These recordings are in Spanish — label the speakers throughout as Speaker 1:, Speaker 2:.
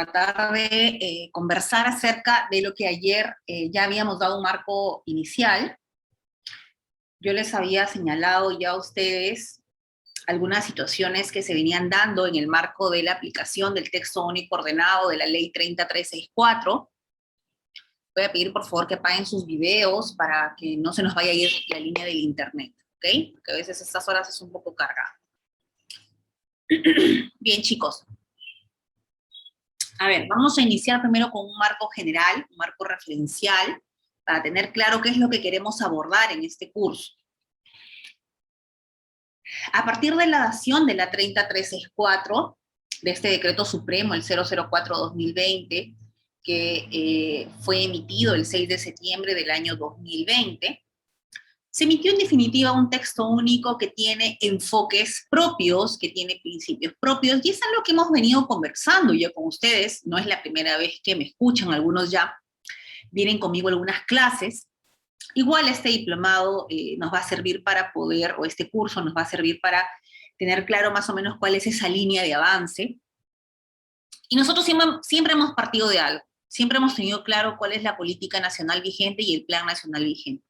Speaker 1: tratar de conversar acerca de lo que ayer ya habíamos dado un marco inicial. Yo les había señalado ya a ustedes algunas situaciones que se venían dando en el marco de la aplicación del texto único ordenado de la ley 30364. Voy a pedir por favor que apaguen sus videos para que no se nos vaya a ir la línea del internet, ¿ok? Porque a veces a estas horas es un poco cargada. Bien, chicos. A ver, vamos a iniciar primero con un marco general, un marco referencial, para tener claro qué es lo que queremos abordar en este curso. A partir de la dación de la 30364, de este decreto supremo, el 004-2020, que fue emitido el 6 de septiembre del año 2020, se emitió en definitiva un texto único que tiene enfoques propios, que tiene principios propios, y es algo que hemos venido conversando ya con ustedes. No es la primera vez que me escuchan, algunos ya vienen conmigo a algunas clases. Igual este diplomado nos va a servir para poder, o este curso nos va a servir para tener claro más o menos cuál es esa línea de avance. Y nosotros siempre hemos partido de algo, siempre hemos tenido claro cuál es la política nacional vigente y el plan nacional vigente.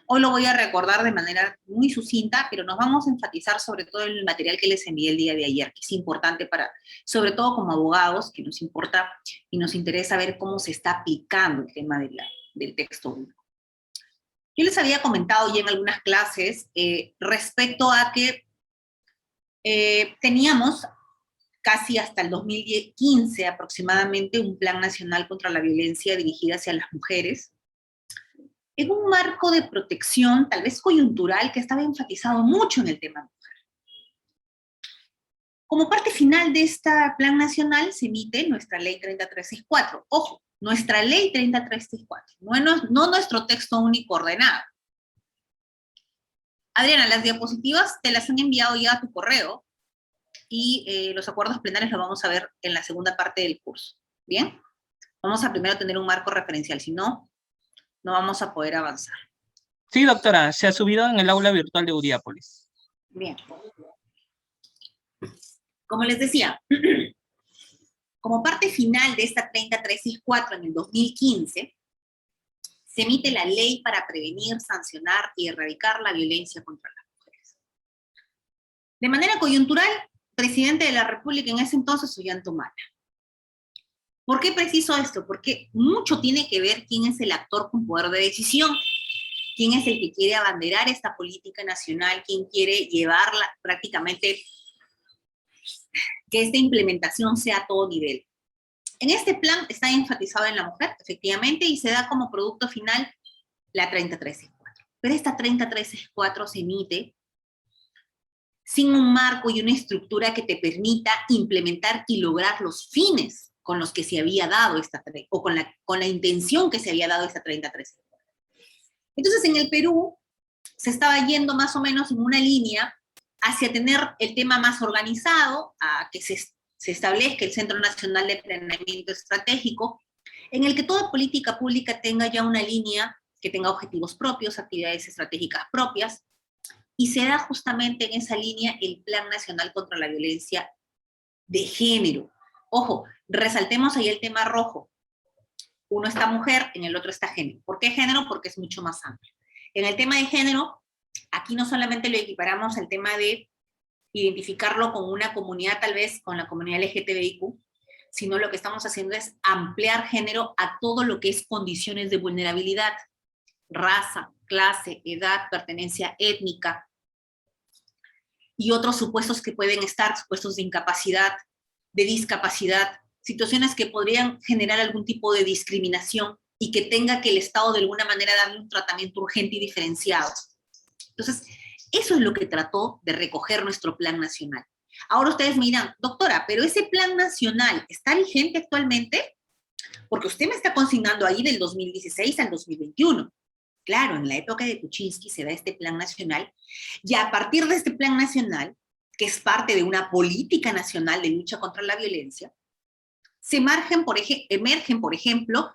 Speaker 1: Hoy lo voy a recordar de manera muy sucinta, pero nos vamos a enfatizar sobre todo en el material que les envié el día de ayer, que es importante para, sobre todo como abogados, que nos importa y nos interesa ver cómo se está aplicando el tema del texto único. Yo les había comentado ya en algunas clases respecto a que teníamos casi hasta el 2015 aproximadamente un plan nacional contra la violencia dirigida hacia las mujeres, en un marco de protección, tal vez coyuntural, que estaba enfatizado mucho en el tema mujer. Como parte final de este plan nacional se emite nuestra ley 30364. Ojo, nuestra ley 30364, no nuestro texto único ordenado. Adriana, las diapositivas te las han enviado ya a tu correo y los acuerdos plenarios los vamos a ver en la segunda parte del curso. ¿Bien? Vamos a primero tener un marco referencial, si no, no vamos a poder avanzar.
Speaker 2: Sí, doctora, se ha subido en el aula virtual de Uriápolis.
Speaker 1: Bien. Como les decía, como parte final de esta 30364 en el 2015, se emite la ley para prevenir, sancionar y erradicar la violencia contra las mujeres. De manera coyuntural, presidente de la República en ese entonces, Ollanta. ¿Por qué preciso esto? Porque mucho tiene que ver quién es el actor con poder de decisión, quién es el que quiere abanderar esta política nacional, quién quiere llevarla prácticamente, que esta implementación sea a todo nivel. En este plan está enfatizado en la mujer, efectivamente, y se da como producto final la 30364. Pero esta 30364 se emite sin un marco y una estructura que te permita implementar y lograr los fines con los que se había dado esta, o con la intención que se había dado esta 30364. Entonces, en el Perú se estaba yendo más o menos en una línea hacia tener el tema más organizado, a que se establezca el Centro Nacional de Planeamiento Estratégico, en el que toda política pública tenga ya una línea que tenga objetivos propios, actividades estratégicas propias, y se da justamente en esa línea el Plan Nacional contra la Violencia de Género. Ojo, resaltemos ahí el tema rojo. Uno está mujer, en el otro está género. ¿Por qué género? Porque es mucho más amplio. En el tema de género, aquí no solamente lo equiparamos al tema de identificarlo con una comunidad, tal vez con la comunidad LGTBIQ, sino lo que estamos haciendo es ampliar género a todo lo que es condiciones de vulnerabilidad, raza, clase, edad, pertenencia étnica, y otros supuestos que pueden estar, supuestos de incapacidad, de discapacidad, situaciones que podrían generar algún tipo de discriminación y que tenga que el Estado de alguna manera darle un tratamiento urgente y diferenciado. Entonces, eso es lo que trató de recoger nuestro plan nacional. Ahora ustedes me dirán, doctora, ¿pero ese plan nacional está vigente actualmente? Porque usted me está consignando ahí del 2016 al 2021. Claro, en la época de Kuczynski se da este plan nacional, y a partir de este plan nacional, que es parte de una política nacional de lucha contra la violencia, se emergen, por ejemplo,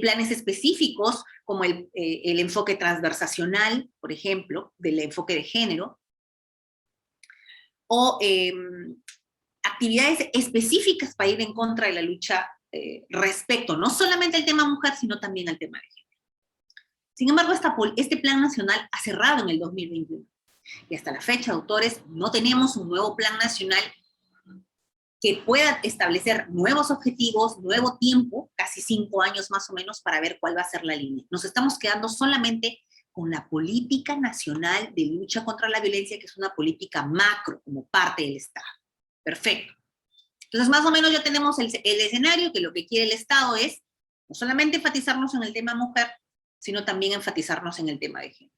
Speaker 1: planes específicos como el enfoque transversacional, por ejemplo, del enfoque de género, o actividades específicas para ir en contra de la lucha respecto no solamente al tema mujer, sino también al tema de género. Sin embargo, este plan nacional ha cerrado en el 2021. Y hasta la fecha, autores, no tenemos un nuevo plan nacional que pueda establecer nuevos objetivos, nuevo tiempo, casi 5 años más o menos, para ver cuál va a ser la línea. Nos estamos quedando solamente con la política nacional de lucha contra la violencia, que es una política macro, como parte del Estado. Perfecto. Entonces, más o menos ya tenemos el escenario, que lo que quiere el Estado es no solamente enfatizarnos en el tema mujer, sino también enfatizarnos en el tema de género.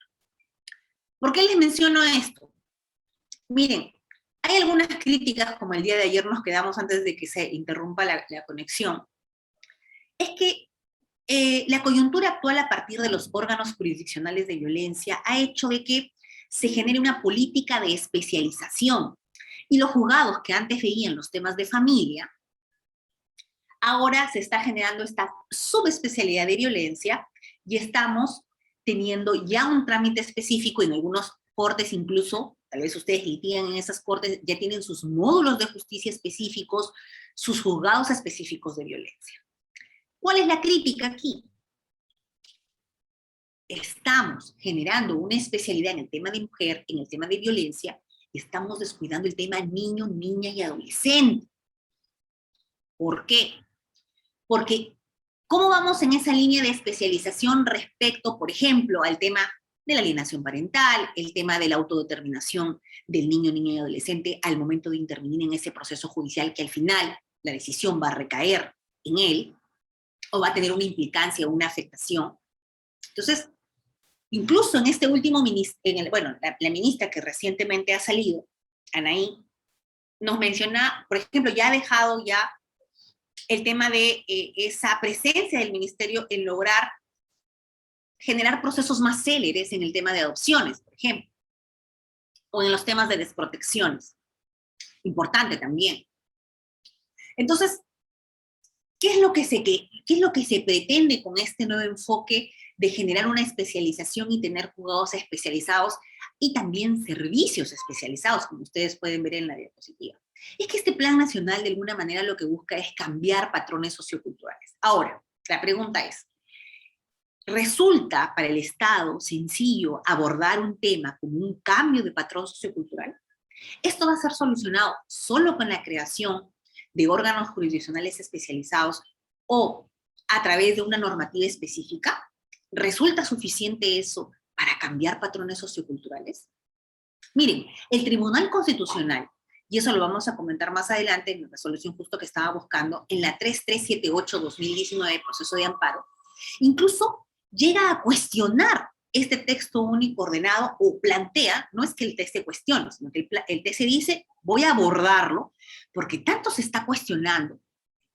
Speaker 1: ¿Por qué les menciono esto? Miren, hay algunas críticas, como el día de ayer nos quedamos antes de que se interrumpa la conexión, es que la coyuntura actual a partir de los órganos jurisdiccionales de violencia ha hecho de que se genere una política de especialización, y los juzgados que antes veían los temas de familia, ahora se está generando esta subespecialidad de violencia y estamos teniendo ya un trámite específico, en algunos cortes incluso, tal vez ustedes litigan en esas cortes, ya tienen sus módulos de justicia específicos, sus juzgados específicos de violencia. ¿Cuál es la crítica aquí? Estamos generando una especialidad en el tema de mujer, en el tema de violencia, y estamos descuidando el tema niño, niña y adolescente. ¿Por qué? Porque ¿cómo vamos en esa línea de especialización respecto, por ejemplo, al tema de la alienación parental, el tema de la autodeterminación del niño, niña y adolescente al momento de intervenir en ese proceso judicial, que al final la decisión va a recaer en él, o va a tener una implicancia o una afectación? Entonces, incluso en este último, la ministra que recientemente ha salido, Anaí, nos menciona, por ejemplo, ya ha dejado ya el tema de esa presencia del ministerio en lograr generar procesos más céleres en el tema de adopciones, por ejemplo, o en los temas de desprotecciones. Importante también. Entonces, ¿qué es lo que se pretende con este nuevo enfoque de generar una especialización y tener juzgados especializados y también servicios especializados, como ustedes pueden ver en la diapositiva? Es que este plan nacional de alguna manera lo que busca es cambiar patrones socioculturales. Ahora, la pregunta es, ¿resulta para el Estado sencillo abordar un tema como un cambio de patrón sociocultural? Esto va a ser solucionado solo con la creación de órganos jurisdiccionales especializados o a través de una normativa específica. ¿Resulta suficiente eso para cambiar patrones socioculturales? Miren, el Tribunal Constitucional, y eso lo vamos a comentar más adelante en la resolución justo que estaba buscando, en la 3378-2019, proceso de amparo, incluso llega a cuestionar este texto único ordenado, o plantea, no es que el texto cuestione, sino que el texto dice, voy a abordarlo, porque tanto se está cuestionando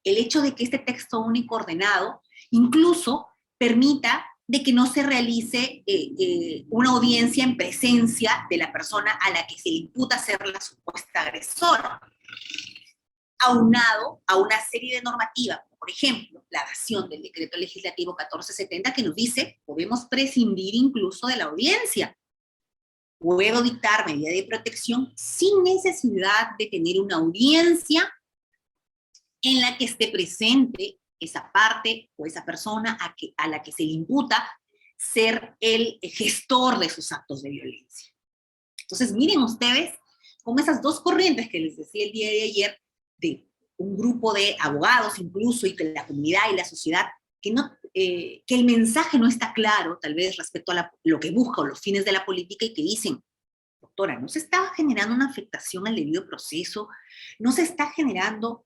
Speaker 1: el hecho de que este texto único ordenado incluso permita de que no se realice una audiencia en presencia de la persona a la que se le imputa ser la supuesta agresora, aunado a una serie de normativas, como por ejemplo, la dación del decreto legislativo 1470, que nos dice, podemos prescindir incluso de la audiencia. Puedo dictar medida de protección sin necesidad de tener una audiencia en la que esté presente esa parte o esa persona a la que se le imputa ser el gestor de sus actos de violencia. Entonces, miren ustedes cómo esas dos corrientes que les decía el día de ayer, de un grupo de abogados incluso, y que la comunidad y la sociedad, que el mensaje no está claro, tal vez, respecto a lo que busca o los fines de la política, y que dicen, doctora, ¿no se está generando una afectación al debido proceso? ¿No se está generando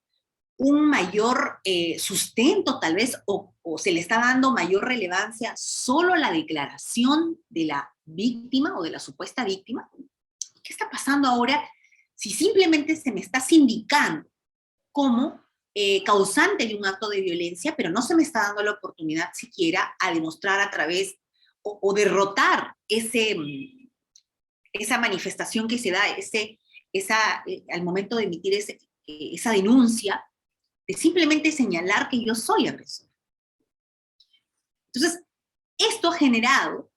Speaker 1: un mayor sustento, tal vez, o se le está dando mayor relevancia solo a la declaración de la víctima o de la supuesta víctima? ¿Qué está pasando ahora si simplemente se me está sindicando como causante de un acto de violencia, pero no se me está dando la oportunidad siquiera a demostrar a través o derrotar esa manifestación que se da, al momento de emitir esa denuncia, de simplemente señalar que yo soy agresor? Entonces, esto ha generado,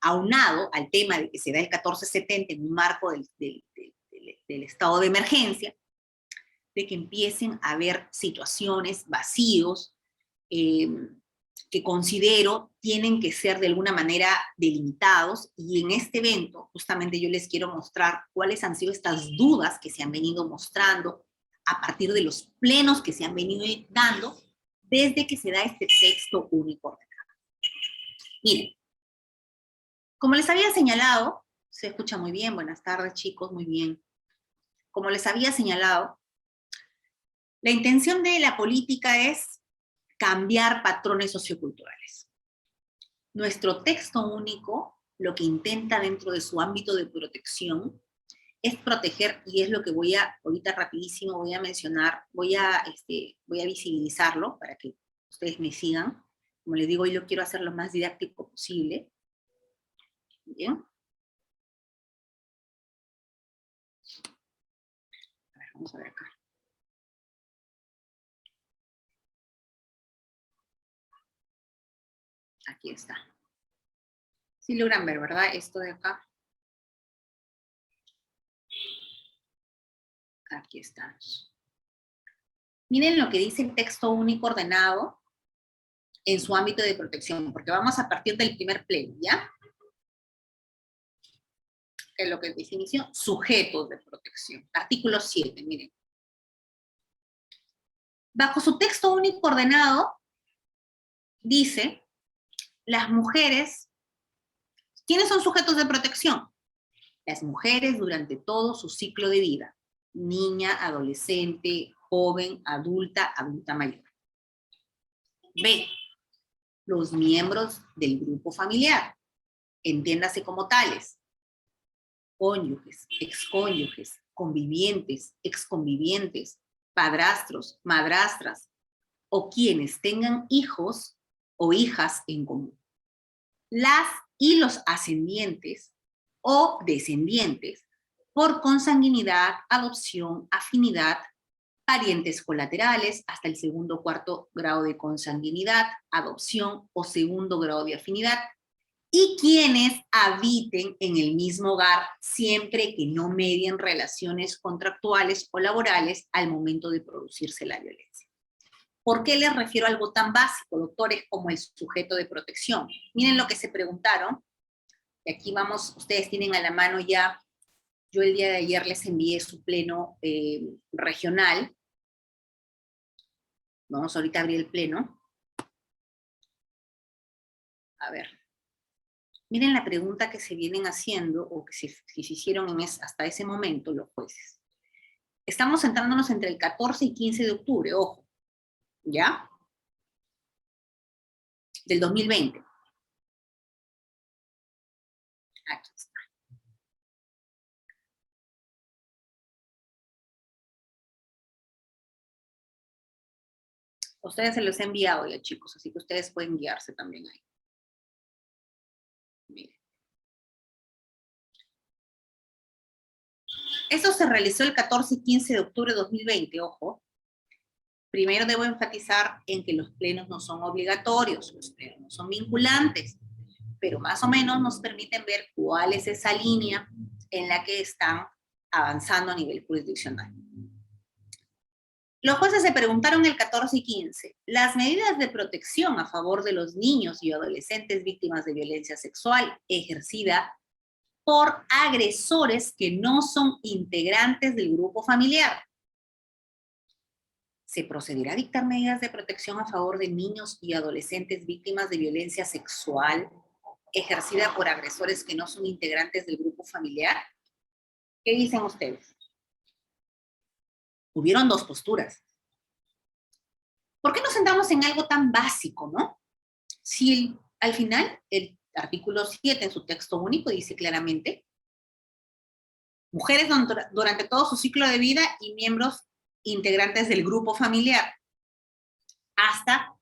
Speaker 1: aunado al tema de que se da el 1470 en un marco del estado de emergencia, de que empiecen a haber situaciones, vacíos, que considero tienen que ser de alguna manera delimitados, y en este evento justamente yo les quiero mostrar cuáles han sido estas dudas que se han venido mostrando a partir de los plenos que se han venido dando desde que se da este texto único. Miren, como les había señalado, se escucha muy bien, buenas tardes chicos, muy bien. Como les había señalado, la intención de la política es cambiar patrones socioculturales. Nuestro texto único lo que intenta dentro de su ámbito de protección es proteger, y es lo que voy a, ahorita rapidísimo voy a mencionar, voy a visibilizarlo para que ustedes me sigan. Como les digo, yo quiero hacer lo más didáctico posible. Bien. A ver, vamos a ver acá. Aquí está. Sí logran ver, ¿verdad? Esto de acá. Aquí estamos. Miren lo que dice el texto único ordenado en su ámbito de protección, porque vamos a partir del primer pleno, ¿ya? Que es lo que dice inicio, sujetos de protección. Artículo 7, miren. Bajo su texto único ordenado, dice, las mujeres, ¿quiénes son sujetos de protección? Las mujeres durante todo su ciclo de vida, niña, adolescente, joven, adulta, adulta mayor. B, los miembros del grupo familiar, entiéndase como tales, cónyuges, excónyuges, convivientes, exconvivientes, padrastros, madrastras, o quienes tengan hijos o hijas en común. Las y los ascendientes o descendientes por consanguinidad, adopción, afinidad, parientes colaterales hasta el segundo o cuarto grado de consanguinidad, adopción o segundo grado de afinidad, y quienes habiten en el mismo hogar siempre que no medien relaciones contractuales o laborales al momento de producirse la violencia. ¿Por qué les refiero a algo tan básico, doctores, como el sujeto de protección? Miren lo que se preguntaron, y aquí vamos, ustedes tienen a la mano ya, yo el día de ayer les envié su pleno regional. Vamos ahorita a abrir el pleno. A ver. Miren la pregunta que se vienen haciendo, o que se hicieron hasta ese momento los jueces. Estamos centrándonos entre el 14 y 15 de octubre, ojo, ¿ya? Del 2020. Aquí está. Ustedes se los he enviado ya, chicos, así que ustedes pueden guiarse también ahí. Miren. Eso se realizó el 14 y 15 de octubre de 2020, ojo. Primero debo enfatizar en que los plenos no son obligatorios, los plenos no son vinculantes, pero más o menos nos permiten ver cuál es esa línea en la que están avanzando a nivel jurisdiccional. Los jueces se preguntaron el 14 y 15, las medidas de protección a favor de los niños y adolescentes víctimas de violencia sexual ejercida por agresores que no son integrantes del grupo familiar. ¿Se procederá a dictar medidas de protección a favor de niños y adolescentes víctimas de violencia sexual ejercida por agresores que no son integrantes del grupo familiar? ¿Qué dicen ustedes? Hubieron dos posturas. ¿Por qué nos centramos en algo tan básico, no? Si al final el artículo 7 en su texto único dice claramente, mujeres durante todo su ciclo de vida y miembros integrantes del grupo familiar, hasta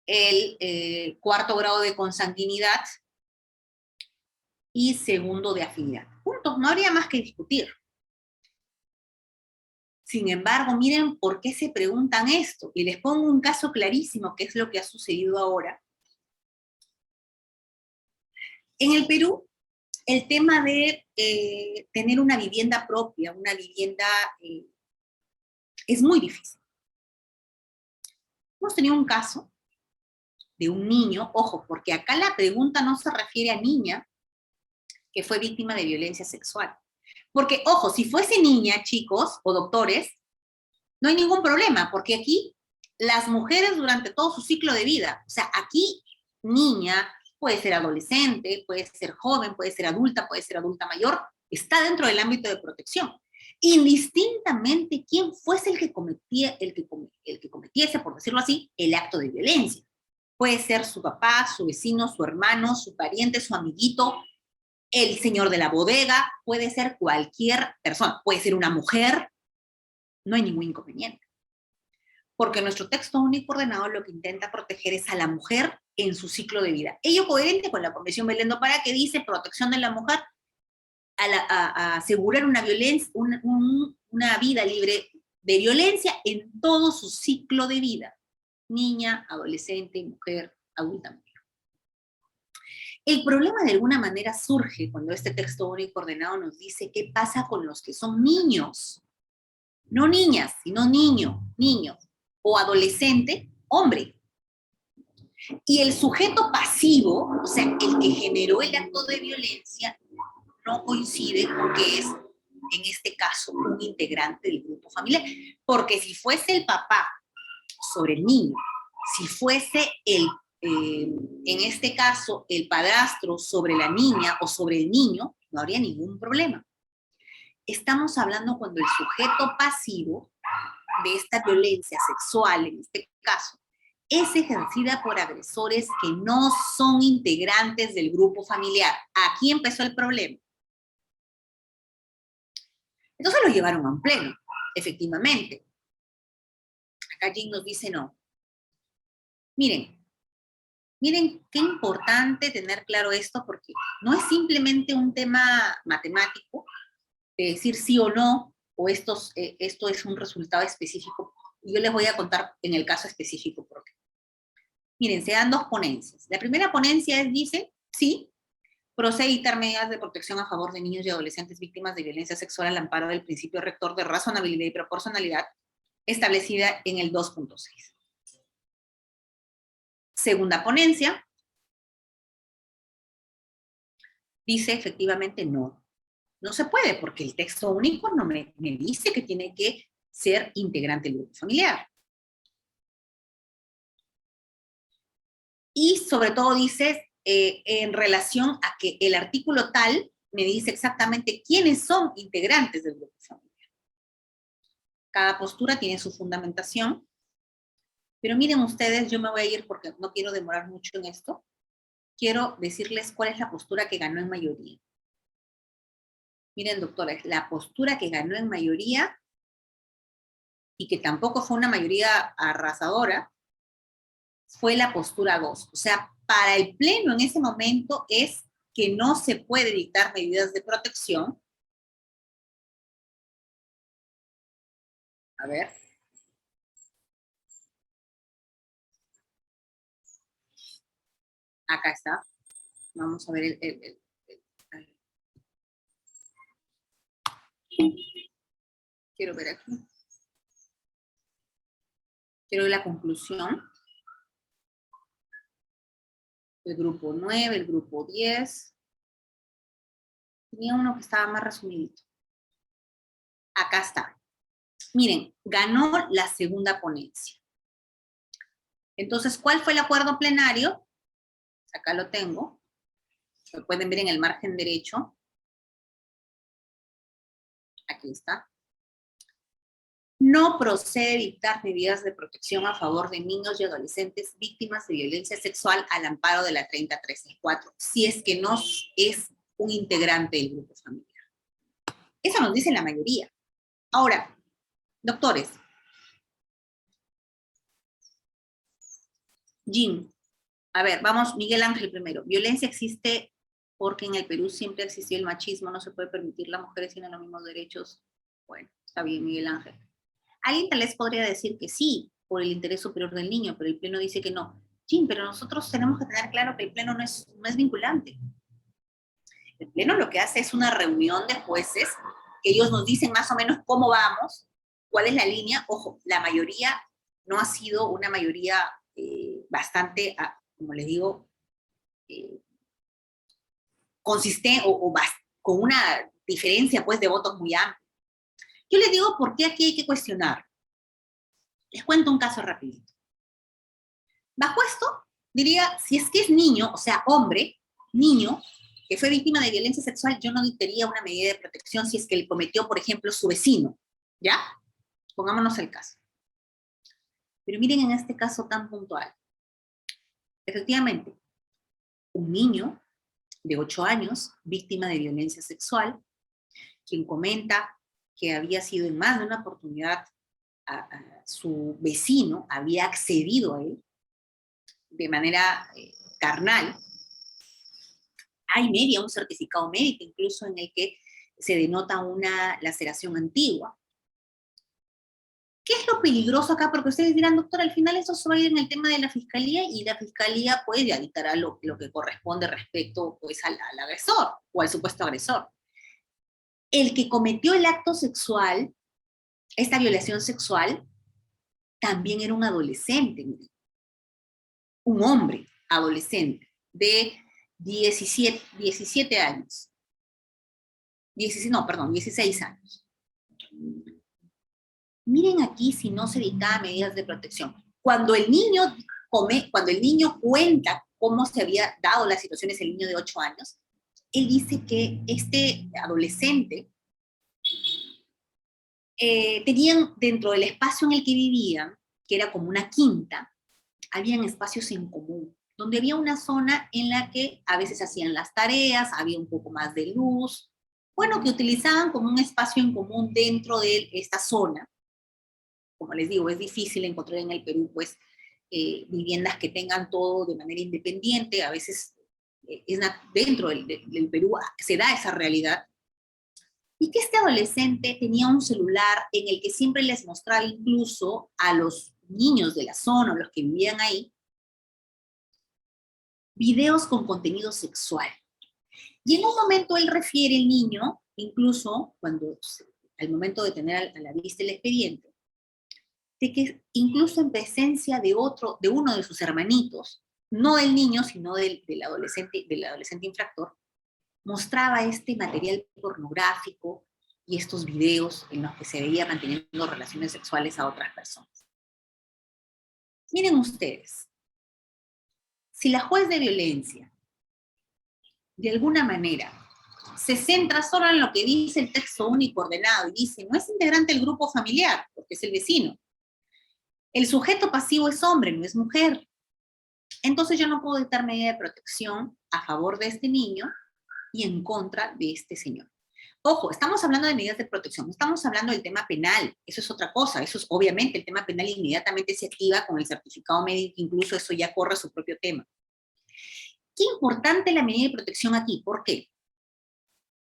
Speaker 1: el cuarto grado de consanguinidad y segundo de afinidad. Punto, no habría más que discutir. Sin embargo, miren por qué se preguntan esto. Y les pongo un caso clarísimo, que es lo que ha sucedido ahora. En el Perú, el tema de tener una vivienda propia, una vivienda Es muy difícil. Hemos tenido un caso de un niño, ojo, porque acá la pregunta no se refiere a niña que fue víctima de violencia sexual. Porque, ojo, si fuese niña, chicos o doctores, no hay ningún problema, porque aquí las mujeres durante todo su ciclo de vida, o sea, aquí niña puede ser adolescente, puede ser joven, puede ser adulta mayor, está dentro del ámbito de protección. Indistintamente quién fuese el que cometiese, por decirlo así, el acto de violencia. Puede ser su papá, su vecino, su hermano, su pariente, su amiguito, el señor de la bodega, puede ser cualquier persona, puede ser una mujer, no hay ningún inconveniente. Porque nuestro texto único ordenado lo que intenta proteger es a la mujer en su ciclo de vida. Ello coherente con la Convención Belén do Pará, que dice protección de la mujer a asegurar una vida libre de violencia en todo su ciclo de vida. Niña, adolescente, mujer, adulta mayor. El problema de alguna manera surge cuando este texto único ordenado nos dice qué pasa con los que son niños. No niñas, sino niños, o adolescente, hombre. Y el sujeto pasivo, o sea, el que generó el acto de violencia, no coincide con que es, en este caso, un integrante del grupo familiar. Porque si fuese el papá sobre el niño, si fuese en este caso, el padrastro sobre la niña o sobre el niño, no habría ningún problema. Estamos hablando cuando el sujeto pasivo de esta violencia sexual, en este caso, es ejercida por agresores que no son integrantes del grupo familiar. Aquí empezó el problema. Entonces lo llevaron a un pleno, efectivamente. Acá Jim nos dice no. Miren qué importante tener claro esto, porque no es simplemente un tema matemático, de decir sí o no, o esto es un resultado específico. Yo les voy a contar en el caso específico por qué. Miren, se dan dos ponencias. La primera ponencia dice, sí, procede a dictar medidas de protección a favor de niños y adolescentes víctimas de violencia sexual al amparo del principio rector de razonabilidad y proporcionalidad establecida en el 2.6. Segunda ponencia dice efectivamente no se puede, porque el texto único no me dice que tiene que ser integrante del grupo familiar. Y sobre todo dice en relación a que el artículo tal me dice exactamente quiénes son integrantes del grupo familiar. Cada postura tiene su fundamentación, pero miren ustedes, yo me voy a ir porque no quiero demorar mucho en esto. Quiero decirles cuál es la postura que ganó en mayoría. Miren, doctores, la postura que ganó en mayoría, y que tampoco fue una mayoría arrasadora, fue la postura 2. O sea, para el Pleno en ese momento es que no se puede dictar medidas de protección. A ver. Acá está. Vamos a ver quiero ver aquí. Quiero ver la conclusión. El grupo 9, el grupo 10. Tenía uno que estaba más resumidito. Acá está. Miren, ganó la segunda ponencia. Entonces, ¿cuál fue el acuerdo plenario? Acá lo tengo. Lo pueden ver en el margen derecho. Aquí está. No procede dictar medidas de protección a favor de niños y adolescentes víctimas de violencia sexual al amparo de la 3034, si es que no es un integrante del grupo familiar. Eso nos dice la mayoría. Ahora, doctores. Jim, a ver, vamos, Miguel Ángel primero. Violencia existe porque en el Perú siempre existió el machismo, no se puede permitir las mujeres tienen los mismos derechos. Bueno, está bien, Miguel Ángel. Alguien tal vez podría decir que sí, por el interés superior del niño, pero el Pleno dice que no. Jim, pero nosotros tenemos que tener claro que el Pleno no es vinculante. El Pleno lo que hace es una reunión de jueces, que ellos nos dicen más o menos cómo vamos, ¿Cuál es la línea? Ojo, la mayoría no ha sido una mayoría bastante, como les digo, consistente con una diferencia pues de votos muy amplia. Yo les digo por qué aquí hay que cuestionar. Les cuento un caso rapidito. Bajo esto, diría, si es que es niño, o sea, hombre, niño, que fue víctima de violencia sexual, yo no dictaría una medida de protección si es que le cometió, por ejemplo, su vecino, ¿ya? Pongámonos el caso. Pero miren en este caso tan puntual. Efectivamente, un niño de 8 años, víctima de violencia sexual, quien comenta que había sido en más de una oportunidad su vecino, había accedido a él de manera carnal. Hay un certificado médico incluso en el que se denota una laceración antigua. ¿Qué es lo peligroso acá? Porque ustedes dirán, doctor, al final eso se va a ir en el tema de la fiscalía y la fiscalía pues ya dictará lo que corresponde respecto pues al agresor o al supuesto agresor. El que cometió el acto sexual, esta violación sexual, también era un adolescente, un hombre adolescente de 17 años. 16 años. Miren aquí si no se dictaban medidas de protección. Cuando el niño cuenta cómo se había dado las situaciones, el niño de 8 años, él dice que este adolescente tenían dentro del espacio en el que vivían, que era como una quinta, habían espacios en común, donde había una zona en la que a veces hacían las tareas, había un poco más de luz, bueno, que utilizaban como un espacio en común dentro de esta zona. Como les digo, es difícil encontrar en el Perú, pues, viviendas que tengan todo de manera independiente, a veces dentro del Perú se da esa realidad, y que este adolescente tenía un celular en el que siempre les mostraba incluso a los niños de la zona, o los que vivían ahí, videos con contenido sexual. Y en un momento él refiere, el niño, incluso al momento de tener a la vista el expediente, de que incluso en presencia de uno de sus hermanitos, no del niño, sino del adolescente infractor, mostraba este material pornográfico y estos videos en los que se veía manteniendo relaciones sexuales a otras personas. Miren ustedes, si la juez de violencia, de alguna manera, se centra solo en lo que dice el texto único ordenado y dice, no es integrante del grupo familiar, porque es el vecino, el sujeto pasivo es hombre, no es mujer, entonces yo no puedo dictar medida de protección a favor de este niño y en contra de este señor. Ojo, estamos hablando de medidas de protección, no estamos hablando del tema penal, eso es otra cosa, eso es obviamente el tema penal inmediatamente se activa con el certificado médico, incluso eso ya corre su propio tema. Qué importante la medida de protección aquí, ¿por qué?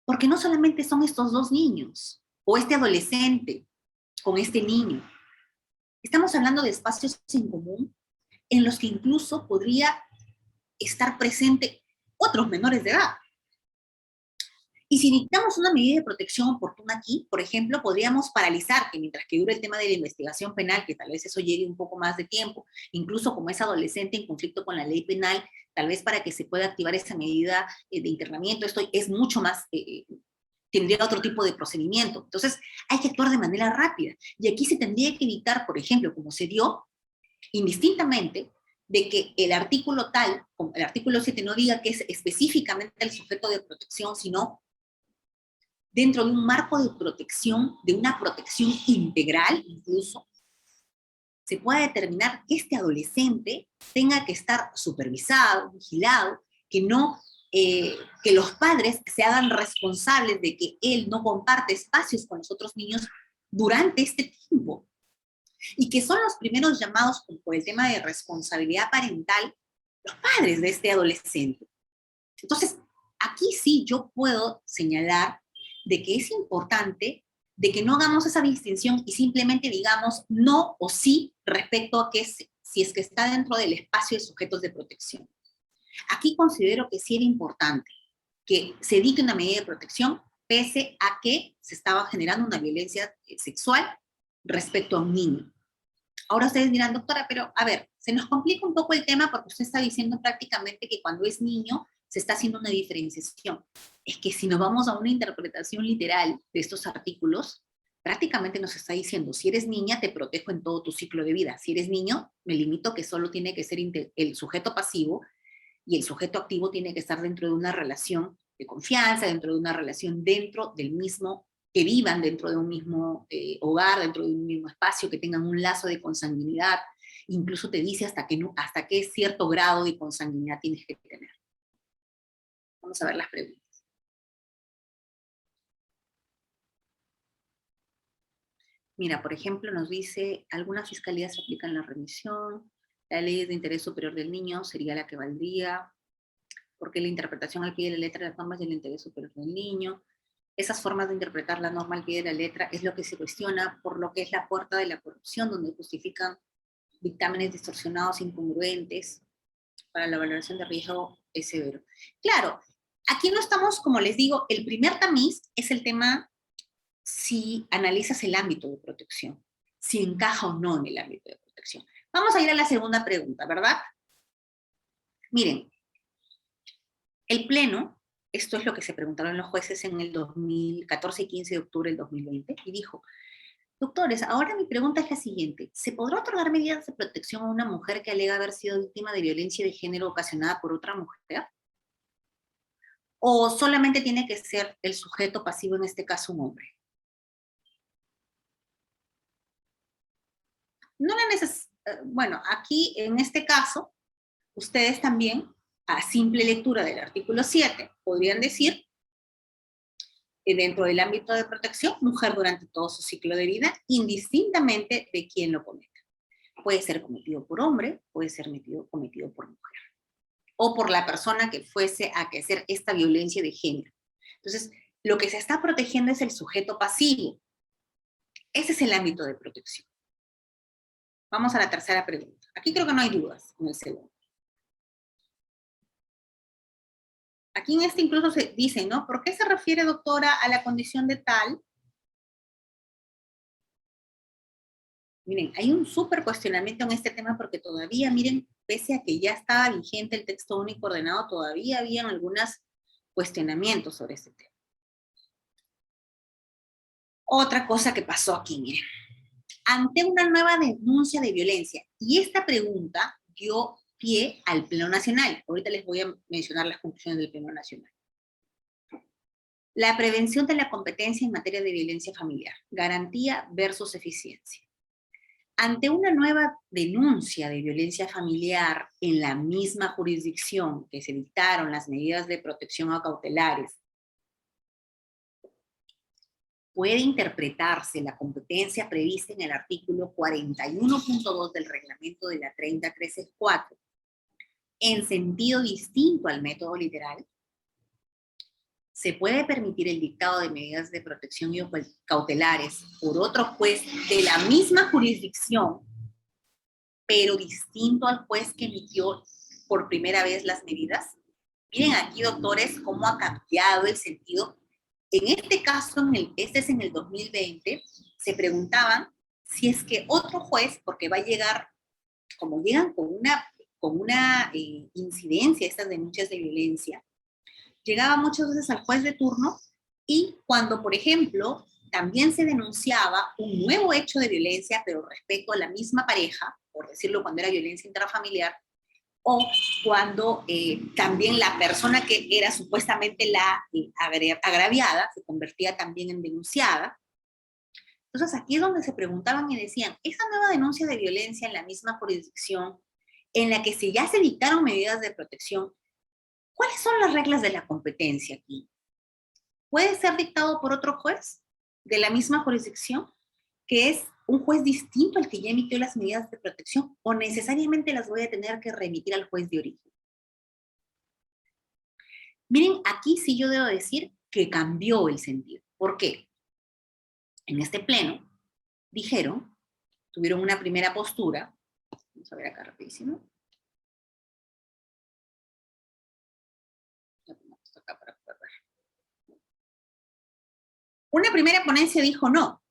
Speaker 1: Porque no solamente son estos dos niños, o este adolescente con este niño, estamos hablando de espacios en común en los que incluso podría estar presente otros menores de edad. Y si dictamos una medida de protección oportuna aquí, por ejemplo, podríamos paralizar que mientras que dure el tema de la investigación penal, que tal vez eso lleve un poco más de tiempo, incluso como es adolescente en conflicto con la ley penal, tal vez para que se pueda activar esa medida de internamiento, esto es mucho más, tendría otro tipo de procedimiento. Entonces, hay que actuar de manera rápida. Y aquí se tendría que evitar, por ejemplo, como se dio, indistintamente, de que el artículo tal, como el artículo 7, no diga que es específicamente el sujeto de protección, sino dentro de un marco de protección, de una protección integral incluso, se pueda determinar que este adolescente tenga que estar supervisado, vigilado, que los padres se hagan responsables de que él no comparte espacios con los otros niños durante este tiempo. Y que son los primeros llamados por el tema de responsabilidad parental, los padres de este adolescente. Entonces, aquí sí yo puedo señalar de que es importante de que no hagamos esa distinción y simplemente digamos no o sí respecto a que si es que está dentro del espacio de sujetos de protección. Aquí considero que sí era importante que se dicte una medida de protección pese a que se estaba generando una violencia sexual respecto a un niño. Ahora ustedes dirán, doctora, pero a ver, se nos complica un poco el tema porque usted está diciendo prácticamente que cuando es niño se está haciendo una diferenciación. Es que si nos vamos a una interpretación literal de estos artículos, prácticamente nos está diciendo, si eres niña, te protejo en todo tu ciclo de vida. Si eres niño, me limito que solo tiene que ser el sujeto pasivo y el sujeto activo tiene que estar dentro de una relación de confianza, dentro de una relación dentro del mismo, que vivan dentro de un mismo hogar, dentro de un mismo espacio, que tengan un lazo de consanguinidad. Incluso te dice hasta qué cierto grado de consanguinidad tienes que tener. Vamos a ver las preguntas. Mira, por ejemplo, nos dice, algunas fiscalías aplican la remisión, la ley de interés superior del niño sería la que valdría, porque la interpretación al pie de la letra de las normas del interés superior del niño. Esas formas de interpretar la norma al pie de la letra es lo que se cuestiona por lo que es la puerta de la corrupción, donde justifican dictámenes distorsionados, incongruentes, para la valoración de riesgo es severo. Claro, aquí no estamos, como les digo, el primer tamiz es el tema si analizas el ámbito de protección, si encaja o no en el ámbito de protección. Vamos a ir a la segunda pregunta, ¿verdad? Miren, el Pleno, esto es lo que se preguntaron los jueces en el 14 y 15 de octubre del 2020, y dijo, doctores, ahora mi pregunta es la siguiente, ¿se podrá otorgar medidas de protección a una mujer que alega haber sido víctima de violencia de género ocasionada por otra mujer? ¿O solamente tiene que ser el sujeto pasivo, en este caso un hombre? No la bueno, aquí en este caso, ustedes también, a simple lectura del artículo 7, podrían decir que dentro del ámbito de protección, mujer durante todo su ciclo de vida, indistintamente de quién lo cometa. Puede ser cometido por hombre, puede ser cometido por mujer, o por la persona que fuese a ejercer esta violencia de género. Entonces, lo que se está protegiendo es el sujeto pasivo. Ese es el ámbito de protección. Vamos a la tercera pregunta. Aquí creo que no hay dudas en el segundo. Aquí en este incluso se dice, ¿no? ¿Por qué se refiere, doctora, a la condición de tal? Miren, hay un súper cuestionamiento en este tema porque todavía, miren, pese a que ya estaba vigente el texto único ordenado, todavía habían algunos cuestionamientos sobre este tema. Otra cosa que pasó aquí, miren. Ante una nueva denuncia de violencia, y esta pregunta dio pie al Pleno Nacional. Ahorita les voy a mencionar las conclusiones del Pleno Nacional. La prevención de la competencia en materia de violencia familiar. Garantía versus eficiencia. Ante una nueva denuncia de violencia familiar en la misma jurisdicción que se dictaron las medidas de protección o cautelares, puede interpretarse la competencia prevista en el artículo 41.2 del reglamento de la 30.13.4 en sentido distinto al método literal. Se puede permitir el dictado de medidas de protección y cautelares por otro juez de la misma jurisdicción, pero distinto al juez que emitió por primera vez las medidas. Miren aquí, doctores, cómo ha cambiado el sentido. En este caso, este es en el 2020, se preguntaban si es que otro juez, porque va a llegar, como llegan con una incidencia, estas denuncias de violencia, llegaba muchas veces al juez de turno y cuando, por ejemplo, también se denunciaba un nuevo hecho de violencia, pero respecto a la misma pareja, por decirlo, cuando era violencia intrafamiliar, o cuando también la persona que era supuestamente la agraviada se convertía también en denunciada. Entonces aquí es donde se preguntaban y decían, esa nueva denuncia de violencia en la misma jurisdicción, en la que ya se dictaron medidas de protección, ¿cuáles son las reglas de la competencia aquí? ¿Puede ser dictado por otro juez de la misma jurisdicción, que es un juez distinto al que ya emitió las medidas de protección, o necesariamente las voy a tener que remitir al juez de origen? Miren, aquí sí yo debo decir que cambió el sentido. ¿Por qué? En este pleno dijeron, tuvieron una primera postura, vamos a ver acá rapidísimo. Una primera ponencia dijo no.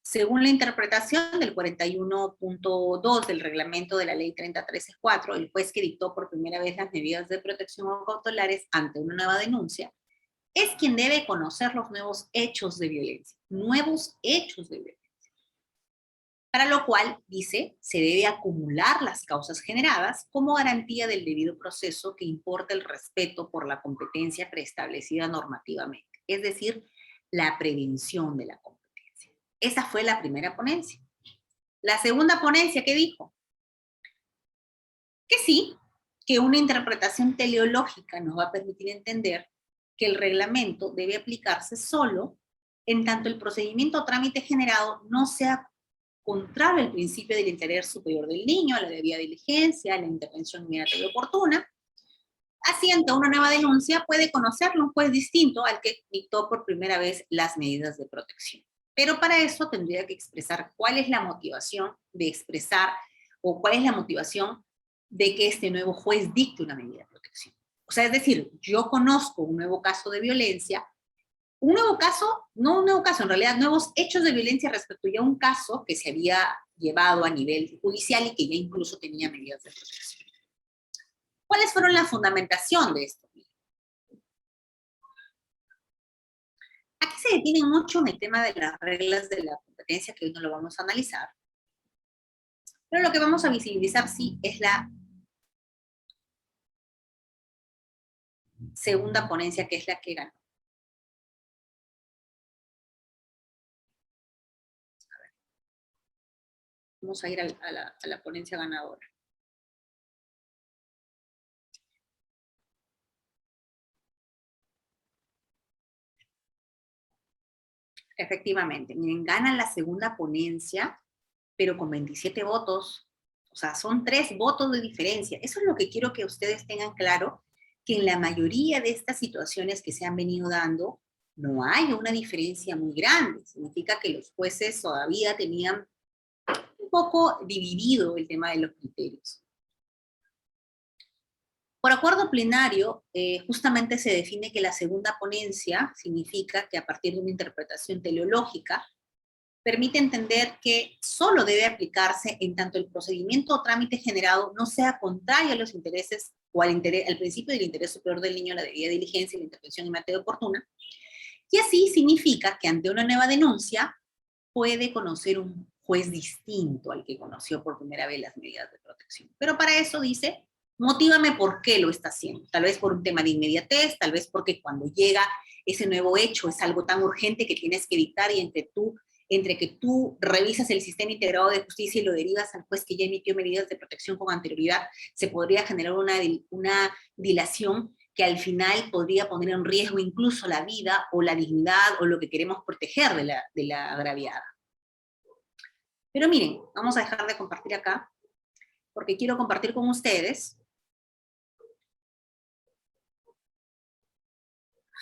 Speaker 1: Según la interpretación del 41.2 del reglamento de la ley 3013-4, el juez que dictó por primera vez las medidas de protección o cautelares ante una nueva denuncia es quien debe conocer los nuevos hechos de violencia. Nuevos hechos de violencia. Para lo cual, dice, se debe acumular las causas generadas como garantía del debido proceso que importa el respeto por la competencia preestablecida normativamente. Es decir, la prevención de la competencia. Esa fue la primera ponencia. La segunda ponencia, ¿qué dijo? Que sí, que una interpretación teleológica nos va a permitir entender que el reglamento debe aplicarse solo en tanto el procedimiento o trámite generado no sea contrario al principio del interés superior del niño, a la debida diligencia, a la intervención inmediata y oportuna. Así, ante una nueva denuncia, puede conocerlo un juez distinto al que dictó por primera vez las medidas de protección. Pero para eso tendría que expresar cuál es la motivación de expresar o cuál es la motivación de que este nuevo juez dicte una medida de protección. O sea, es decir, yo conozco un nuevo caso de violencia, un nuevo caso, no un nuevo caso, en realidad nuevos hechos de violencia respecto ya a un caso que se había llevado a nivel judicial y que ya incluso tenía medidas de protección. ¿Cuáles fueron la fundamentación de esto? Aquí se detienen mucho en el tema de las reglas de la competencia, que hoy no lo vamos a analizar, pero lo que vamos a visibilizar sí es la segunda ponencia, que es la que ganó. Vamos a ir a la ponencia ganadora. Efectivamente, miren, gana la segunda ponencia, pero con 27 votos. O sea, son 3 votos de diferencia. Eso es lo que quiero que ustedes tengan claro, que en la mayoría de estas situaciones que se han venido dando, no hay una diferencia muy grande. Significa que los jueces todavía tenían un poco dividido el tema de los criterios. Por acuerdo plenario, justamente se define que la segunda ponencia significa que a partir de una interpretación teleológica, permite entender que solo debe aplicarse en tanto el procedimiento o trámite generado no sea contrario a los intereses o al principio del interés superior del niño, la debida diligencia y la intervención en materia oportuna, y así significa que ante una nueva denuncia puede conocer un juez distinto al que conoció por primera vez las medidas de protección. Pero para eso dice, motívame por qué lo está haciendo. Tal vez por un tema de inmediatez, tal vez porque cuando llega ese nuevo hecho es algo tan urgente que tienes que dictar y entre que tú revisas el sistema integrado de justicia y lo derivas al juez que ya emitió medidas de protección con anterioridad, se podría generar una dilación que al final podría poner en riesgo incluso la vida o la dignidad o lo que queremos proteger de la agraviada. Pero miren, vamos a dejar de compartir acá, porque quiero compartir con ustedes.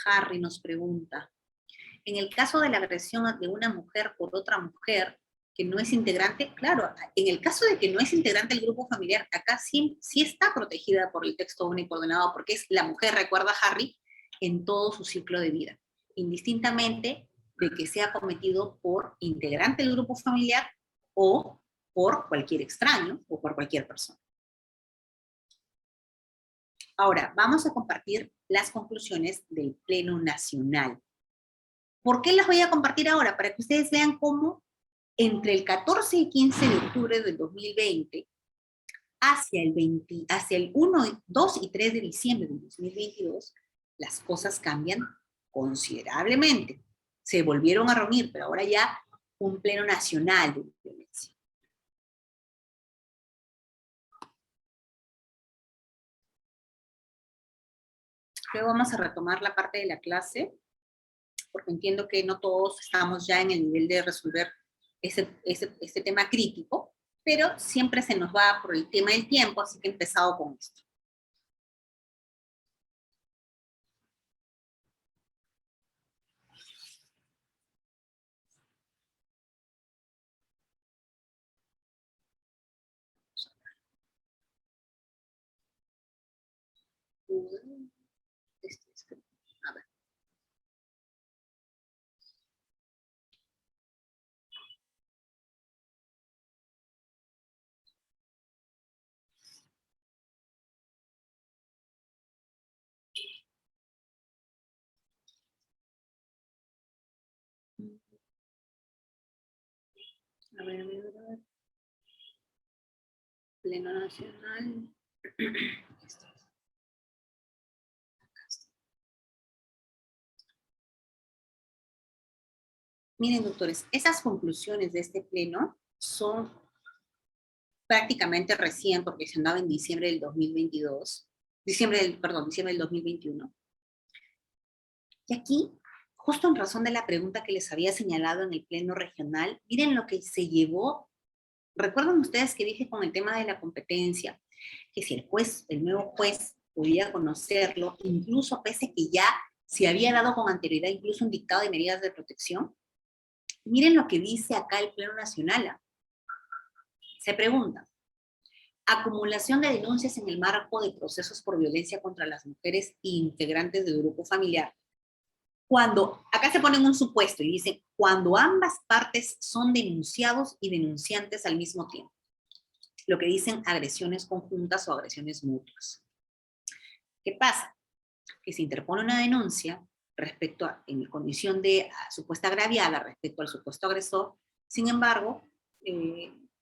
Speaker 1: Harry nos pregunta, en el caso de la agresión de una mujer por otra mujer que no es integrante, claro, en el caso de que no es integrante del grupo familiar, acá sí está protegida por el texto único ordenado, porque es la mujer, recuerda Harry, en todo su ciclo de vida, indistintamente de que sea cometido por integrante del grupo familiar o por cualquier extraño o por cualquier persona. Ahora, vamos a compartir las conclusiones del Pleno Nacional. ¿Por qué las voy a compartir ahora? Para que ustedes vean cómo entre el 14 y 15 de octubre del 2020 hacia el 1, 2 y 3 de diciembre del 2022, las cosas cambian considerablemente. Se volvieron a reunir, pero ahora ya un pleno nacional de violencia. Luego vamos a retomar la parte de la clase, porque entiendo que no todos estamos ya en el nivel de resolver este tema crítico, pero siempre se nos va por el tema del tiempo, así que he empezado con esto. A ver. A ver, a ver, a ver. Pleno Nacional. Miren, doctores, esas conclusiones de este pleno son prácticamente recién, porque se andaba en diciembre del 2022, diciembre del 2021. Y aquí, justo en razón de la pregunta que les había señalado en el pleno regional, miren lo que se llevó. ¿Recuerdan ustedes que dije con el tema de la competencia, que si el juez, el nuevo juez, podía conocerlo, incluso pese que ya se había dado con anterioridad incluso un dictado de medidas de protección? Miren lo que dice acá el Pleno Nacional. Se pregunta, acumulación de denuncias en el marco de procesos por violencia contra las mujeres e integrantes del grupo familiar. Cuando, acá se ponen un supuesto y dicen, cuando ambas partes son denunciados y denunciantes al mismo tiempo. Lo que dicen agresiones conjuntas o agresiones mutuas. ¿Qué pasa? Que se interpone una denuncia respecto a, en condición de supuesta agraviada respecto al supuesto agresor, sin embargo,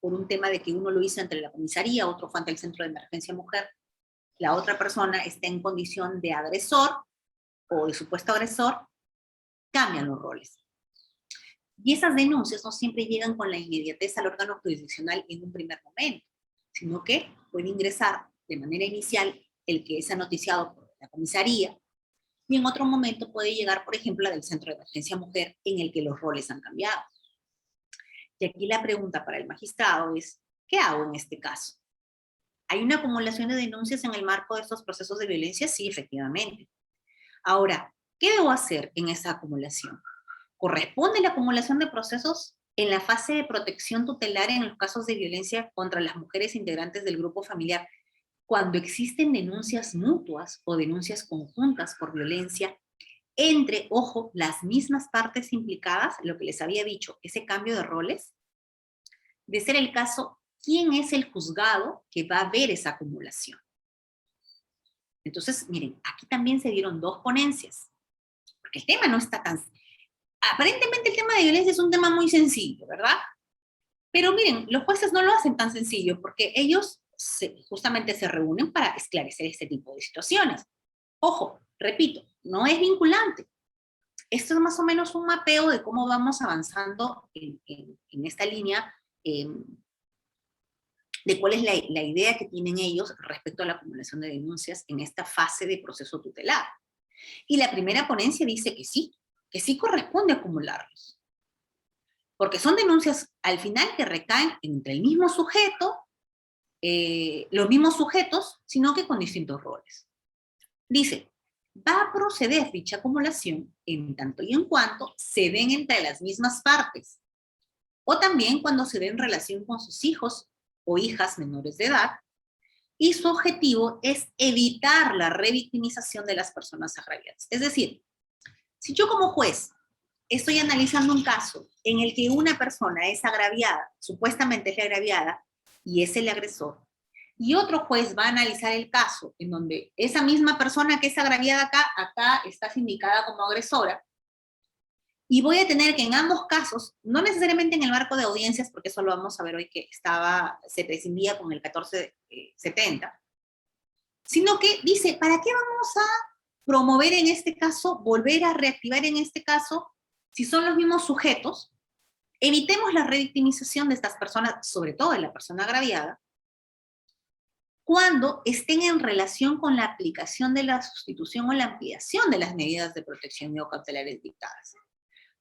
Speaker 1: por un tema de que uno lo hizo entre la comisaría, otro fue ante el Centro de Emergencia Mujer, la otra persona está en condición de agresor o de supuesto agresor, cambian los roles. Y esas denuncias no siempre llegan con la inmediatez al órgano jurisdiccional en un primer momento, sino que puede ingresar de manera inicial el que es noticiado por la comisaría, y en otro momento puede llegar, por ejemplo, la del Centro de Emergencia Mujer, en el que los roles han cambiado. Y aquí la pregunta para el magistrado es, ¿qué hago en este caso? ¿Hay una acumulación de denuncias en el marco de estos procesos de violencia? Sí, efectivamente. Ahora, ¿qué debo hacer en esa acumulación? ¿Corresponde la acumulación de procesos en la fase de protección tutelar en los casos de violencia contra las mujeres integrantes del grupo familiar cuando existen denuncias mutuas o denuncias conjuntas por violencia entre, ojo, las mismas partes implicadas, lo que les había dicho, ese cambio de roles? De ser el caso, ¿quién es el juzgado que va a ver esa acumulación? Entonces, miren, aquí también se dieron dos ponencias, porque el tema no está tan... Aparentemente el tema de violencia es un tema muy sencillo, ¿verdad? Pero miren, los jueces no lo hacen tan sencillo, porque ellos justamente se reúnen para esclarecer este tipo de situaciones. Ojo, repito, no es vinculante. Esto es más o menos un mapeo de cómo vamos avanzando en esta línea, de cuál es la idea que tienen ellos respecto a la acumulación de denuncias en esta fase de proceso tutelar. Y la primera ponencia dice que sí corresponde acumularlos. Porque son denuncias al final que recaen entre el mismo sujeto, los mismos sujetos, sino que con distintos roles. Dice, va a proceder dicha acumulación en tanto y en cuanto se den entre las mismas partes, o también cuando se den en relación con sus hijos o hijas menores de edad, y su objetivo es evitar la revictimización de las personas agraviadas. Es decir, si yo como juez estoy analizando un caso en el que una persona es agraviada, supuestamente es la agraviada, y es el agresor, y otro juez va a analizar el caso en donde esa misma persona que es agraviada acá está sindicada como agresora, y voy a tener que en ambos casos, no necesariamente en el marco de audiencias, porque eso lo vamos a ver hoy que se prescindía con el 1470, sino que dice, ¿para qué vamos a promover en este caso, volver a reactivar en este caso, si son los mismos sujetos? Evitemos la revictimización de estas personas, sobre todo de la persona agraviada, cuando estén en relación con la aplicación de la sustitución o la ampliación de las medidas de protección neocautelares dictadas,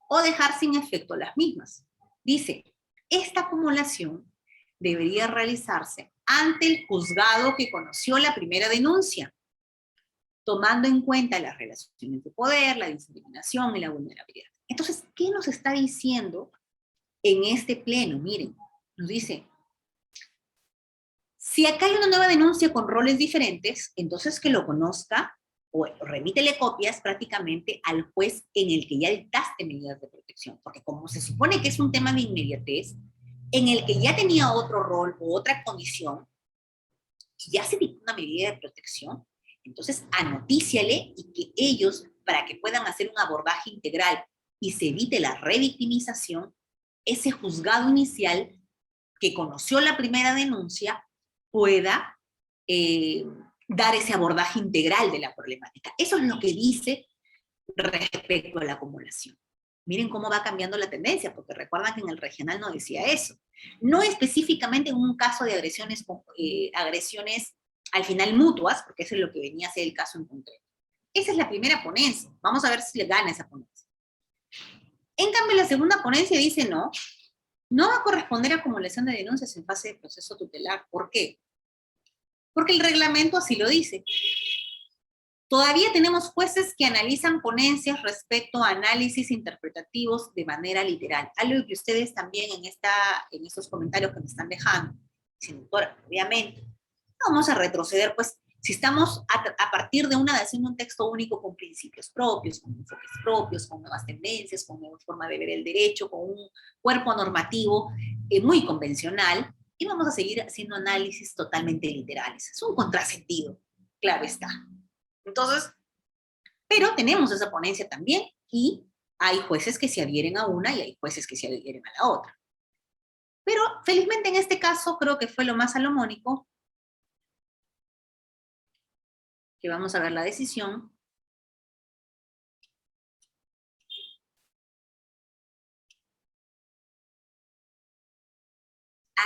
Speaker 1: o dejar sin efecto las mismas. Dice, esta acumulación debería realizarse ante el juzgado que conoció la primera denuncia, tomando en cuenta las relaciones de poder, la discriminación y la vulnerabilidad. Entonces, ¿qué nos está diciendo en este pleno? Miren, nos dice, si acá hay una nueva denuncia con roles diferentes, entonces que lo conozca o remítele copias prácticamente al juez en el que ya dictaste medidas de protección, porque como se supone que es un tema de inmediatez, en el que ya tenía otro rol o otra condición, y ya se dictó una medida de protección, entonces anotíciale y que ellos, para que puedan hacer un abordaje integral y se evite la revictimización, ese juzgado inicial que conoció la primera denuncia pueda dar ese abordaje integral de la problemática. Eso es lo que dice respecto a la acumulación. Miren cómo va cambiando la tendencia, porque recuerdan que en el regional no decía eso. No específicamente en un caso de agresiones al final mutuas, porque eso es lo que venía a ser el caso en concreto. Esa es la primera ponencia. Vamos a ver si le gana esa ponencia. En cambio, la segunda ponencia dice no va a corresponder a acumulación de denuncias en fase de proceso tutelar. ¿Por qué? Porque el reglamento así lo dice. Todavía tenemos jueces que analizan ponencias respecto a análisis interpretativos de manera literal. Algo que ustedes también en estos comentarios que me están dejando, dicen, doctora, obviamente, vamos a retroceder, pues, si estamos a partir de una dación de un texto único con principios propios, con enfoques propios, con nuevas tendencias, con nueva forma de ver el derecho, con un cuerpo normativo muy convencional, y vamos a seguir haciendo análisis totalmente literales. Es un contrasentido, claro está. Entonces, pero tenemos esa ponencia también, y hay jueces que se adhieren a una y hay jueces que se adhieren a la otra. Pero felizmente en este caso creo que fue lo más salomónico, que vamos a ver la decisión.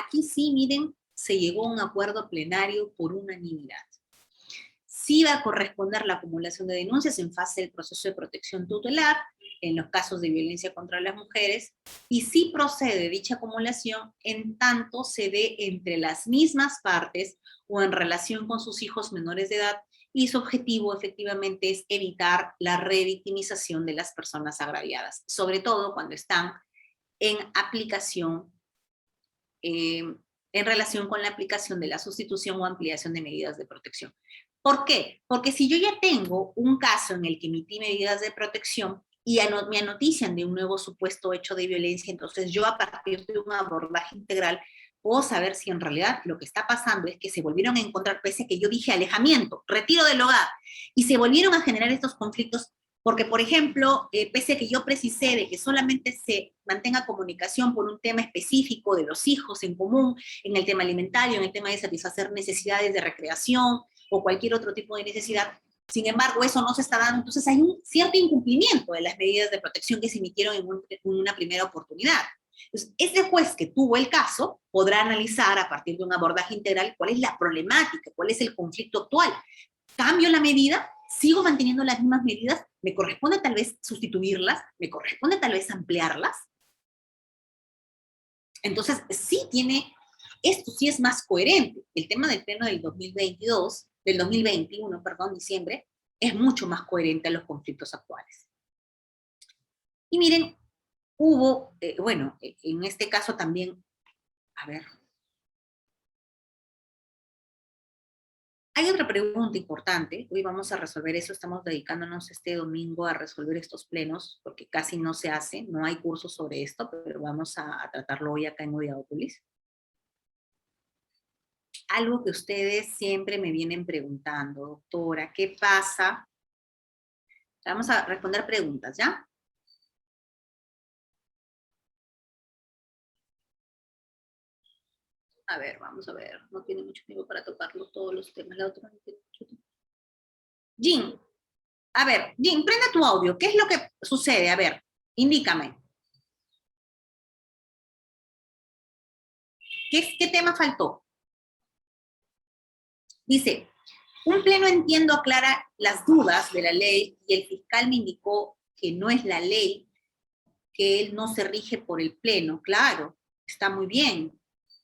Speaker 1: Aquí sí, miren, se llegó a un acuerdo plenario por unanimidad. Sí va a corresponder la acumulación de denuncias en fase del proceso de protección tutelar, en los casos de violencia contra las mujeres, y sí procede dicha acumulación en tanto se dé entre las mismas partes o en relación con sus hijos menores de edad, y su objetivo efectivamente es evitar la revictimización de las personas agraviadas, sobre todo cuando están en aplicación, en relación con la aplicación de la sustitución o ampliación de medidas de protección. ¿Por qué? Porque si yo ya tengo un caso en el que emití medidas de protección y me anotician de un nuevo supuesto hecho de violencia, entonces yo a partir de un abordaje integral puedo saber si en realidad lo que está pasando es que se volvieron a encontrar, pese a que yo dije alejamiento, retiro del hogar, y se volvieron a generar estos conflictos porque, por ejemplo, pese a que yo precisé de que solamente se mantenga comunicación por un tema específico de los hijos en común, en el tema alimentario, en el tema de satisfacer necesidades de recreación o cualquier otro tipo de necesidad, sin embargo, eso no se está dando. Entonces hay un cierto incumplimiento de las medidas de protección que se emitieron en una primera oportunidad. Entonces, ese juez que tuvo el caso podrá analizar a partir de un abordaje integral cuál es la problemática, cuál es el conflicto actual. ¿Cambio la medida? ¿Sigo manteniendo las mismas medidas? ¿Me corresponde tal vez sustituirlas? ¿Me corresponde tal vez ampliarlas? Entonces, esto sí es más coherente. El tema del pleno del 2021, diciembre, es mucho más coherente a los conflictos actuales. Y miren, hubo, en este caso también, a ver, hay otra pregunta importante. Hoy vamos a resolver eso. Estamos dedicándonos este domingo a resolver estos plenos, porque casi no se hace, no hay cursos sobre esto, pero vamos a tratarlo hoy acá en Audiópolis. Algo que ustedes siempre me vienen preguntando, doctora, ¿qué pasa? Vamos a responder preguntas, ¿ya? A ver, vamos a ver. No tiene mucho tiempo para tocarlo todos los temas. La otra no tiene mucho tiempo. Jim, a ver, Jim, prende tu audio. ¿Qué es lo que sucede? A ver, indícame. ¿Qué tema faltó? Dice, un pleno entiendo aclara las dudas de la ley y el fiscal me indicó que no es la ley, que él no se rige por el pleno. Claro, está muy bien.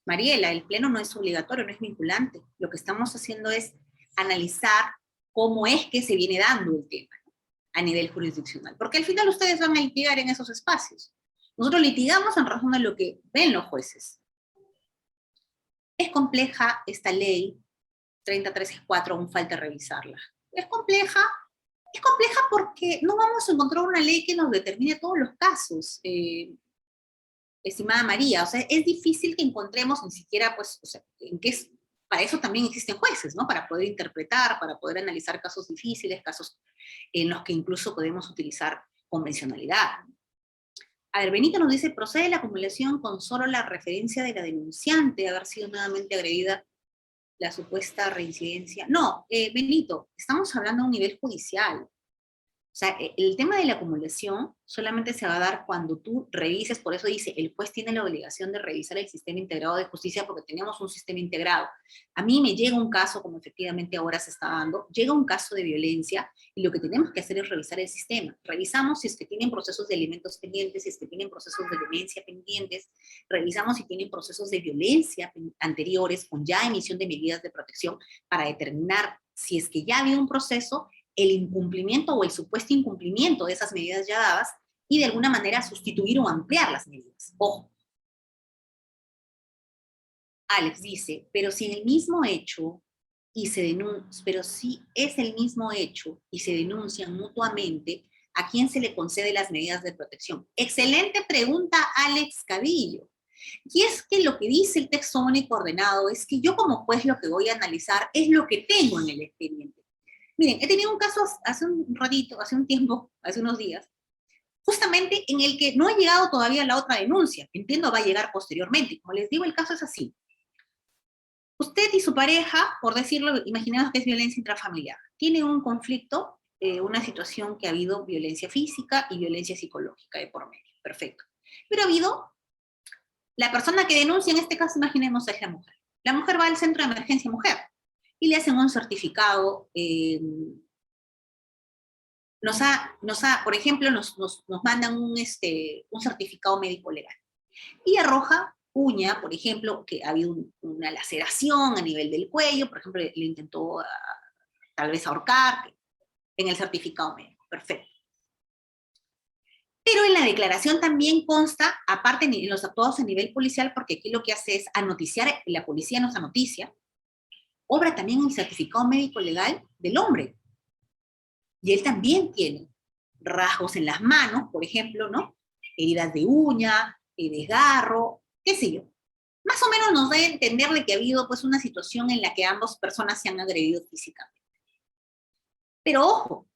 Speaker 1: Mariela, el pleno no es obligatorio, no es vinculante. Lo que estamos haciendo es analizar cómo es que se viene dando el tema, ¿no?, a nivel jurisdiccional. Porque al final ustedes van a litigar en esos espacios. Nosotros litigamos en razón de lo que ven los jueces. Es compleja esta ley 3034, aún falta revisarla. Es compleja porque no vamos a encontrar una ley que nos determine todos los casos, estimada María. O sea, es difícil que encontremos ni siquiera, pues, o sea, para eso también existen jueces, ¿no? Para poder interpretar, para poder analizar casos difíciles, casos en los que incluso podemos utilizar convencionalidad. A ver, Benito nos dice, procede la acumulación con solo la referencia de la denunciante de haber sido nuevamente agredida la supuesta reincidencia. No, Benito, estamos hablando a un nivel judicial. O sea, el tema de la acumulación solamente se va a dar cuando tú revises, por eso dice, el juez tiene la obligación de revisar el sistema integrado de justicia porque tenemos un sistema integrado. A mí me llega un caso, como efectivamente ahora se está dando, llega un caso de violencia y lo que tenemos que hacer es revisar el sistema. Revisamos si es que tienen procesos de alimentos pendientes, si es que tienen procesos de demencia pendientes, revisamos si tienen procesos de violencia anteriores con ya emisión de medidas de protección para determinar si es que ya había un proceso, el incumplimiento o el supuesto incumplimiento de esas medidas ya dadas y de alguna manera sustituir o ampliar las medidas. Ojo. Alex dice, pero si el mismo hecho y se denuncia, pero si es el mismo hecho y se denuncian mutuamente, ¿a quién se le concede las medidas de protección? Excelente pregunta, Alex Cadillo. Y es que lo que dice el texto único ordenado es que yo como juez lo que voy a analizar es lo que tengo en el expediente. Miren, he tenido un caso hace un ratito, hace un tiempo, hace unos días, justamente en el que no ha llegado todavía la otra denuncia. Entiendo, va a llegar posteriormente. Como les digo, el caso es así. Usted y su pareja, por decirlo, imaginemos que es violencia intrafamiliar, tienen un conflicto, una situación que ha habido violencia física y violencia psicológica de por medio. Perfecto. Pero ha habido, la persona que denuncia, en este caso, imaginemos, es la mujer. La mujer va al centro de emergencia mujer y le hacen un certificado, por ejemplo, nos mandan un certificado médico legal y arroja uña, por ejemplo, que ha habido una laceración a nivel del cuello, por ejemplo, le intentó tal vez ahorcar, en el certificado médico, perfecto. Pero en la declaración también consta, aparte en los actuados a nivel policial, porque aquí lo que hace es anoticiar, la policía nos anoticia, obra también el certificado médico legal del hombre. Y él también tiene rasgos en las manos, por ejemplo, ¿no? Heridas de uña, desgarro, qué sé yo. Más o menos nos da a entender de que ha habido pues una situación en la que ambas personas se han agredido físicamente. Pero ojo,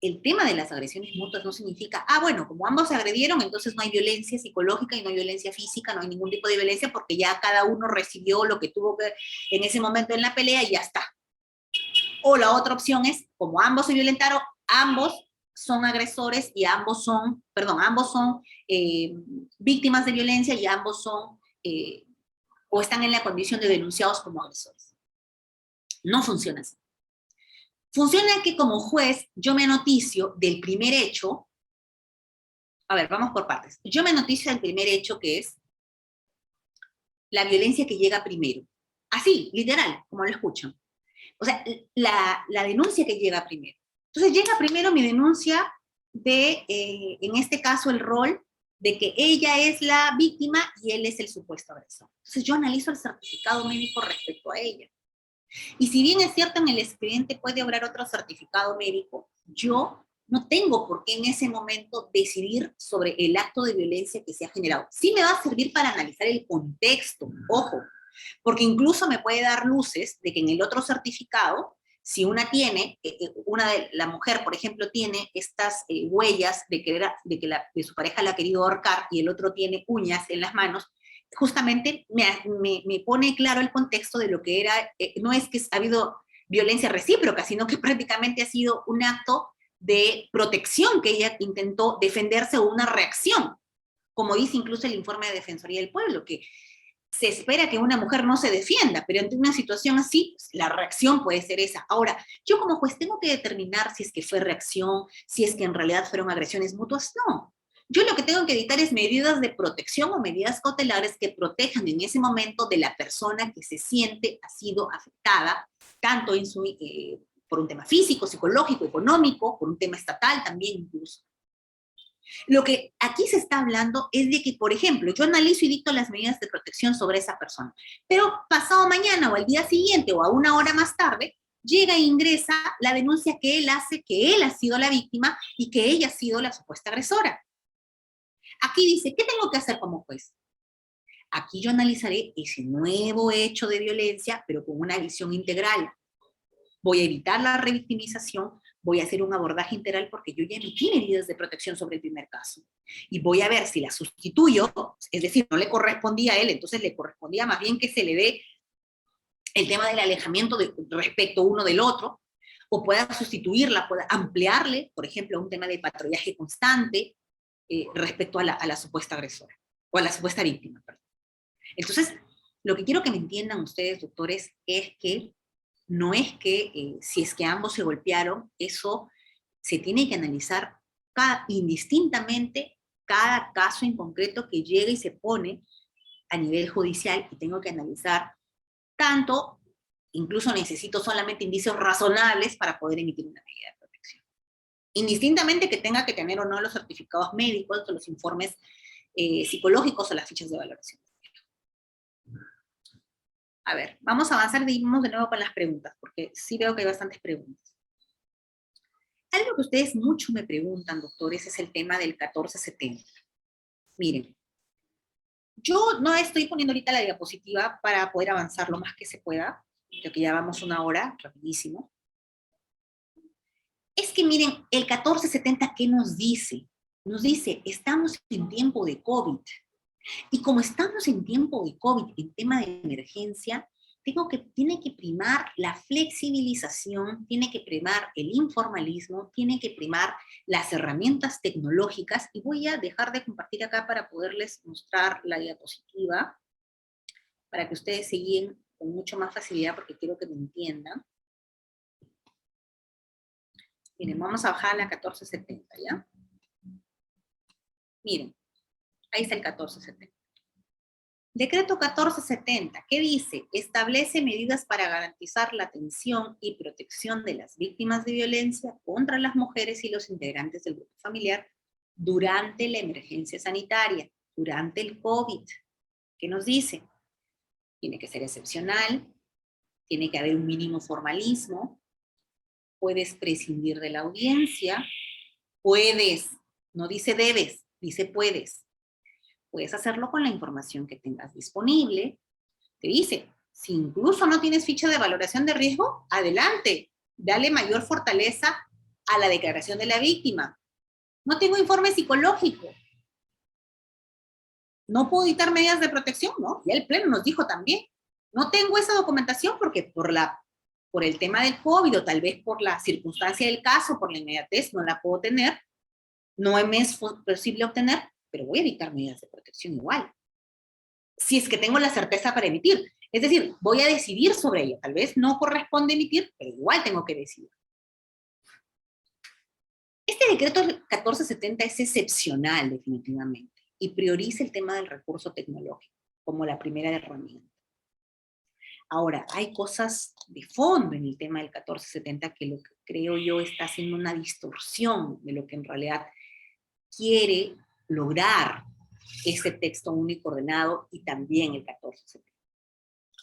Speaker 1: el tema de las agresiones mutuas no significa, bueno, como ambos se agredieron, entonces no hay violencia psicológica y no hay violencia física, no hay ningún tipo de violencia porque ya cada uno recibió lo que tuvo que en ese momento en la pelea y ya está. O la otra opción es, como ambos se violentaron, ambos son agresores y ambos son víctimas de violencia y ambos son o están en la condición de denunciados como agresores. No funciona así. Funciona que como juez yo me noticio del primer hecho. A ver, vamos por partes. Yo me noticio del primer hecho, que es la violencia que llega primero. Así, literal, como lo escuchan. O sea, la denuncia que llega primero. Entonces llega primero mi denuncia de, en este caso, el rol de que ella es la víctima y él es el supuesto agresor. Entonces yo analizo el certificado médico respecto a ella. Y si bien es cierto en el expediente puede obrar otro certificado médico, yo no tengo por qué en ese momento decidir sobre el acto de violencia que se ha generado. Sí me va a servir para analizar el contexto, ojo, porque incluso me puede dar luces de que en el otro certificado, si una tiene, la mujer, por ejemplo, tiene estas huellas de su pareja la ha querido ahorcar y el otro tiene uñas en las manos, justamente me pone claro el contexto de lo que era, no es que ha habido violencia recíproca, sino que prácticamente ha sido un acto de protección que ella intentó defenderse o una reacción, como dice incluso el informe de Defensoría del Pueblo, que se espera que una mujer no se defienda, pero ante una situación así, pues, la reacción puede ser esa. Ahora, yo como juez tengo que determinar si es que fue reacción, si es que en realidad fueron agresiones mutuas, no. Yo lo que tengo que dictar es medidas de protección o medidas cautelares que protejan en ese momento de la persona que se siente ha sido afectada, tanto en por un tema físico, psicológico, económico, por un tema estatal también incluso. Lo que aquí se está hablando es de que, por ejemplo, yo analizo y dicto las medidas de protección sobre esa persona, pero pasado mañana o al día siguiente o a una hora más tarde, llega e ingresa la denuncia que él hace, que él ha sido la víctima y que ella ha sido la supuesta agresora. Aquí dice, ¿qué tengo que hacer como juez? Aquí yo analizaré ese nuevo hecho de violencia, pero con una visión integral. Voy a evitar la revictimización, voy a hacer un abordaje integral porque yo ya emití medidas de protección sobre el primer caso. Y voy a ver si la sustituyo, es decir, no le correspondía a él, entonces le correspondía más bien que se le dé el tema del alejamiento respecto uno del otro, o pueda sustituirla, pueda ampliarle, por ejemplo, un tema de patrullaje constante respecto a la supuesta agresora, o a la supuesta víctima, perdón. Entonces, lo que quiero que me entiendan ustedes, doctores, es que no es que si es que ambos se golpearon, eso se tiene que analizar indistintamente cada caso en concreto que llega y se pone a nivel judicial, y tengo que analizar tanto, incluso necesito solamente indicios razonables para poder emitir una medida de protección. Indistintamente que tenga que tener o no los certificados médicos, o los informes psicológicos o las fichas de valoración. A ver, vamos a avanzar y vamos de nuevo con las preguntas, porque sí veo que hay bastantes preguntas. Algo que ustedes mucho me preguntan, doctores, es el tema del 1470. Miren, yo no estoy poniendo ahorita la diapositiva para poder avanzar lo más que se pueda, creo que ya vamos una hora, rapidísimo. Es que miren, el 1470, ¿qué nos dice? Nos dice, estamos en tiempo de COVID. Y como estamos en tiempo de COVID, en tema de emergencia, tiene que primar la flexibilización, tiene que primar el informalismo, tiene que primar las herramientas tecnológicas, y voy a dejar de compartir acá para poderles mostrar la diapositiva, para que ustedes se guíen con mucho más facilidad, porque quiero que me entiendan. Miren, vamos a bajar a la 1470, ¿ya? Miren, ahí está el 1470. Decreto 1470, ¿qué dice? Establece medidas para garantizar la atención y protección de las víctimas de violencia contra las mujeres y los integrantes del grupo familiar durante la emergencia sanitaria, durante el COVID. ¿Qué nos dice? Tiene que ser excepcional, tiene que haber un mínimo formalismo, puedes prescindir de la audiencia, puedes, no dice debes, dice puedes. Puedes hacerlo con la información que tengas disponible. Te dice, si incluso no tienes ficha de valoración de riesgo, adelante, dale mayor fortaleza a la declaración de la víctima. No tengo informe psicológico. No puedo dictar medidas de protección, ¿no? Ya el Pleno nos dijo también. No tengo esa documentación porque por el tema del COVID, o tal vez por la circunstancia del caso, por la inmediatez, no la puedo tener. No me es posible obtener, pero voy a dictar medidas de protección igual. Si es que tengo la certeza para emitir. Es decir, voy a decidir sobre ello. Tal vez no corresponde emitir, pero igual tengo que decidir. Este decreto 1470 es excepcional, definitivamente, y prioriza el tema del recurso tecnológico como la primera herramienta. Ahora, hay cosas de fondo en el tema del 1470 que lo que creo yo está haciendo una distorsión de lo que en realidad quiere lograr ese texto único ordenado, y también el 1470.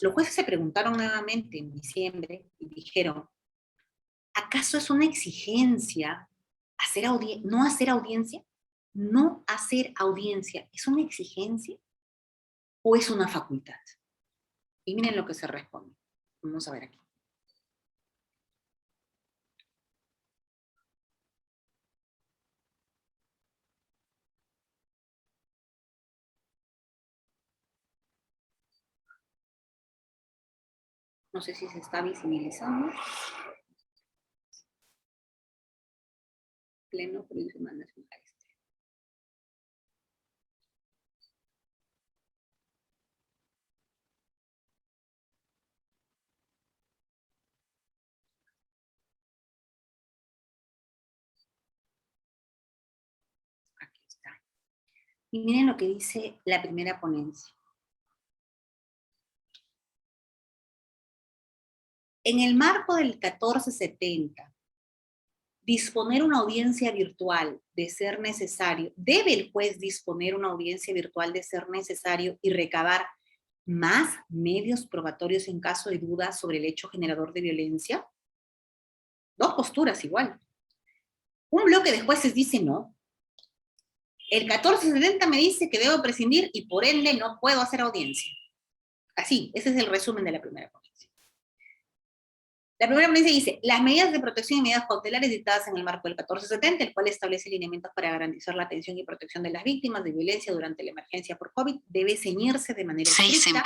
Speaker 1: Los jueces se preguntaron nuevamente en diciembre y dijeron, ¿acaso es una exigencia no hacer audiencia? ¿No hacer audiencia es una exigencia o es una facultad? Y miren lo que se responde. Vamos a ver aquí. No sé si se está visibilizando. Pleno Jurisdicción Nacional. Aquí está. Y miren lo que dice la primera ponencia. En el marco del 1470, disponer una audiencia virtual de ser necesario, ¿debe el juez disponer una audiencia virtual de ser necesario y recabar más medios probatorios en caso de duda sobre el hecho generador de violencia? Dos posturas igual. Un bloque de jueces dice no. El 1470 me dice que debo prescindir y por ende no puedo hacer audiencia. Así, ese es el resumen de la primera ponencia. La primera ponencia dice, las medidas de protección y medidas cautelares dictadas en el marco del 1470, el cual establece lineamientos para garantizar la atención y protección de las víctimas de violencia durante la emergencia por COVID, debe ceñirse de manera estricta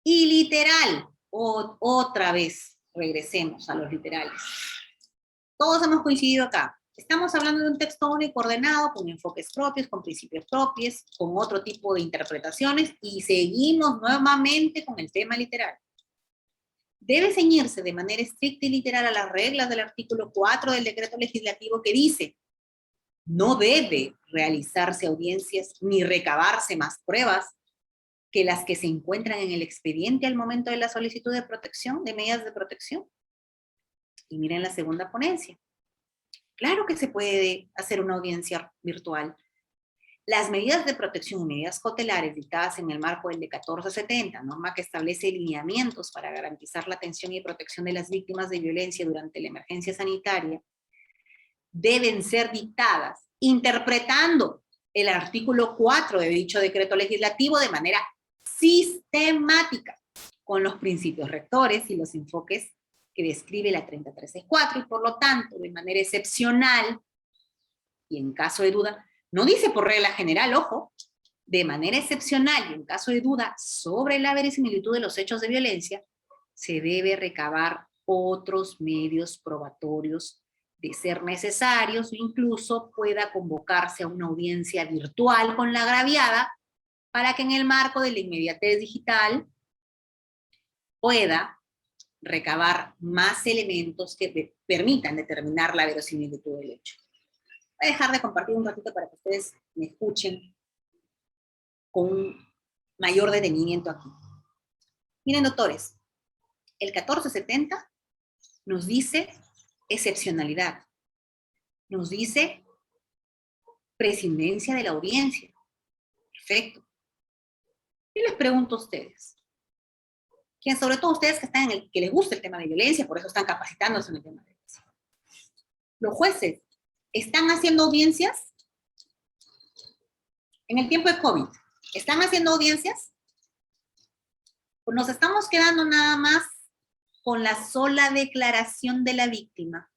Speaker 1: y literal. Otra vez, regresemos a los literales. Todos hemos coincidido acá. Estamos hablando de un texto único ordenado, con enfoques propios, con principios propios, con otro tipo de interpretaciones, y seguimos nuevamente con el tema literal. Debe ceñirse de manera estricta y literal a las reglas del artículo 4 del decreto legislativo que dice: no debe realizarse audiencias ni recabarse más pruebas que las que se encuentran en el expediente al momento de la solicitud de protección, de medidas de protección. Y miren la segunda ponencia. Claro que se puede hacer una audiencia virtual. Las medidas de protección y medidas cautelares dictadas en el marco del de 1470, norma que establece lineamientos para garantizar la atención y protección de las víctimas de violencia durante la emergencia sanitaria, deben ser dictadas interpretando el artículo 4 de dicho decreto legislativo de manera sistemática, con los principios rectores y los enfoques que describe la 3034, y por lo tanto, de manera excepcional, y en caso de duda, no dice por regla general, ojo, de manera excepcional y en caso de duda sobre la verisimilitud de los hechos de violencia, se debe recabar otros medios probatorios de ser necesarios, o incluso pueda convocarse a una audiencia virtual con la agraviada para que en el marco de la inmediatez digital pueda recabar más elementos que permitan determinar la verosimilitud del hecho. Voy a dejar de compartir un ratito para que ustedes me escuchen con mayor detenimiento aquí. Miren, doctores, el 1470 nos dice excepcionalidad, nos dice prescindencia de la audiencia. Perfecto. Y les pregunto a ustedes, sobre todo ustedes que están que les gusta el tema de violencia, por eso están capacitándose en el tema de violencia. Los jueces están haciendo audiencias en el tiempo de COVID. ¿Están haciendo audiencias? Pues nos estamos quedando nada más con la sola declaración de la víctima.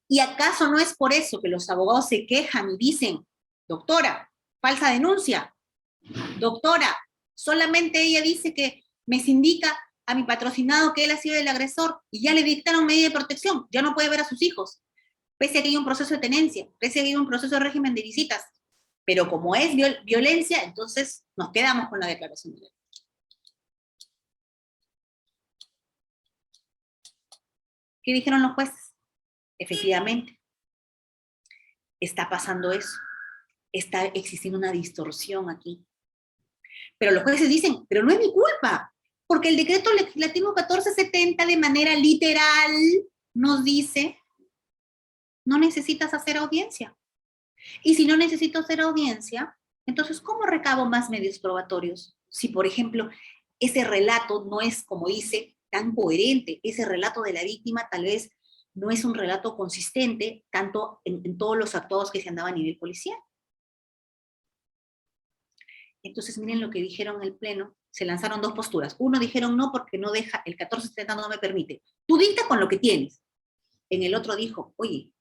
Speaker 1: ¿Y acaso no es por eso que los abogados se quejan y dicen, doctora, falsa denuncia, doctora, solamente ella dice que me sindica a mi patrocinado que él ha sido el agresor y ya le dictaron medida de protección, ya no puede ver a sus hijos, pese a que hay un proceso de tenencia, pese a que hay un proceso de régimen de visitas? Pero como es violencia, entonces nos quedamos con la declaración de la víctima. ¿Qué dijeron los jueces? Efectivamente, está pasando eso. Está existiendo una distorsión aquí. Pero los jueces dicen, pero no es mi culpa, porque el decreto legislativo 1470 de manera literal nos dice, no necesitas hacer audiencia. Y si no necesito hacer audiencia, entonces, ¿cómo recabo más medios probatorios? Si, por ejemplo, ese relato no es, como dice, tan coherente, ese relato de la víctima tal vez no es un relato consistente, tanto en todos los actuados que se han dado a nivel policial. Entonces, miren lo que dijeron en el pleno, se lanzaron dos posturas. Uno dijeron no porque no deja, el 1470 no me permite. Tú dicta con lo que tienes. En el otro dijo, oye,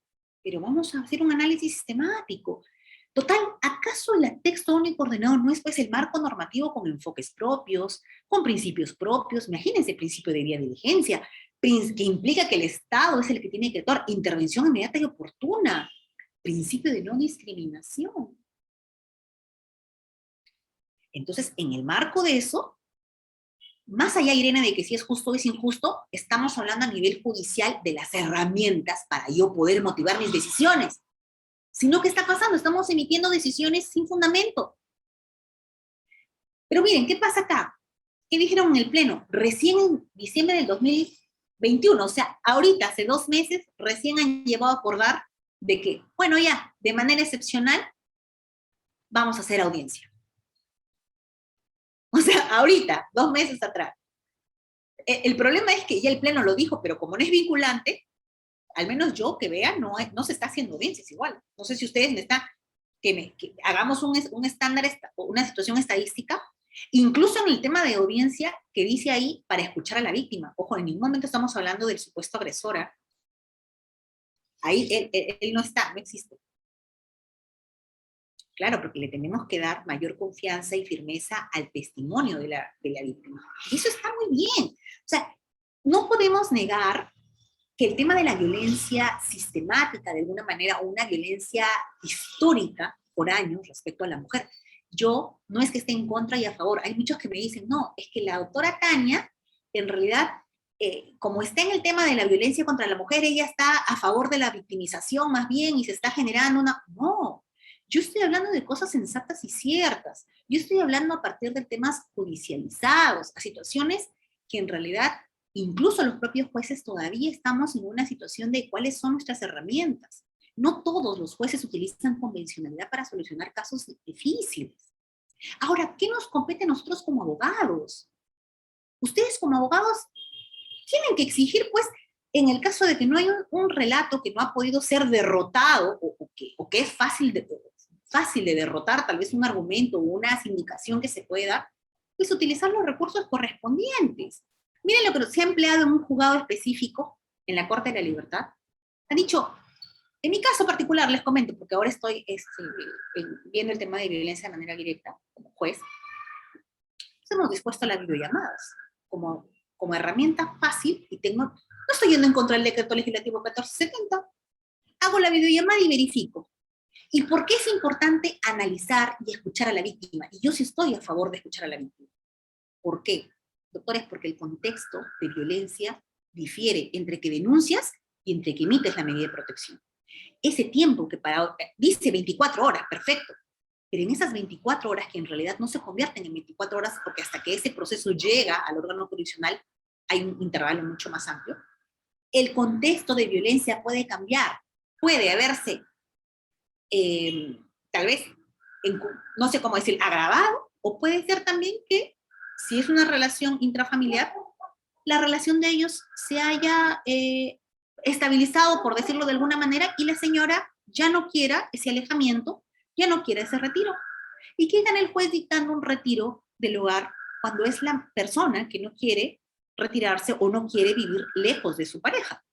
Speaker 1: pero vamos a hacer un análisis sistemático. Total, ¿acaso el texto único ordenado no es pues el marco normativo con enfoques propios, con principios propios? Imagínense el principio de debida diligencia, que implica que el Estado es el que tiene que actuar, intervención inmediata y oportuna, principio de no discriminación. Entonces, en el marco de eso, más allá, Irene, de que si es justo o es injusto, estamos hablando a nivel judicial de las herramientas para yo poder motivar mis decisiones. Sino, ¿qué está pasando? Estamos emitiendo decisiones sin fundamento. Pero miren, ¿qué pasa acá? ¿Qué dijeron en el pleno? Recién en diciembre del 2021, o sea, ahorita, hace 2 meses, recién han llevado a acordar de que, bueno, ya, de manera excepcional, vamos a hacer audiencia. O sea, ahorita, 2 meses atrás. El problema es que ya el pleno lo dijo, pero como no es vinculante, al menos yo que vea, no se está haciendo audiencias igual. No sé si ustedes me están, que hagamos un estándar, una situación estadística, Incluso en el tema de audiencia que dice ahí para escuchar a la víctima. Ojo, en ningún momento estamos hablando del supuesto agresor. Ahí él no está, no existe. Claro, porque le tenemos que dar mayor confianza y firmeza al testimonio de la víctima. Y eso está muy bien. O sea, no podemos negar que el tema de la violencia sistemática, de alguna manera, o una violencia histórica por años respecto a la mujer, yo no es que esté en contra y a favor. Hay muchos que me dicen, no, es que la doctora Tania, en realidad, como está en el tema de la violencia contra la mujer, ella está a favor de la victimización más bien y se está generando una... No, yo estoy hablando de cosas sensatas y ciertas. Yo estoy hablando a partir de temas judicializados, a situaciones que en realidad incluso los propios jueces todavía estamos en una situación de cuáles son nuestras herramientas. No todos los jueces utilizan convencionalidad para solucionar casos difíciles. Ahora, ¿qué nos compete a nosotros como abogados? Ustedes como abogados tienen que exigir, pues, en el caso de que no hay un relato que no ha podido ser derrotado o que es fácil de derrotar, tal vez un argumento o una sindicación que se puede dar, pues utilizar los recursos correspondientes. Miren lo que se ha empleado en un juzgado específico en la Corte de la Libertad. Han dicho, en mi caso particular, les comento, porque ahora estoy viendo el tema de violencia de manera directa como juez, hemos dispuesto a las videollamadas como herramienta fácil y no estoy yendo en contra del decreto legislativo 1470, hago la videollamada y verifico. ¿Y por qué es importante analizar y escuchar a la víctima? Y yo sí estoy a favor de escuchar a la víctima. ¿Por qué? Doctores, porque el contexto de violencia difiere entre que denuncias y entre que emites la medida de protección. Ese tiempo que dice 24 horas, perfecto, pero en esas 24 horas que en realidad no se convierten en 24 horas porque hasta que ese proceso llega al órgano jurisdiccional hay un intervalo mucho más amplio, el contexto de violencia puede cambiar, puede haberse tal vez, no sé cómo decir, agravado, o puede ser también que si es una relación intrafamiliar, la relación de ellos se haya estabilizado, por decirlo de alguna manera, y la señora ya no quiera ese alejamiento, ya no quiera ese retiro. ¿Y qué gana el juez dictando un retiro del hogar cuando es la persona que no quiere retirarse o no quiere vivir lejos de su pareja?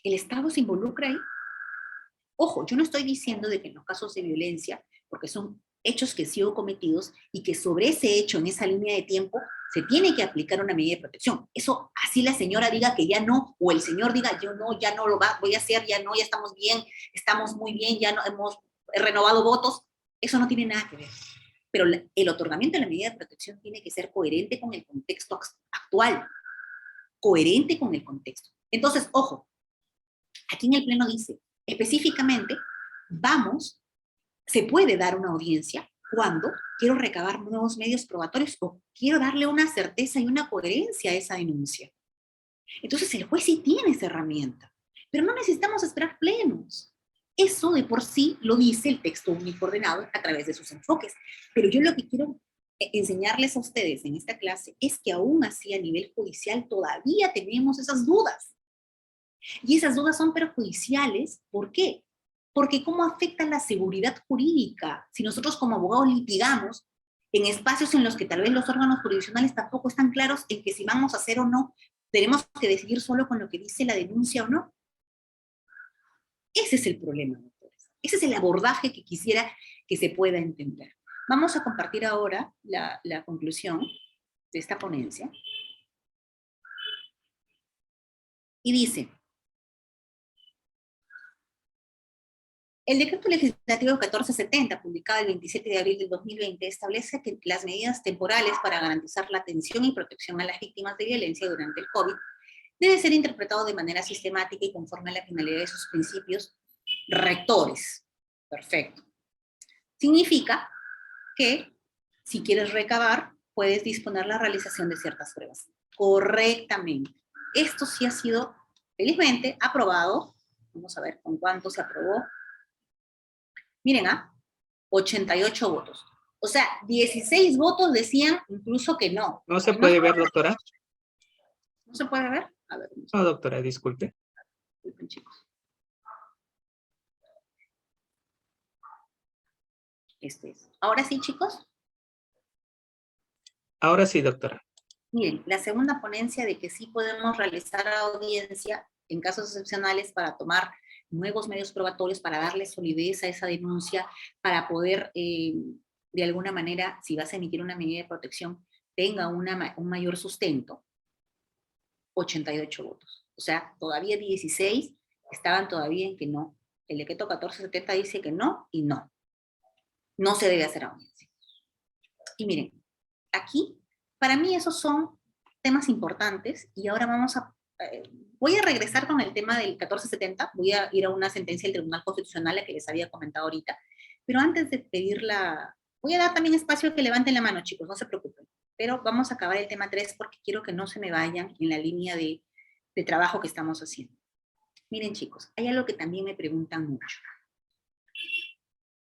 Speaker 1: ¿El Estado se involucra ahí? Ojo, yo no estoy diciendo de que en los casos de violencia, porque son hechos que han sido cometidos y que sobre ese hecho, en esa línea de tiempo, se tiene que aplicar una medida de protección. Eso, así la señora diga que ya no, o el señor diga, yo no, ya no lo voy a hacer, ya no, ya estamos bien, estamos muy bien, ya no hemos renovado votos, eso no tiene nada que ver. Pero el otorgamiento de la medida de protección tiene que ser coherente con el contexto actual, coherente con el contexto. Entonces, ojo, aquí en el Pleno dice, específicamente, se puede dar una audiencia cuando quiero recabar nuevos medios probatorios o quiero darle una certeza y una coherencia a esa denuncia. Entonces el juez sí tiene esa herramienta, pero no necesitamos esperar plenos. Eso de por sí lo dice el texto único ordenado a través de sus enfoques. Pero yo lo que quiero enseñarles a ustedes en esta clase es que aún así a nivel judicial todavía tenemos esas dudas. Y esas dudas son perjudiciales. ¿Por qué? Porque ¿cómo afecta la seguridad jurídica? Si nosotros como abogados litigamos en espacios en los que tal vez los órganos jurisdiccionales tampoco están claros en que si vamos a hacer o no, tenemos que decidir solo con lo que dice la denuncia o no. Ese es el problema, doctores. Ese es el abordaje que quisiera que se pueda entender. Vamos a compartir ahora la conclusión de esta ponencia. Y dice, el decreto legislativo 1470, publicado el 27 de abril del 2020, establece que las medidas temporales para garantizar la atención y protección a las víctimas de violencia durante el COVID debe ser interpretado de manera sistemática y conforme a la finalidad de sus principios rectores. Perfecto. Significa que si quieres recabar, puedes disponer la realización de ciertas pruebas. Correctamente. Esto sí ha sido, felizmente, aprobado. Vamos a ver con cuánto se aprobó. Miren, 88 votos. O sea, 16 votos decían incluso que no.
Speaker 2: ¿No se puede ver, doctora?
Speaker 1: ¿No se puede ver? A ver.
Speaker 2: No, doctora, disculpe.
Speaker 1: Disculpen, chicos. Este es. Ahora sí, chicos.
Speaker 2: Ahora sí, doctora.
Speaker 1: Miren, la segunda ponencia de que sí podemos realizar audiencia en casos excepcionales para tomar nuevos medios probatorios, para darle solidez a esa denuncia, para poder, de alguna manera, si vas a emitir una medida de protección, tenga un mayor sustento. 88 votos. O sea, todavía 16 estaban todavía en que no. El decreto 1470 dice que no y no. No se debe hacer audiencia. Y miren, aquí, para mí esos son temas importantes y ahora voy a regresar con el tema del 1470, voy a ir a una sentencia del Tribunal Constitucional, la que les había comentado ahorita, pero antes de pedirla, voy a dar también espacio a que levanten la mano, chicos, no se preocupen, pero vamos a acabar el tema 3 porque quiero que no se me vayan en la línea de trabajo que estamos haciendo. Miren, chicos, hay algo que también me preguntan mucho.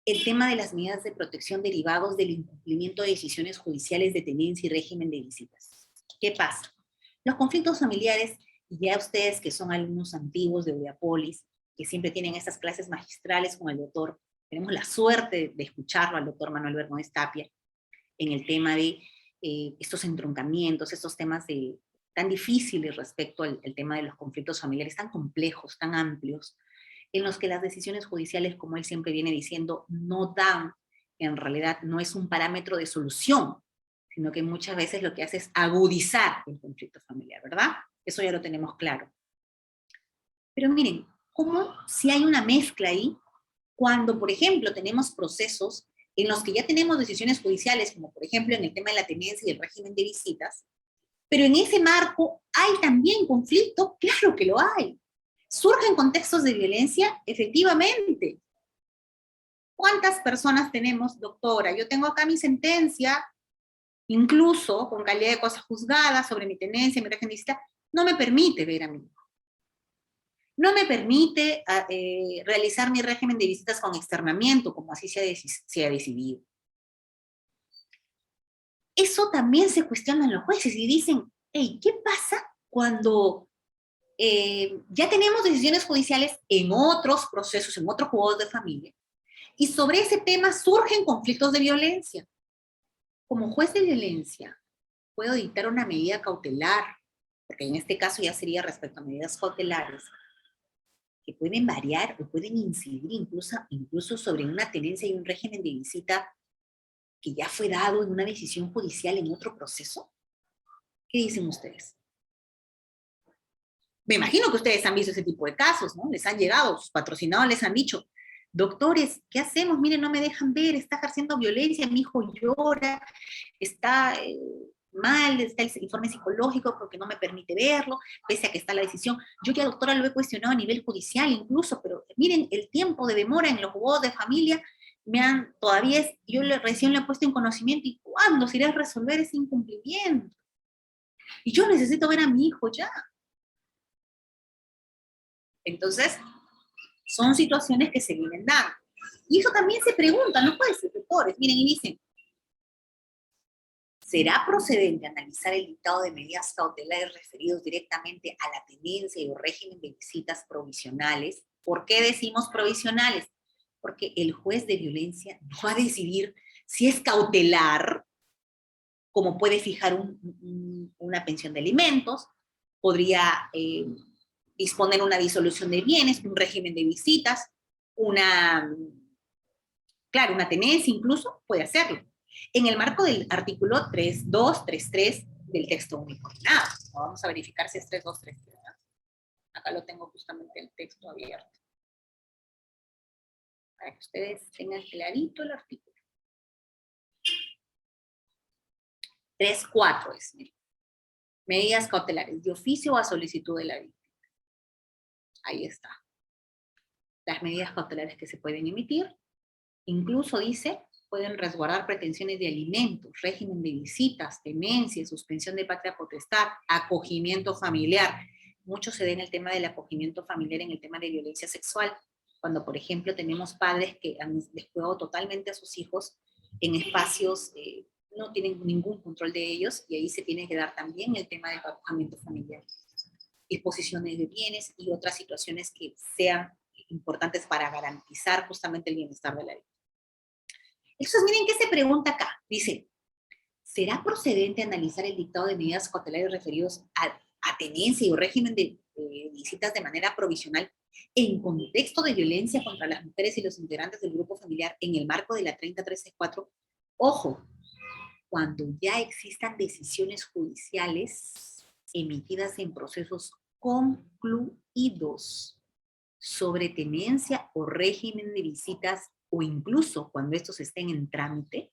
Speaker 1: El tema de las medidas de protección derivados del incumplimiento de decisiones judiciales de tenencia y régimen de visitas. ¿Qué pasa? Los conflictos familiares, y ya ustedes que son alumnos antiguos de Udiapolis, que siempre tienen estas clases magistrales con el doctor, tenemos la suerte de escucharlo al doctor Manuel Bermúdez Tapia en el tema de estos entroncamientos, estos temas tan difíciles respecto al tema de los conflictos familiares, tan complejos, tan amplios, en los que las decisiones judiciales, como él siempre viene diciendo, no dan, en realidad no es un parámetro de solución, sino que muchas veces lo que hace es agudizar el conflicto familiar, ¿verdad? Eso ya lo tenemos claro. Pero miren, ¿cómo si hay una mezcla ahí? Cuando, por ejemplo, tenemos procesos en los que ya tenemos decisiones judiciales, como por ejemplo en el tema de la tenencia y el régimen de visitas, pero en ese marco hay también conflicto, claro que lo hay. ¿Surgen contextos de violencia? Efectivamente. ¿Cuántas personas tenemos, doctora? Yo tengo acá mi sentencia, incluso con calidad de cosa juzgada sobre mi tenencia, mi régimen de visita, no me permite ver a mi hijo. No me permite realizar mi régimen de visitas con externamiento, como así se ha decidido. Eso también se cuestionan los jueces y dicen, hey, ¿qué pasa cuando ya tenemos decisiones judiciales en otros procesos, en otros juegos de familia, y sobre ese tema surgen conflictos de violencia? Como juez de violencia, puedo dictar una medida cautelar, porque en este caso ya sería respecto a medidas cautelares, que pueden variar o pueden incidir incluso sobre una tenencia y un régimen de visita que ya fue dado en una decisión judicial en otro proceso. ¿Qué dicen ustedes? Me imagino que ustedes han visto ese tipo de casos, ¿no? Les han llegado, sus patrocinados les han dicho, doctores, ¿qué hacemos? Miren, no me dejan ver, está ejerciendo violencia, mi hijo llora, está mal, está el informe psicológico porque no me permite verlo, pese a que está la decisión. Yo ya, doctora, lo he cuestionado a nivel judicial incluso, pero miren, el tiempo de demora en los juegos de familia, recién lo he puesto en conocimiento, y ¿cuándo se irá a resolver ese incumplimiento? Y yo necesito ver a mi hijo ya. Entonces, son situaciones que se vienen dando. Y eso también se pregunta, no puede ser, doctores, miren, y dicen, ¿será procedente analizar el dictado de medidas cautelares referidos directamente a la tenencia y o régimen de visitas provisionales? ¿Por qué decimos provisionales? Porque el juez de violencia no va a decidir si es cautelar, como puede fijar una pensión de alimentos, podría disponer una disolución de bienes, un régimen de visitas, una tenencia incluso, puede hacerlo. En el marco del artículo 3233 del texto único. Vamos a verificar si es 3233. Acá lo tengo justamente el texto abierto. Para que ustedes tengan clarito el artículo. 3.4 es. Medidas cautelares de oficio o a solicitud de la víctima. Ahí está. Las medidas cautelares que se pueden emitir. Incluso dice, pueden resguardar pretensiones de alimentos, régimen de visitas, tenencia, suspensión de patria potestad, acogimiento familiar. Mucho se da en el tema del acogimiento familiar, en el tema de violencia sexual, cuando, por ejemplo, tenemos padres que han descuidado totalmente a sus hijos en espacios, no tienen ningún control de ellos, y ahí se tiene que dar también el tema del acogimiento familiar. Disposiciones de bienes y otras situaciones que sean importantes para garantizar justamente el bienestar de la víctima. Entonces, miren qué se pregunta acá. Dice, ¿será procedente analizar el dictado de medidas cautelares referidos a tenencia y régimen de visitas de manera provisional en contexto de violencia contra las mujeres y los integrantes del grupo familiar en el marco de la 3034? Ojo, cuando ya existan decisiones judiciales emitidas en procesos concluidos sobre tenencia o régimen de visitas, o incluso cuando estos estén en trámite,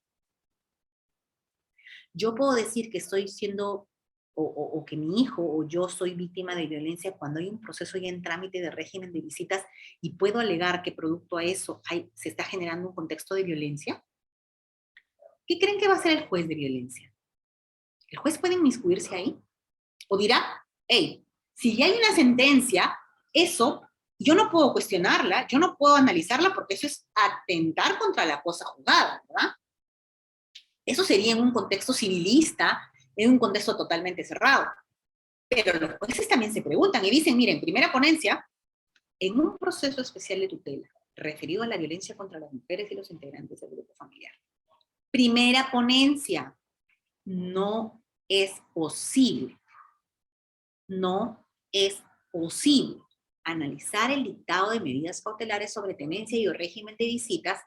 Speaker 1: yo puedo decir que estoy siendo, o que mi hijo o yo soy víctima de violencia cuando hay un proceso ya en trámite de régimen de visitas y puedo alegar que producto a eso se está generando un contexto de violencia. ¿Qué creen que va a hacer el juez de violencia? ¿El juez puede inmiscuirse ahí? O dirá, hey, si ya hay una sentencia, eso yo no puedo cuestionarla, yo no puedo analizarla porque eso es atentar contra la cosa juzgada, ¿verdad? Eso sería en un contexto civilista, en un contexto totalmente cerrado. Pero los jueces también se preguntan y dicen, miren, primera ponencia, en un proceso especial de tutela referido a la violencia contra las mujeres y los integrantes del grupo familiar. Primera ponencia, no es posible analizar el dictado de medidas cautelares sobre tenencia y o régimen de visitas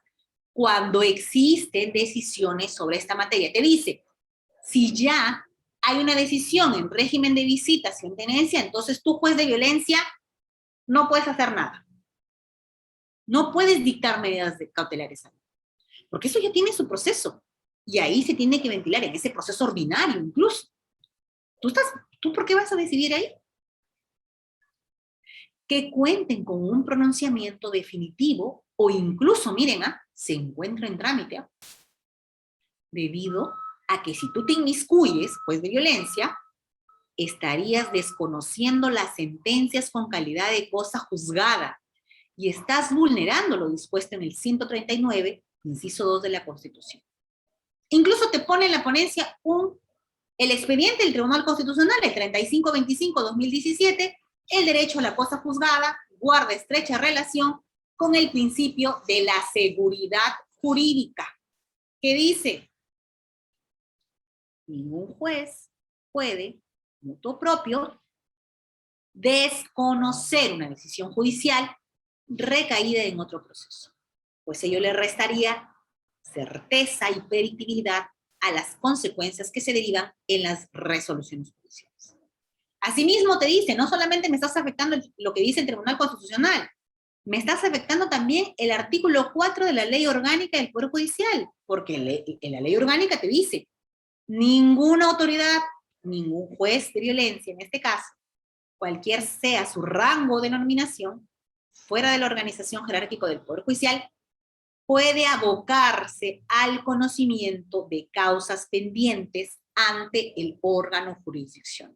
Speaker 1: cuando existen decisiones sobre esta materia. Te dice, si ya hay una decisión en régimen de visitas y en tenencia, entonces tú, juez de violencia, no puedes hacer nada. No puedes dictar medidas cautelares ahí. Porque eso ya tiene su proceso. Y ahí se tiene que ventilar, en ese proceso ordinario incluso. ¿Tú por qué vas a decidir ahí? Que cuenten con un pronunciamiento definitivo o incluso, miren, se encuentra en trámite, debido a que si tú te inmiscuyes, juez de violencia, estarías desconociendo las sentencias con calidad de cosa juzgada y estás vulnerando lo dispuesto en el 139, inciso 2 de la Constitución. Incluso te pone en la ponencia el expediente del Tribunal Constitucional, el 3525-2017, el derecho a la cosa juzgada guarda estrecha relación con el principio de la seguridad jurídica, que dice, ningún juez puede, mutuo propio, desconocer una decisión judicial recaída en otro proceso, pues ello le restaría certeza y predictibilidad a las consecuencias que se derivan en las resoluciones judiciales. Asimismo te dice, no solamente me estás afectando lo que dice el Tribunal Constitucional, me estás afectando también el artículo 4 de la Ley Orgánica del Poder Judicial, porque en la Ley Orgánica te dice, ninguna autoridad, ningún juez de violencia, en este caso, cualquier sea su rango o denominación, fuera de la organización jerárquica del Poder Judicial, puede abocarse al conocimiento de causas pendientes ante el órgano jurisdiccional.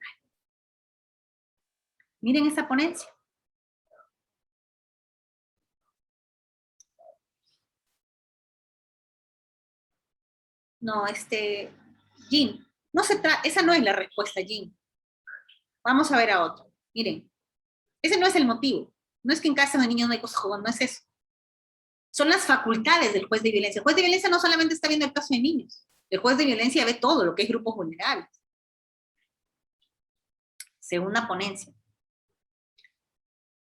Speaker 1: Miren esta ponencia. No, Jean, esa no es la respuesta, Jean. Vamos a ver a otro. Miren, ese no es el motivo. No es que en casa de niños no hay cosas jugando, no es eso. Son las facultades del juez de violencia. El juez de violencia no solamente está viendo el caso de niños. El juez de violencia ve todo lo que es grupos vulnerables. Segunda ponencia.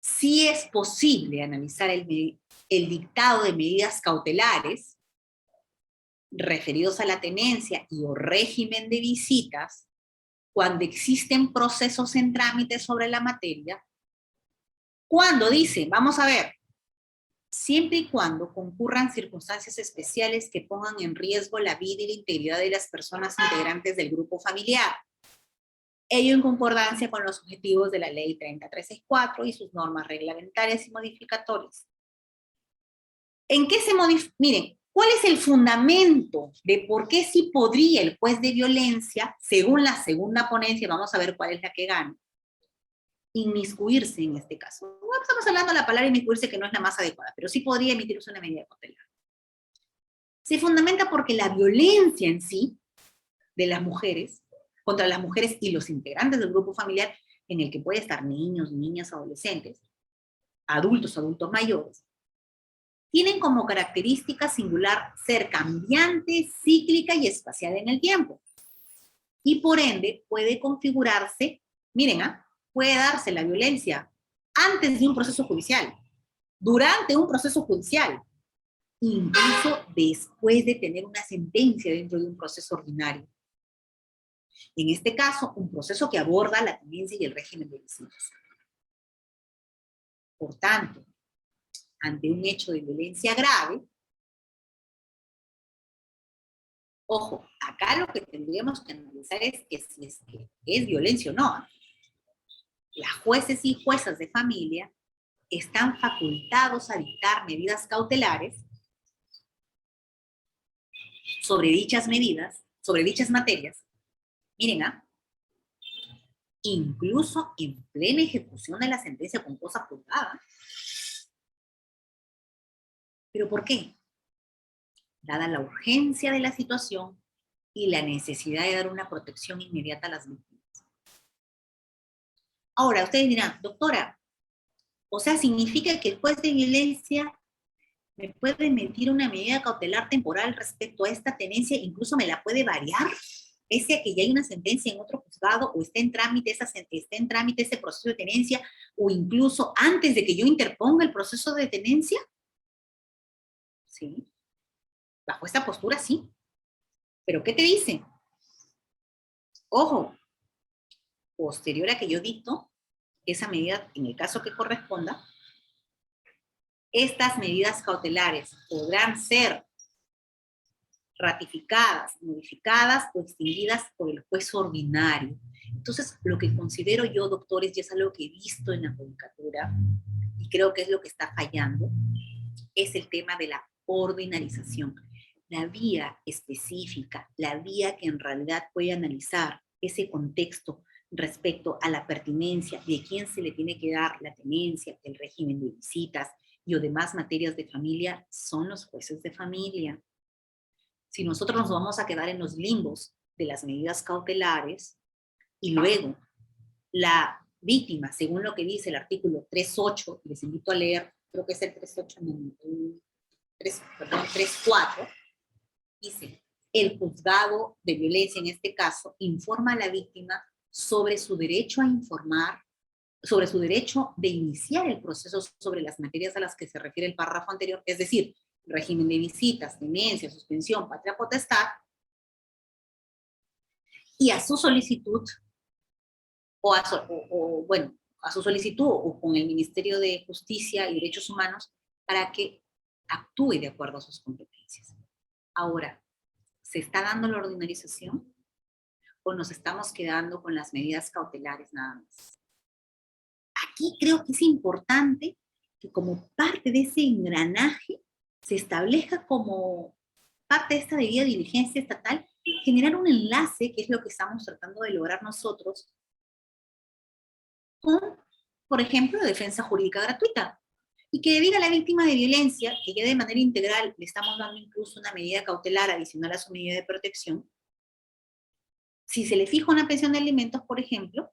Speaker 1: Sí es posible analizar el dictado de medidas cautelares referidos a la tenencia y o régimen de visitas cuando existen procesos en trámite sobre la materia, cuando dice, vamos a ver, siempre y cuando concurran circunstancias especiales que pongan en riesgo la vida y la integridad de las personas integrantes del grupo familiar, ello en concordancia con los objetivos de la Ley 3034 y sus normas reglamentarias y modificatorias. ¿En qué se modifica? Miren, ¿cuál es el fundamento de por qué sí podría el juez de violencia, según la segunda ponencia, vamos a ver cuál es la que gana, inmiscuirse en este caso? Bueno, estamos hablando de la palabra inmiscuirse, que no es la más adecuada, pero sí podría emitirse una medida cautelar. Se fundamenta porque la violencia en sí de las mujeres, contra las mujeres y los integrantes del grupo familiar, en el que puede estar niños, niñas, adolescentes, adultos mayores, tienen como característica singular ser cambiante, cíclica y espacial en el tiempo. y por ende puede configurarse, miren, puede darse la violencia antes de un proceso judicial, durante un proceso judicial, incluso después de tener una sentencia dentro de un proceso ordinario. En este caso, un proceso que aborda la tenencia y el régimen de visitas. Por tanto, ante un hecho de violencia grave, ojo, acá lo que tendríamos que analizar es que si es violencia o no. Las jueces y juezas de familia están facultados a dictar medidas cautelares sobre dichas medidas, sobre dichas materias. Miren, incluso en plena ejecución de la sentencia con cosa juzgada. ¿Pero por qué? Dada la urgencia de la situación y la necesidad de dar una protección inmediata a las víctimas. Ahora, ustedes dirán, doctora, o sea, ¿significa que el juez de violencia me puede emitir una medida cautelar temporal respecto a esta tenencia, incluso me la puede variar, pese a que ya hay una sentencia en otro juzgado, o esté en trámite ese proceso de tenencia, o incluso antes de que yo interponga el proceso de tenencia? Sí. Bajo esta postura, sí. ¿Pero qué te dice? Ojo, posterior a que yo dicto esa medida, en el caso que corresponda, estas medidas cautelares podrán ser ratificadas, modificadas o extinguidas por el juez ordinario. Entonces, lo que considero yo, doctores, y es algo que he visto en la judicatura, y creo que es lo que está fallando, es el tema de la ordinarización. La vía específica, la vía que en realidad puede analizar ese contexto respecto a la pertinencia de quién se le tiene que dar la tenencia, el régimen de visitas y o demás materias de familia, son los jueces de familia. Si nosotros nos vamos a quedar en los limbos de las medidas cautelares y luego la víctima, según lo que dice el artículo 3.8, les invito a leer, creo que es el 3.8, 3.4, dice, el juzgado de violencia en este caso informa a la víctima sobre su derecho a informar, sobre su derecho de iniciar el proceso sobre las materias a las que se refiere el párrafo anterior, es decir, régimen de visitas, tenencia, suspensión, patria potestad, y a su solicitud, a su solicitud o con el Ministerio de Justicia y Derechos Humanos para que actúe de acuerdo a sus competencias. Ahora, ¿se está dando la ordinarización o nos estamos quedando con las medidas cautelares nada más? Aquí creo que es importante que como parte de ese engranaje se establezca como parte de esta debida diligencia estatal, generar un enlace, que es lo que estamos tratando de lograr nosotros, con, por ejemplo, la defensa jurídica gratuita. Y que diga a la víctima de violencia, que ya de manera integral le estamos dando incluso una medida cautelar adicional a su medida de protección, si se le fija una pensión de alimentos, por ejemplo,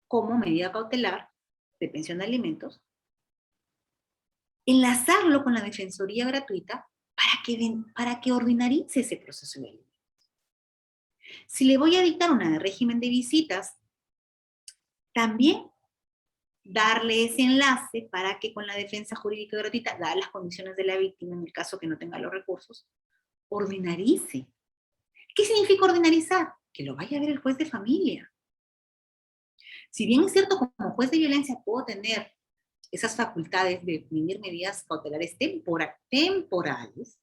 Speaker 1: como medida cautelar de pensión de alimentos, enlazarlo con la defensoría gratuita para que ordinarice ese proceso de alimentos. Si le voy a dictar una de régimen de visitas, también darle ese enlace para que con la defensa jurídica gratuita, dadas las condiciones de la víctima, en el caso que no tenga los recursos, ordinarice. ¿Qué significa ordinarizar? Que lo vaya a ver el juez de familia. Si bien es cierto, como juez de violencia puedo tener esas facultades de definir medidas cautelares temporales,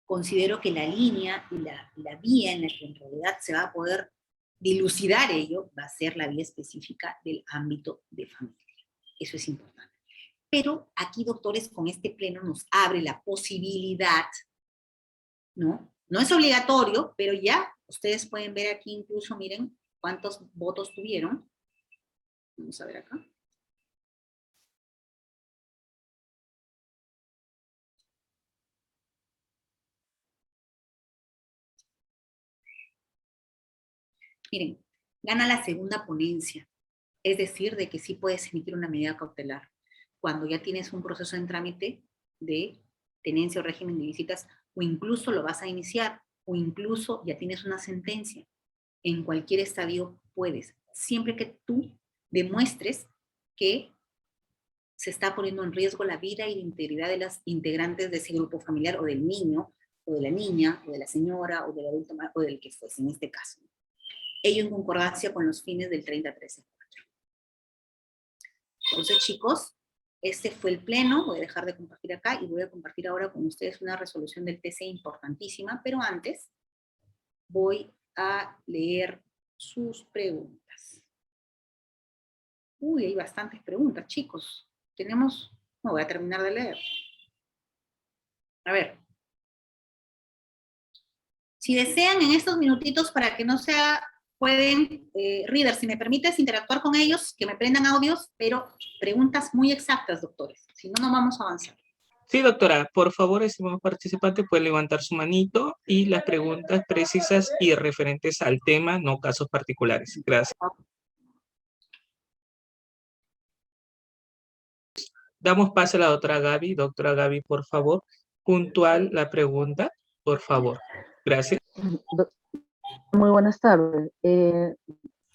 Speaker 1: considero que la línea y la vía en la que en realidad se va a poder dilucidar ello va a ser la vía específica del ámbito de familia. Eso es importante. Pero aquí, doctores, con este pleno nos abre la posibilidad, ¿no? No es obligatorio, pero ya ustedes pueden ver aquí incluso, miren, cuántos votos tuvieron. Vamos a ver acá. Miren, gana la segunda ponencia, es decir, de que sí puedes emitir una medida cautelar cuando ya tienes un proceso en trámite de tenencia o régimen de visitas, o incluso lo vas a iniciar o incluso ya tienes una sentencia. En cualquier estadio puedes, siempre que tú demuestres que se está poniendo en riesgo la vida y la integridad de las integrantes de ese grupo familiar, o del niño, o de la niña, o de la señora, o del adulto, o del que fuese en este caso. Ello en concordancia con los fines del 30.13.4. Entonces, chicos, este fue el pleno. Voy a dejar de compartir acá y voy a compartir ahora con ustedes una resolución del TC importantísima, pero antes voy a leer sus preguntas. Uy, hay bastantes preguntas, chicos. No, voy a terminar de leer. A ver. Si desean en estos minutitos, para que no sea, pueden, Reader, si me permites interactuar con ellos, que me prendan audios, pero preguntas muy exactas, doctores. Si no, no vamos a avanzar.
Speaker 2: Sí, doctora, por favor, estimado participante, puede levantar su manito y las preguntas precisas y referentes al tema, no casos particulares. Gracias. Damos paso a la doctora Gaby. Doctora Gaby, por favor, puntual la pregunta, por favor. Gracias.
Speaker 3: Muy buenas tardes.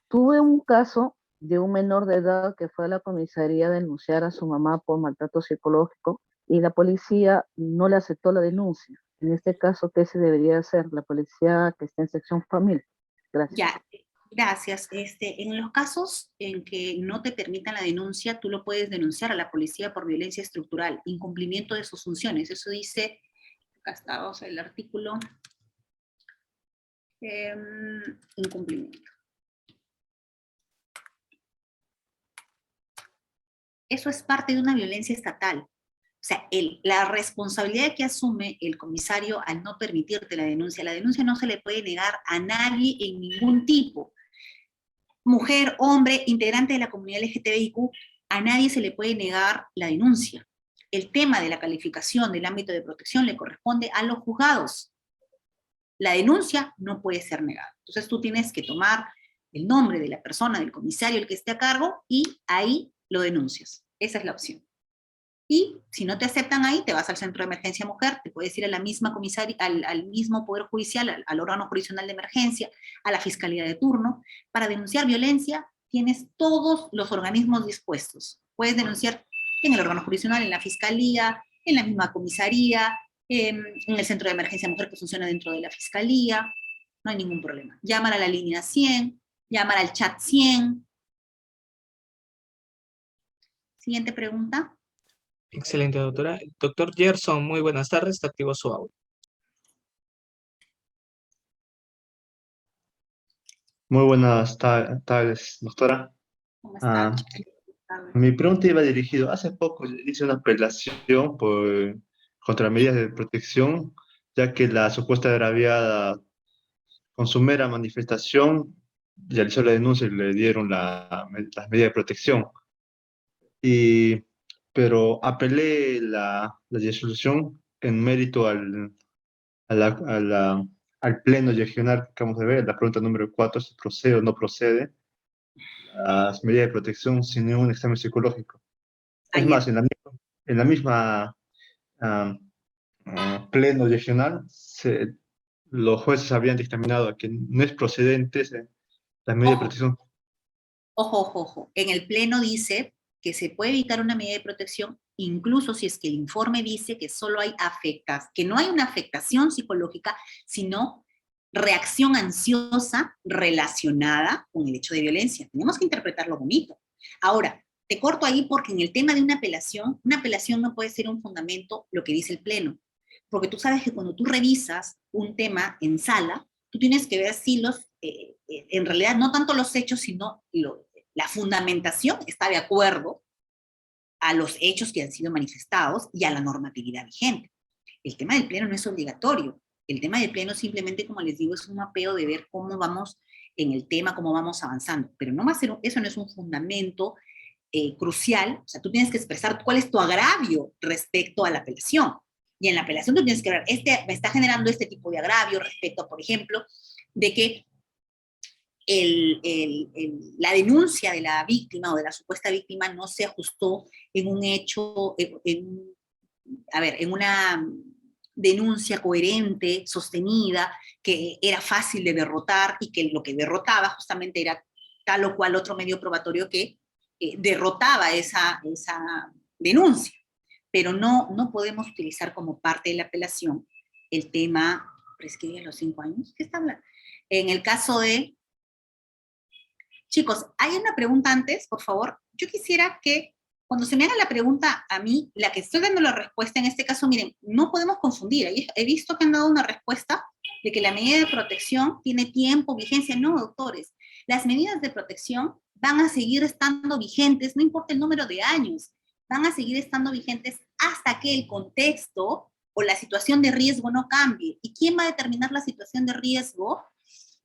Speaker 3: Tuve un caso de un menor de edad que fue a la comisaría a denunciar a su mamá por maltrato psicológico y la policía no le aceptó la denuncia. En este caso, ¿qué se debería hacer? La policía que está en sección familia. Gracias.
Speaker 1: Ya, gracias. En los casos en que no te permitan la denuncia, tú lo puedes denunciar a la policía por violencia estructural, incumplimiento de sus funciones. Eso dice, acá está, vamos a ver el artículo, incumplimiento. Eso es parte de una violencia estatal. O sea, la responsabilidad que asume el comisario al no permitirte la denuncia no se le puede negar a nadie en ningún tipo. Mujer, hombre, integrante de la comunidad LGTBIQ, a nadie se le puede negar la denuncia. El tema de la calificación del ámbito de protección le corresponde a los juzgados. La denuncia no puede ser negada. Entonces tú tienes que tomar el nombre de la persona, del comisario, el que esté a cargo, y ahí lo denuncias. Esa es la opción. Y si no te aceptan ahí, te vas al centro de emergencia mujer, te puedes ir a la misma comisaria, al mismo poder judicial, al órgano jurisdiccional de emergencia, a la fiscalía de turno. Para denunciar violencia tienes todos los organismos dispuestos. Puedes denunciar en el órgano jurisdiccional, en la fiscalía, en la misma comisaría, en el centro de emergencia mujer que funciona dentro de la fiscalía. No hay ningún problema. Llámala a la línea 100, llámala al chat 100. Siguiente pregunta.
Speaker 2: Excelente, doctora. Doctor Gerson, muy buenas tardes. Está activo su audio.
Speaker 4: Muy buenas tardes, doctora.
Speaker 1: ¿Cómo está?
Speaker 4: Mi pregunta iba dirigido, hace poco hice una apelación contra medidas de protección, ya que la supuesta agraviada con su mera manifestación realizó la denuncia y le dieron las medidas de protección. Pero apelé la disolución en mérito al pleno regional que acabamos de ver, la pregunta número 4, si procede o no procede las medidas de protección sin ningún examen psicológico. Es más, en la misma pleno regional, los jueces habían dictaminado que no es procedente las medidas de protección.
Speaker 1: Ojo. En el pleno dice que se puede evitar una medida de protección incluso si es que el informe dice que solo hay que no hay una afectación psicológica, sino reacción ansiosa relacionada con el hecho de violencia. Tenemos que interpretarlo bonito. Ahora, te corto ahí porque en el tema de una apelación no puede ser un fundamento lo que dice el pleno, porque tú sabes que cuando tú revisas un tema en sala, tú tienes que ver si en realidad no tanto los hechos, sino la fundamentación está de acuerdo a los hechos que han sido manifestados y a la normatividad vigente. El tema del pleno no es obligatorio. El tema del pleno simplemente, como les digo, es un mapeo de ver cómo vamos en el tema, cómo vamos avanzando. Pero no va a ser, eso no es un fundamento crucial. O sea, tú tienes que expresar cuál es tu agravio respecto a la apelación. Y en la apelación tú tienes que ver, me está generando este tipo de agravio respecto, por ejemplo, de que la denuncia de la víctima o de la supuesta víctima no se ajustó en un hecho, denuncia coherente, sostenida, que era fácil de derrotar y que lo que derrotaba justamente era tal o cual otro medio probatorio que derrotaba esa denuncia. Pero no podemos utilizar como parte de la apelación el tema, prescribe a los 5 años, ¿qué está hablando? En el caso de... Chicos, hay una pregunta antes, por favor. Yo quisiera que cuando se me haga la pregunta a mí, la que estoy dando la respuesta, en este caso, miren, no podemos confundir. He visto que han dado una respuesta de que la medida de protección tiene tiempo, vigencia. No, doctores. Las medidas de protección van a seguir estando vigentes, no importa el número de años, van a seguir estando vigentes hasta que el contexto o la situación de riesgo no cambie. ¿Y quién va a determinar la situación de riesgo?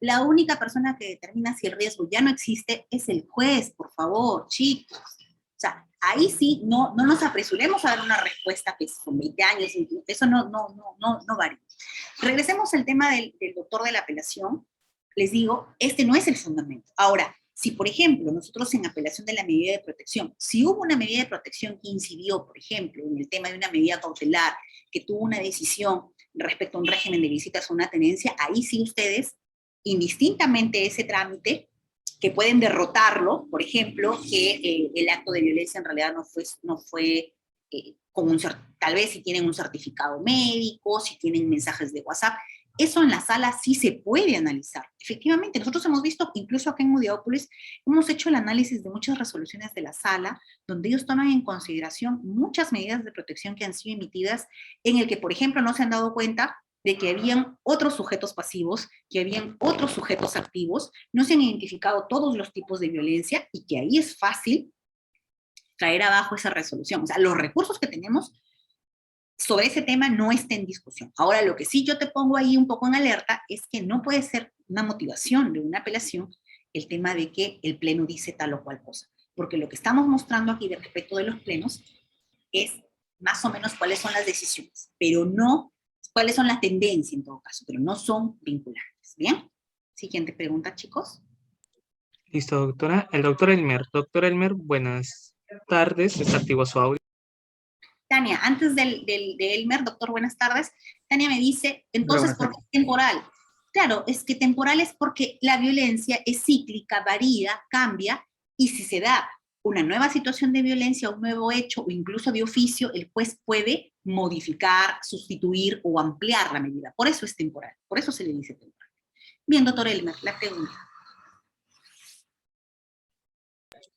Speaker 1: La única persona que determina si el riesgo ya no existe es el juez, por favor, chicos. O sea, ahí sí, no nos apresuremos a dar una respuesta que son 20 años, eso no varía. Regresemos al tema del doctor de la apelación. Les digo, este no es el fundamento. Ahora, si por ejemplo, nosotros en apelación de la medida de protección, si hubo una medida de protección que incidió, por ejemplo, en el tema de una medida cautelar, que tuvo una decisión respecto a un régimen de visitas o una tenencia, ahí sí ustedes, indistintamente ese trámite, que pueden derrotarlo, por ejemplo, que el acto de violencia en realidad no fue con tal vez si tienen un certificado médico, si tienen mensajes de WhatsApp, eso en la sala sí se puede analizar. Efectivamente, nosotros hemos visto, incluso acá en Mudiópolis, hemos hecho el análisis de muchas resoluciones de la sala, donde ellos toman en consideración muchas medidas de protección que han sido emitidas, en el que, por ejemplo, no se han dado cuenta de que habían otros sujetos pasivos, que habían otros sujetos activos, no se han identificado todos los tipos de violencia y que ahí es fácil traer abajo esa resolución. O sea, los recursos que tenemos sobre ese tema no está en discusión. Ahora, lo que sí yo te pongo ahí un poco en alerta es que no puede ser una motivación de una apelación el tema de que el pleno dice tal o cual cosa. Porque lo que estamos mostrando aquí de respecto de los plenos es más o menos cuáles son las decisiones, pero no cuáles son las tendencias en todo caso, pero no son vinculantes. ¿Bien? Siguiente pregunta, chicos.
Speaker 2: Listo, doctora. El doctor Elmer. Doctor Elmer, buenas tardes. Está activo su audio.
Speaker 1: Tania, antes de Elmer, doctor, buenas tardes. Tania me dice, entonces, ¿por qué es temporal? Claro, es que temporal es porque la violencia es cíclica, varía, cambia, y si se da una nueva situación de violencia, un nuevo hecho, o incluso de oficio, el juez puede modificar, sustituir o ampliar la medida. Por eso es temporal, por eso se le dice temporal. Bien, doctor Elmer, la pregunta.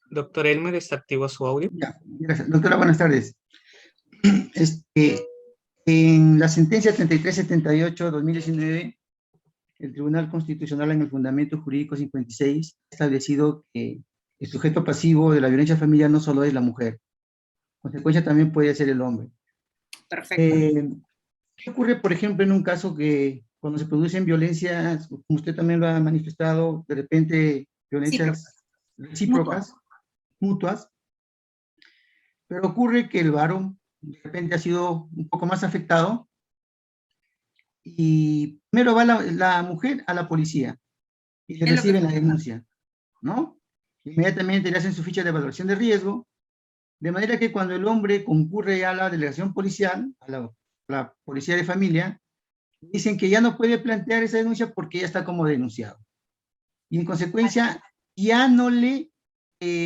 Speaker 2: Doctor Elmer, está activo su audio.
Speaker 5: Ya, gracias. Doctora, buenas tardes. En la sentencia 3378-2019, el Tribunal Constitucional en el Fundamento Jurídico 56 ha establecido que el sujeto pasivo de la violencia familiar no solo es la mujer, en consecuencia también puede ser el hombre.
Speaker 1: Perfecto.
Speaker 5: ¿Qué ocurre, por ejemplo, en un caso que cuando se producen violencias, como usted también lo ha manifestado, de repente violencias recíprocas, mutuas, pero ocurre que el varón de repente ha sido un poco más afectado y primero va la mujer a la policía y le reciben la denuncia, ¿no? Inmediatamente le hacen su ficha de evaluación de riesgo, de manera que cuando el hombre concurre a la delegación policial, a la policía de familia, dicen que ya no puede plantear esa denuncia porque ya está como denunciado. Y en consecuencia ya no le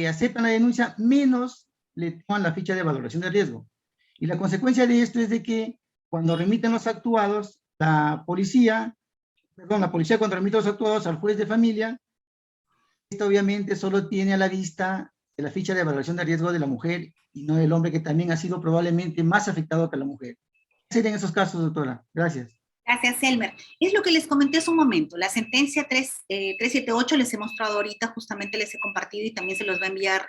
Speaker 5: aceptan la denuncia, menos le toman la ficha de valoración de riesgo. Y la consecuencia de esto es de que cuando remiten los actuados, la policía cuando remite los actuados al juez de familia, esto obviamente solo tiene a la vista la ficha de evaluación de riesgo de la mujer y no del hombre, que también ha sido probablemente más afectado que la mujer. ¿Qué serían esos casos, doctora? Gracias.
Speaker 1: Gracias, Elmer. Es lo que les comenté hace un momento. La sentencia 378 les he mostrado ahorita, justamente les he compartido y también se los va a enviar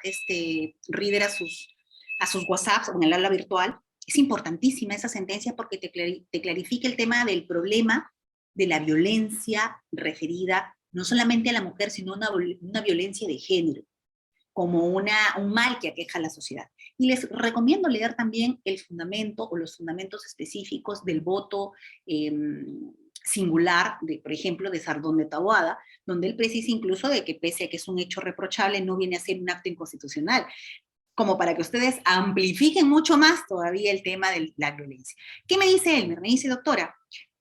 Speaker 1: Reader a sus WhatsApps o en el aula virtual. Es importantísima esa sentencia porque te clarifica el tema del problema de la violencia referida no solamente a la mujer, sino una violencia de género, como un mal que aqueja a la sociedad. Y les recomiendo leer también el fundamento o los fundamentos específicos del voto singular, por ejemplo, de Sardón de Taboada, donde él precisa incluso de que pese a que es un hecho reprochable, no viene a ser un acto inconstitucional. como para que ustedes amplifiquen mucho más todavía el tema de la violencia. ¿Qué me dice Elmer? Me dice, doctora,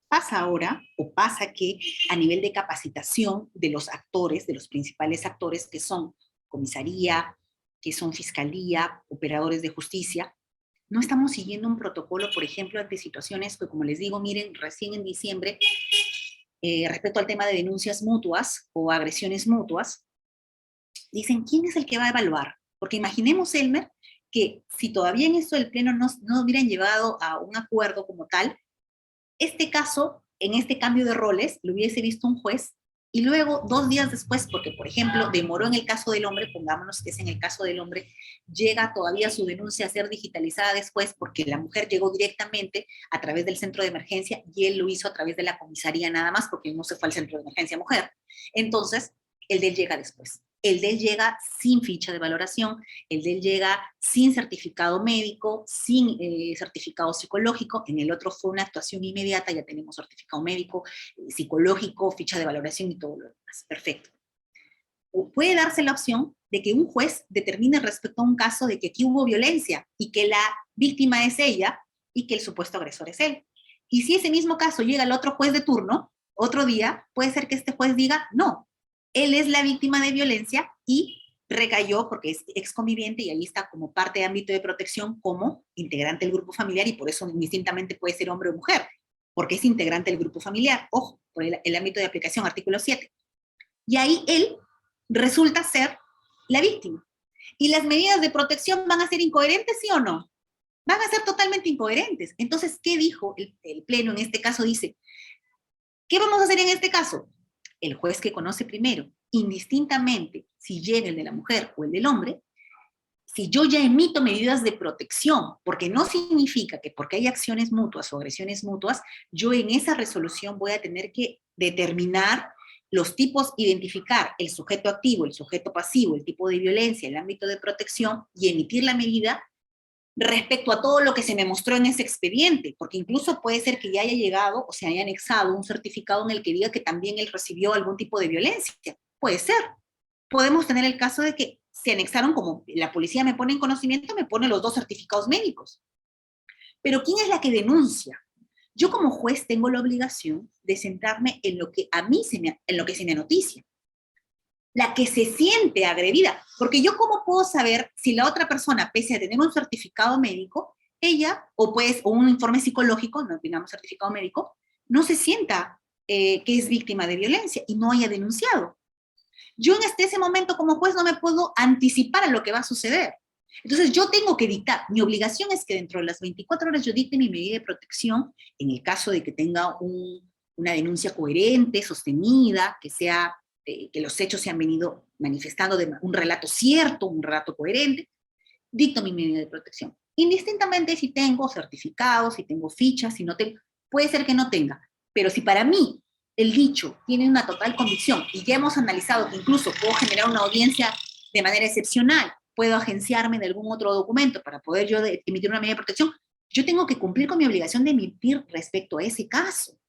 Speaker 1: pasa ahora, o pasa que a nivel de capacitación de los actores, de los principales actores que son comisaría, que son fiscalía, operadores de justicia, no estamos siguiendo un protocolo, por ejemplo, ante situaciones que, como les digo, miren, recién en diciembre, respecto al tema de denuncias mutuas o agresiones mutuas, dicen, ¿quién es el que va a evaluar? Porque imaginemos, Elmer, que si todavía en esto del Pleno no hubieran llevado a un acuerdo como tal, este caso, en este cambio de roles, lo hubiese visto un juez y luego 2 días después, porque por ejemplo demoró en el caso del hombre, pongámonos que es en el caso del hombre, llega todavía su denuncia a ser digitalizada después porque la mujer llegó directamente a través del centro de emergencia y él lo hizo a través de la comisaría nada más porque no se fue al centro de emergencia mujer. Entonces, el de él llega después. El de él llega sin ficha de valoración, el de él llega sin certificado médico, sin certificado psicológico, en el otro fue una actuación inmediata, ya tenemos certificado médico, psicológico, ficha de valoración y todo lo demás. Perfecto. Puede darse la opción de que un juez determine respecto a un caso de que aquí hubo violencia y que la víctima es ella y que el supuesto agresor es él. Y si ese mismo caso llega al otro juez de turno, otro día, puede ser que este juez diga, no, él es la víctima de violencia y recayó porque es exconviviente y ahí está como parte de ámbito de protección como integrante del grupo familiar y por eso indistintamente puede ser hombre o mujer, porque es integrante del grupo familiar. Ojo, por el ámbito de aplicación, artículo 7. Y ahí él resulta ser la víctima. ¿Y las medidas de protección van a ser incoherentes, sí o no? Van a ser totalmente incoherentes. Entonces, ¿qué dijo el Pleno en este caso? Dice, ¿qué vamos a hacer en este caso? El juez que conoce primero, indistintamente si llega el de la mujer o el del hombre, si yo ya emito medidas de protección, porque no significa que porque hay acciones mutuas o agresiones mutuas, yo en esa resolución voy a tener que determinar los tipos, identificar el sujeto activo, el sujeto pasivo, el tipo de violencia, el ámbito de protección y emitir la medida respecto a todo lo que se me mostró en ese expediente, porque incluso puede ser que ya haya llegado o se haya anexado un certificado en el que diga que también él recibió algún tipo de violencia. Puede ser. Podemos tener el caso de que se anexaron, como la policía me pone en conocimiento, me pone los 2 certificados médicos. Pero ¿quién es la que denuncia? Yo como juez tengo la obligación de centrarme en lo que a mí en lo que se me noticia. La que se siente agredida, porque yo cómo puedo saber si la otra persona, pese a tener un certificado médico, ella, o un informe psicológico, no digamos certificado médico, no se sienta que es víctima de violencia y no haya denunciado. Yo en ese momento como juez no me puedo anticipar a lo que va a suceder. Entonces yo tengo que dictar, mi obligación es que dentro de las 24 horas yo dicte mi medida de protección en el caso de que tenga una denuncia coherente, sostenida, que sea que los hechos se han venido manifestando de un relato cierto, un relato coherente, dicto mi medida de protección. Indistintamente si tengo certificados, si tengo fichas, si no tengo, puede ser que no tenga, pero si para mí el dicho tiene una total convicción y ya hemos analizado que incluso puedo generar una audiencia de manera excepcional, puedo agenciarme de algún otro documento para poder yo emitir una medida de protección, yo tengo que cumplir con mi obligación de emitir respecto a ese caso.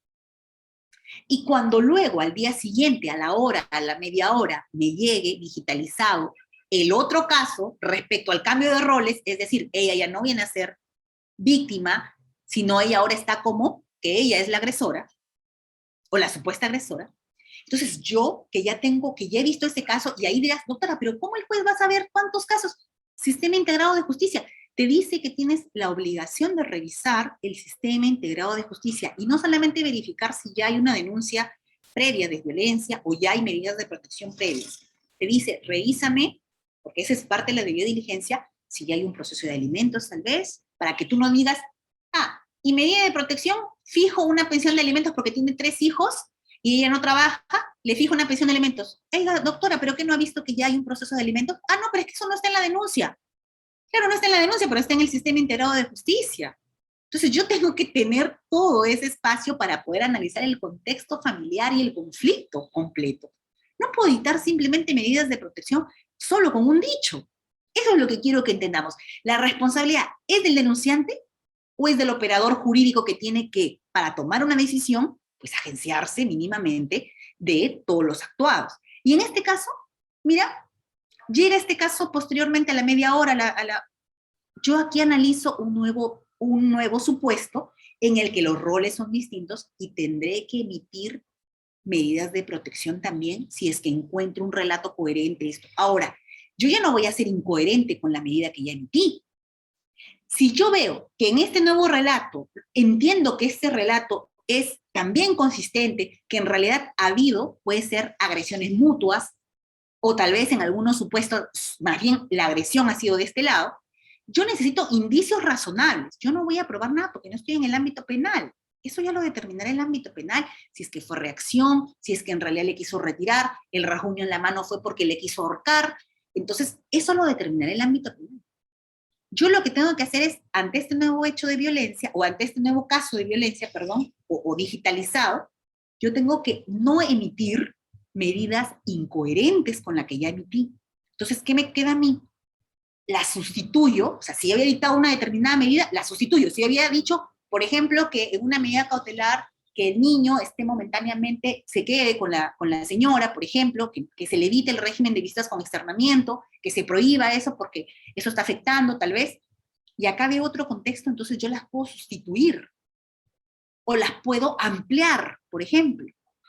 Speaker 1: Y cuando luego, al día siguiente, a la hora, a la media hora, me llegue digitalizado el otro caso respecto al cambio de roles, es decir, ella ya no viene a ser víctima, sino ella ahora está como que ella es la agresora, o la supuesta agresora. Entonces yo, que ya he visto ese caso, y ahí dirás, doctora, pero ¿cómo el juez va a saber cuántos casos? Sistema Integrado de Justicia te dice que tienes la obligación de revisar el Sistema Integrado de Justicia y no solamente verificar si ya hay una denuncia previa de violencia o ya hay medidas de protección previas. Te dice, revísame, porque esa es parte de la debida diligencia, si ya hay un proceso de alimentos tal vez, para que tú no digas, y medida de protección, fijo una pensión de alimentos porque tiene 3 hijos y ella no trabaja, le fijo una pensión de alimentos. Oiga, doctora, ¿pero qué no ha visto que ya hay un proceso de alimentos? No, pero es que eso no está en la denuncia. Claro, no está en la denuncia, pero está en el Sistema Integrado de Justicia. Entonces yo tengo que tener todo ese espacio para poder analizar el contexto familiar y el conflicto completo. No puedo dictar simplemente medidas de protección solo con un dicho. Eso es lo que quiero que entendamos. ¿La responsabilidad es del denunciante o es del operador jurídico que tiene que, para tomar una decisión, pues agenciarse mínimamente de todos los actuados? Y en este caso, mira, Llega este caso posteriormente a la media hora, yo aquí analizo un nuevo supuesto en el que los roles son distintos y tendré que emitir medidas de protección también si es que encuentro un relato coherente. Esto. Ahora, yo ya no voy a ser incoherente con la medida que ya emití. Si yo veo que en este nuevo relato, entiendo que este relato es también consistente, que en realidad ha habido, puede ser agresiones mutuas, o tal vez en algunos supuestos, más bien la agresión ha sido de este lado, yo necesito indicios razonables. Yo no voy a probar nada porque no estoy en el ámbito penal. Eso ya lo determinará el ámbito penal, si es que fue reacción, si es que en realidad le quiso retirar, el rasguño en la mano fue porque le quiso ahorcar. Entonces, eso lo determinará el ámbito penal. Yo lo que tengo que hacer es, ante este nuevo hecho de violencia, o ante este nuevo caso de violencia, perdón, o digitalizado, yo tengo que no emitir medidas incoherentes con la que ya emití. Entonces, ¿qué me queda a mí? La sustituyo, o sea, si había dictado una determinada medida, la sustituyo. Si había dicho, por ejemplo, que en una medida cautelar, que el niño esté momentáneamente, se quede con la señora, por ejemplo, que se le evite el régimen de visitas con externamiento, que se prohíba eso porque eso está afectando tal vez, y acá veo otro contexto, entonces yo las puedo sustituir, o las puedo ampliar, por ejemplo.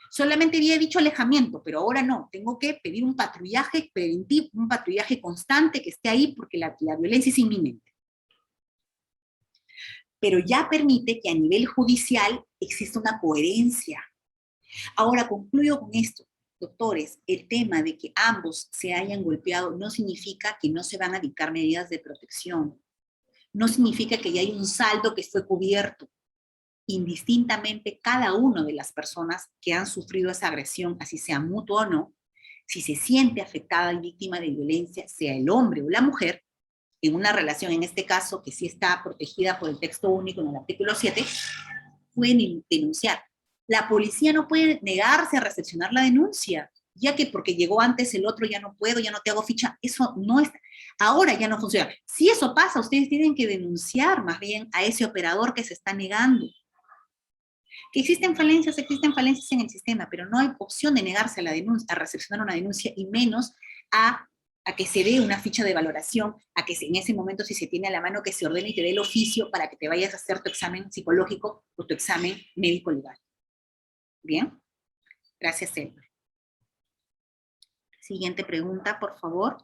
Speaker 1: Solamente había dicho alejamiento, pero ahora no, tengo que pedir un patrullaje preventivo, un patrullaje constante que esté ahí porque la violencia es inminente. Pero ya permite que a nivel judicial exista una coherencia. Ahora concluyo con esto. Doctores, el tema de que ambos se hayan golpeado no significa que no se van a dictar medidas de protección. No significa que ya hay un saldo que fue cubierto. Indistintamente, cada una de las personas que han sufrido esa agresión, así sea mutua o no, si se siente afectada y víctima de violencia, sea el hombre o la mujer, en una relación, en este caso, que sí está protegida por el texto único en el artículo 7, pueden denunciar. La policía no puede negarse a recepcionar la denuncia, ya que porque llegó antes el otro ya no puedo, ya no te hago ficha, eso no está, ahora ya no funciona. Si eso pasa, ustedes tienen que denunciar más bien a ese operador que se está negando. Que existen falencias en el sistema, pero no hay opción de negarse a la denuncia, a recepcionar una denuncia, y menos a que se dé una ficha de valoración, a que en ese momento, si se tiene a la mano, que se ordene y te dé el oficio para que te vayas a hacer tu examen psicológico o tu examen médico-legal. Bien, gracias, Elmer. Siguiente pregunta, por favor.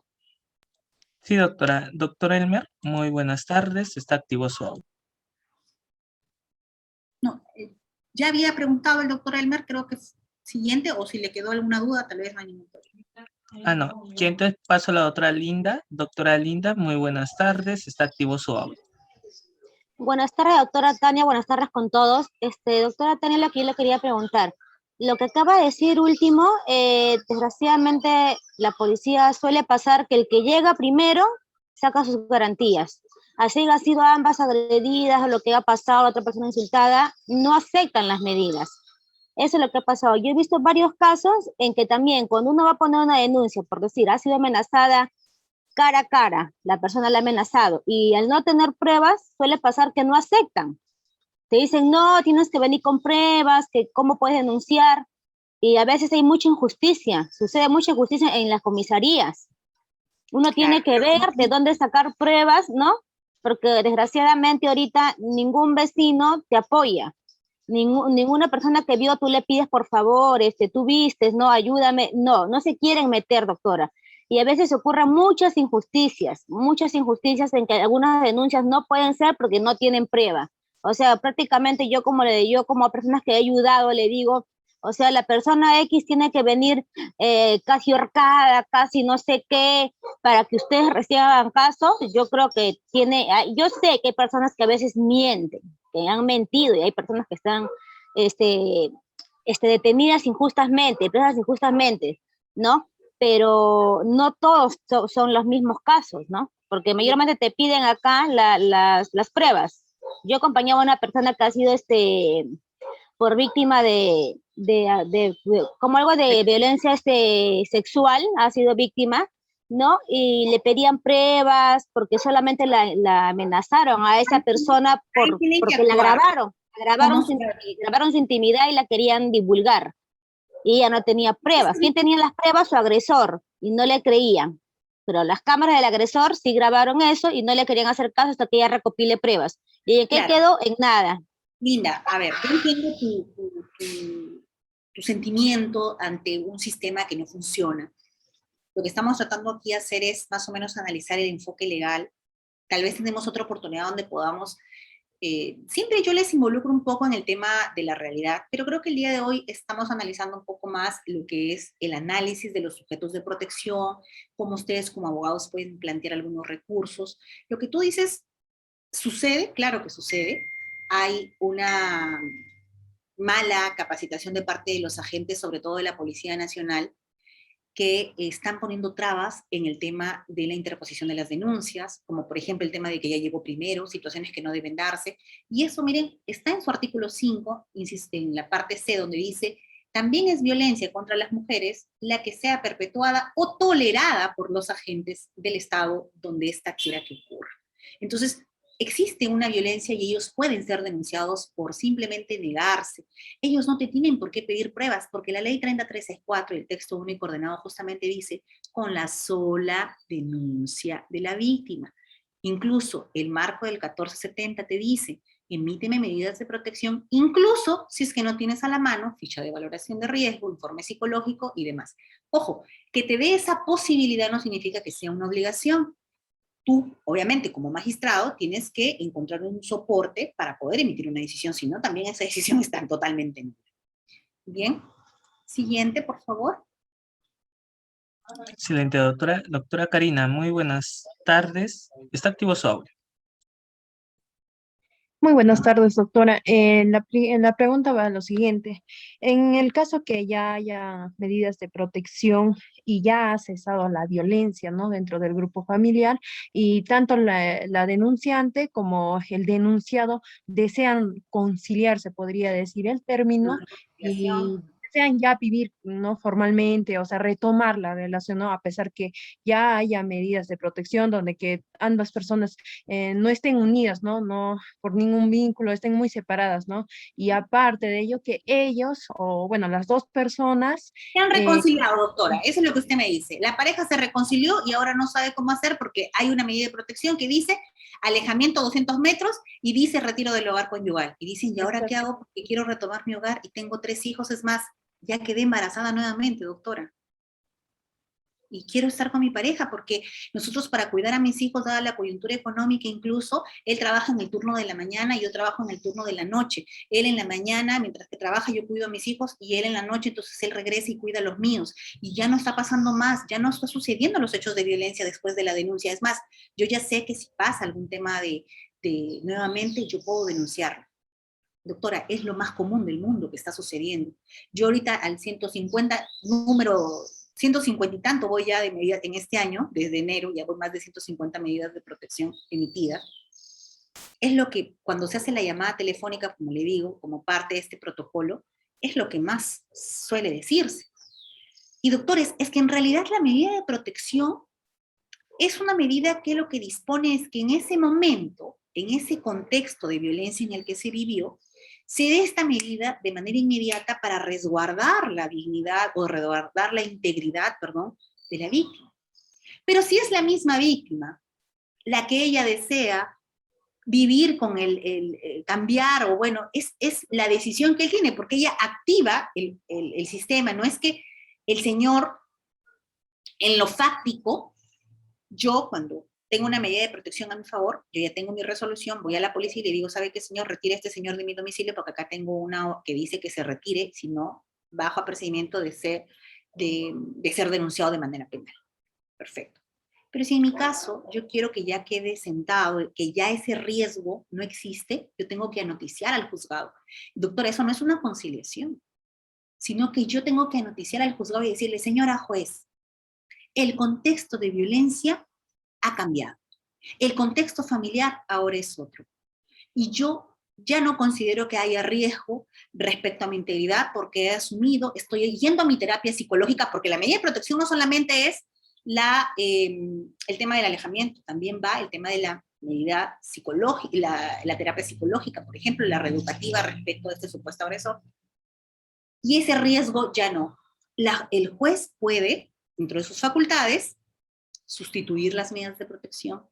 Speaker 2: Sí, doctora. Doctor Elmer, muy buenas tardes. Está activo su audio.
Speaker 1: No, ya había preguntado el doctor Elmer, creo que siguiente, o si le quedó alguna duda, tal vez no hay ningún problema.
Speaker 2: Ah, no. Y entonces paso a la doctora Linda. Doctora Linda, muy buenas tardes. Está activo su audio.
Speaker 6: Buenas tardes, doctora Tania. Buenas tardes con todos. Doctora Tania, lo que yo le quería preguntar. Lo que acaba de decir último, desgraciadamente la policía suele pasar que el que llega primero saca sus garantías. Así ha sido ambas agredidas o lo que ha pasado, otra persona insultada, no aceptan las medidas. Eso es lo que ha pasado. Yo he visto varios casos en que también cuando uno va a poner una denuncia, por decir, ha sido amenazada cara a cara, la persona la ha amenazado, y al no tener pruebas, suele pasar que no aceptan. Te dicen, no, tienes que venir con pruebas, que cómo puedes denunciar, y a veces hay mucha injusticia, sucede mucha injusticia en las comisarías. Uno tiene que ver de dónde sacar pruebas, ¿no? Porque desgraciadamente ahorita ningún vecino te apoya. Ninguna persona que vio, tú le pides por favor, tú vistes, no, ayúdame, no se quieren meter, doctora. Y a veces ocurren muchas injusticias en que algunas denuncias no pueden ser porque no tienen prueba. O sea, prácticamente yo como personas que he ayudado le digo, o sea, la persona X tiene que venir casi ahorcada, casi no sé qué, para que ustedes recién hagan caso. Yo creo que yo sé que hay personas que a veces mienten, que han mentido, y hay personas que están detenidas injustamente, presas injustamente, ¿no? Pero no todos son los mismos casos, ¿no? Porque mayormente te piden acá las pruebas. Yo acompañaba a una persona que ha sido por víctima de como algo de violencia sexual, ha sido víctima, ¿no? Y le pedían pruebas porque solamente la amenazaron a esa persona porque la grabaron su intimidad y la querían divulgar. Y ella no tenía pruebas. ¿Quién tenía las pruebas? Su agresor, y no le creían. Pero las cámaras del agresor sí grabaron eso y no le querían hacer caso hasta que ella recopile pruebas. ¿Y en qué
Speaker 1: Claro.
Speaker 6: quedó? En nada.
Speaker 1: Linda, a ver, yo entiendo tu sentimiento ante un sistema que no funciona. Lo que estamos tratando aquí de hacer es más o menos analizar el enfoque legal. Tal vez tenemos otra oportunidad donde podamos... siempre yo les involucro un poco en el tema de la realidad, pero creo que el día de hoy estamos analizando un poco más lo que es el análisis de los sujetos de protección, cómo ustedes como abogados pueden plantear algunos recursos. Lo que tú dices, ¿sucede? Claro que sucede. Hay una mala capacitación de parte de los agentes, sobre todo de la Policía Nacional, que están poniendo trabas en el tema de la interposición de las denuncias, como por ejemplo el tema de que ya llegó primero, situaciones que no deben darse, y eso, miren, está en su artículo 5, insiste en la parte C, donde dice, también es violencia contra las mujeres la que sea perpetuada o tolerada por los agentes del Estado donde ésta quiera que ocurra. Entonces, existe una violencia y ellos pueden ser denunciados por simplemente negarse. Ellos no te tienen por qué pedir pruebas, porque la ley 3034, el texto único ordenado, justamente dice, con la sola denuncia de la víctima. Incluso el marco del 1470 te dice, emíteme medidas de protección, incluso si es que no tienes a la mano ficha de valoración de riesgo, informe psicológico y demás. Ojo, que te dé esa posibilidad no significa que sea una obligación. Tú, obviamente, como magistrado, tienes que encontrar un soporte para poder emitir una decisión, si no, también esa decisión está totalmente nula. Bien, siguiente, por favor.
Speaker 2: Excelente, doctora. Doctora Karina, muy buenas tardes. Está activo su audio.
Speaker 7: Muy buenas tardes, doctora. La pregunta va a lo siguiente. En el caso que ya haya medidas de protección y ya ha cesado la violencia, ¿no? Dentro del grupo familiar y tanto la denunciante como el denunciado desean conciliar, se podría decir el término, y desean ya vivir, ¿no? Formalmente, o sea, retomar la relación, ¿no? A pesar que ya haya medidas de protección donde que ambas personas no estén unidas, ¿no? No por ningún vínculo, estén muy separadas, ¿no? Y aparte de ello, que ellos, o bueno, las dos personas...
Speaker 1: Se han reconciliado, doctora, eso es lo que usted me dice. La pareja se reconcilió y ahora no sabe cómo hacer porque hay una medida de protección que dice alejamiento 200 metros y dice retiro del hogar conyugal. Y dicen, ¿y ahora qué hago? Porque quiero retomar mi hogar y tengo 3 hijos, es más, ya quedé embarazada nuevamente, doctora. Y quiero estar con mi pareja, porque nosotros para cuidar a mis hijos, dada la coyuntura económica incluso, él trabaja en el turno de la mañana y yo trabajo en el turno de la noche. Él en la mañana, mientras que trabaja, yo cuido a mis hijos, y él en la noche, entonces él regresa y cuida a los míos. Y ya no está pasando más, ya no está sucediendo los hechos de violencia después de la denuncia. Es más, yo ya sé que si pasa algún tema de nuevamente, yo puedo denunciarlo. Doctora, es lo más común del mundo que está sucediendo. Yo ahorita al 150, número 150 y tanto voy ya de medidas en este año, desde enero, ya voy más de 150 medidas de protección emitidas. Es lo que, cuando se hace la llamada telefónica, como le digo, como parte de este protocolo, es lo que más suele decirse. Y doctores, es que en realidad la medida de protección es una medida que lo que dispone es que en ese momento, en ese contexto de violencia en el que se vivió, se dé esta medida de manera inmediata para resguardar la dignidad o resguardar la integridad, perdón, de la víctima. Pero si es la misma víctima la que ella desea vivir con el cambiar, o bueno, es la decisión que él tiene, porque ella activa el sistema, no es que el señor, en lo fáctico, yo cuando tengo una medida de protección a mi favor, yo ya tengo mi resolución, voy a la policía y le digo, ¿sabe qué, señor? Retire a este señor de mi domicilio porque acá tengo una que dice que se retire, si no, bajo a procedimiento de ser denunciado de manera penal. Perfecto. Pero si en mi caso yo quiero que ya quede sentado, que ya ese riesgo no existe, yo tengo que noticiar al juzgado. Doctora, eso no es una conciliación, sino que yo tengo que noticiar al juzgado y decirle, señora juez, el contexto de violencia ha cambiado. El contexto familiar ahora es otro. Y yo ya no considero que haya riesgo respecto a mi integridad porque he asumido, estoy yendo a mi terapia psicológica, porque la medida de protección no solamente es el tema del alejamiento, también va el tema de la medida psicológica, la terapia psicológica, por ejemplo, la reeducativa respecto a este supuesto agresor. Y ese riesgo ya no. El juez puede, dentro de sus facultades, sustituir las medidas de protección,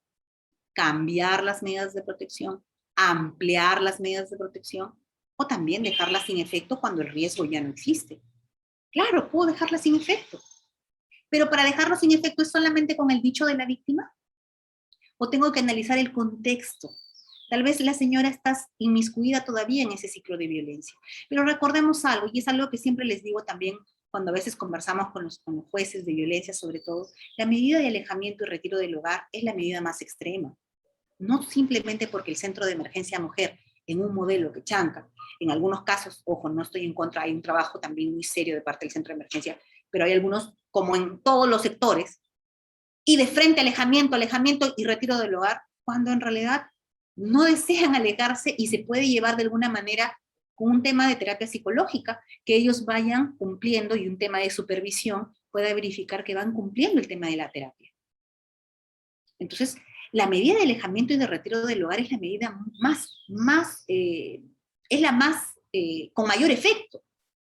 Speaker 1: cambiar las medidas de protección, ampliar las medidas de protección, o también dejarlas sin efecto cuando el riesgo ya no existe. Claro, puedo dejarlas sin efecto, pero para dejarlo sin efecto es solamente con el dicho de la víctima, o tengo que analizar el contexto. Tal vez la señora está inmiscuida todavía en ese ciclo de violencia. Pero recordemos algo, y es algo que siempre les digo también cuando a veces conversamos con los jueces de violencia, sobre todo, la medida de alejamiento y retiro del hogar es la medida más extrema. No simplemente porque el centro de emergencia mujer, en un modelo que chanca, en algunos casos, ojo, no estoy en contra, hay un trabajo también muy serio de parte del centro de emergencia, pero hay algunos, como en todos los sectores, y de frente alejamiento y retiro del hogar, cuando en realidad no desean alejarse y se puede llevar de alguna manera con un tema de terapia psicológica, que ellos vayan cumpliendo, y un tema de supervisión pueda verificar que van cumpliendo el tema de la terapia. Entonces, la medida de alejamiento y de retiro del hogar es la medida con mayor efecto,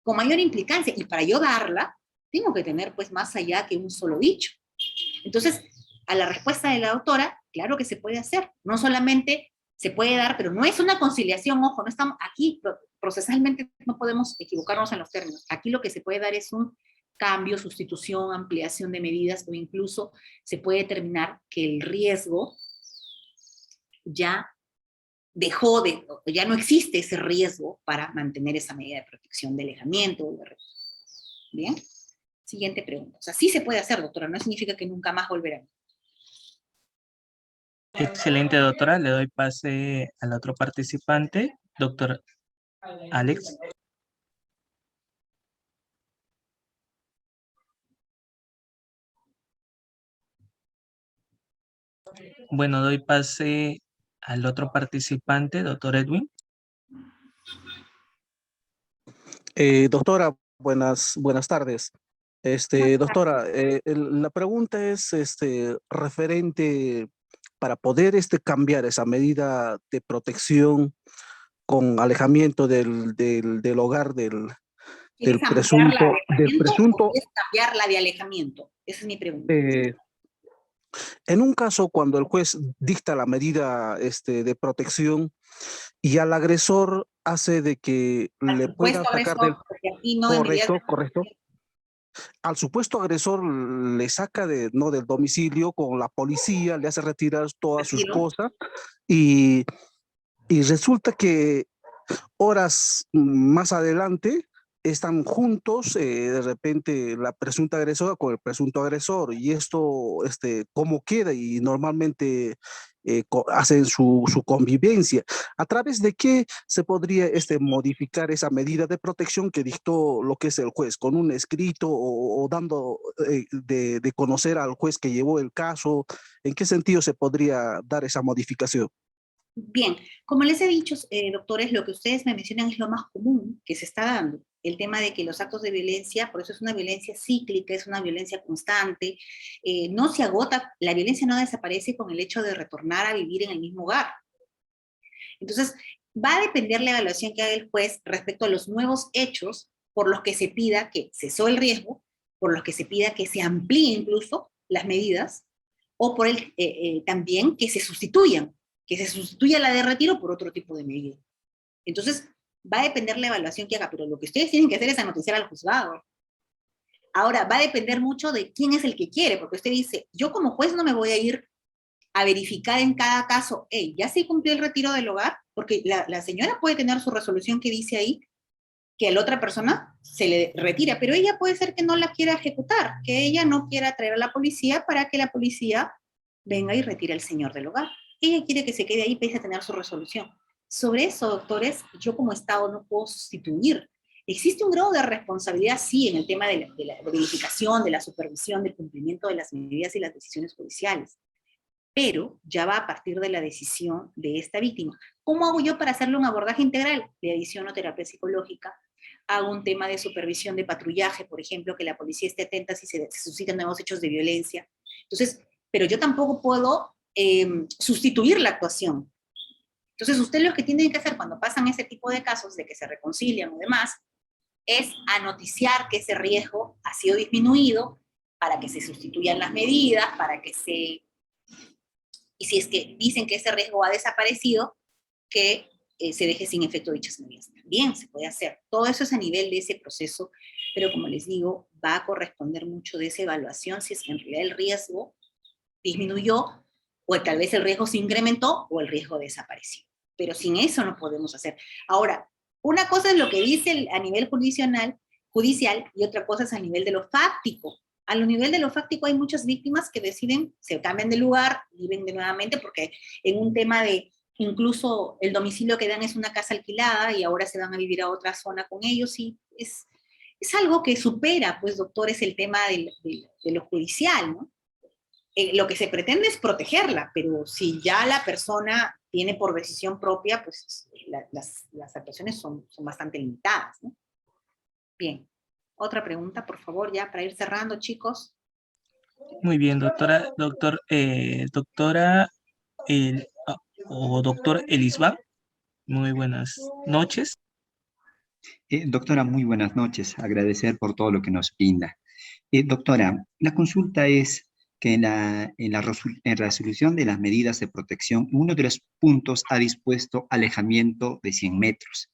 Speaker 1: con mayor implicancia, y para yo darla, tengo que tener pues más allá que un solo dicho. Entonces, a la respuesta de la doctora, claro que se puede hacer, no solamente se puede dar, pero no es una conciliación, ojo, no estamos aquí, procesalmente no podemos equivocarnos en los términos, aquí lo que se puede dar es un cambio, sustitución, ampliación de medidas, o incluso se puede determinar que el riesgo ya ya no existe ese riesgo para mantener esa medida de protección de alejamiento o de retiro. Bien, siguiente pregunta. O sea, sí se puede hacer, doctora, no significa que nunca más volverán.
Speaker 2: Excelente, doctora. Le doy pase al otro participante, doctor Alex. Bueno, doy pase al otro participante, doctor Edwin.
Speaker 8: Doctora, buenas tardes. Doctora, la pregunta es referente para poder cambiar esa medida de protección con alejamiento del hogar del presunto.
Speaker 1: ¿O quieres cambiar la de alejamiento? Esa es mi pregunta.
Speaker 8: En un caso, cuando el juez dicta la medida de protección y al agresor hace de que le pueda sacar del... Correcto. Al supuesto agresor le saca del domicilio con la policía, le hace retirar todas sus cosas y resulta que horas más adelante están juntos, de repente la presunta agresora con el presunto agresor, y esto, ¿cómo queda? Y normalmente hacen su convivencia. ¿A través de qué se podría modificar esa medida de protección que dictó lo que es el juez? ¿Con un escrito o dando de conocer al juez que llevó el caso? ¿En qué sentido se podría dar esa modificación?
Speaker 1: Bien, como les he dicho, doctores, lo que ustedes me mencionan es lo más común que se está dando. El tema de que los actos de violencia, por eso es una violencia cíclica, es una violencia constante, no se agota, la violencia no desaparece con el hecho de retornar a vivir en el mismo hogar. Entonces, va a depender la evaluación que haga el juez respecto a los nuevos hechos por los que se pida que cesó el riesgo, por los que se pida que se amplíe incluso las medidas, o por también que se sustituya la de retiro por otro tipo de medida. Entonces, va a depender la evaluación que haga, pero lo que ustedes tienen que hacer es anoticiar al juzgado. Ahora, va a depender mucho de quién es el que quiere, porque usted dice, yo como juez no me voy a ir a verificar en cada caso, ya se cumplió el retiro del hogar, porque la señora puede tener su resolución que dice ahí que a la otra persona se le retira, pero ella puede ser que no la quiera ejecutar, que ella no quiera traer a la policía para que la policía venga y retire al señor del hogar. Ella quiere que se quede ahí pese a tener su resolución. Sobre eso, doctores, yo como Estado no puedo sustituir. Existe un grado de responsabilidad, sí, en el tema de la verificación, de la supervisión, del cumplimiento de las medidas y las decisiones judiciales, pero ya va a partir de la decisión de esta víctima. ¿Cómo hago yo para hacerle un abordaje integral? Le adiciono terapia psicológica, hago un tema de supervisión de patrullaje, por ejemplo, que la policía esté atenta si se suscitan nuevos hechos de violencia. Entonces, pero yo tampoco puedo sustituir la actuación. Entonces, ustedes lo que tienen que hacer cuando pasan ese tipo de casos de que se reconcilian o demás, es anoticiar que ese riesgo ha sido disminuido, para que se sustituyan las medidas, para que se... Y si es que dicen que ese riesgo ha desaparecido, que se deje sin efecto dichas medidas. También se puede hacer. Todo eso es a nivel de ese proceso, pero como les digo, va a corresponder mucho de esa evaluación si es que en realidad el riesgo disminuyó, o tal vez el riesgo se incrementó, o el riesgo desapareció. Pero sin eso no podemos hacer. Ahora, una cosa es lo que dice a nivel judicial, y otra cosa es a nivel de lo fáctico. A lo nivel de lo fáctico hay muchas víctimas que deciden, se cambian de lugar, viven de nuevamente, porque en un tema de, incluso el domicilio que dan es una casa alquilada y ahora se van a vivir a otra zona con ellos, y es algo que supera, pues, doctores, el tema de lo judicial, ¿no? Lo que se pretende es protegerla, pero si ya la persona tiene por decisión propia, pues las actuaciones son bastante limitadas, ¿no? Bien. Otra pregunta, por favor, ya para ir cerrando, chicos.
Speaker 2: Muy bien, doctora, doctor Elisba. Muy buenas noches.
Speaker 9: Doctora, muy buenas noches. Agradecer por todo lo que nos brinda. Doctora, la consulta es que en la resolución de las medidas de protección, uno de los puntos ha dispuesto alejamiento de 100 metros.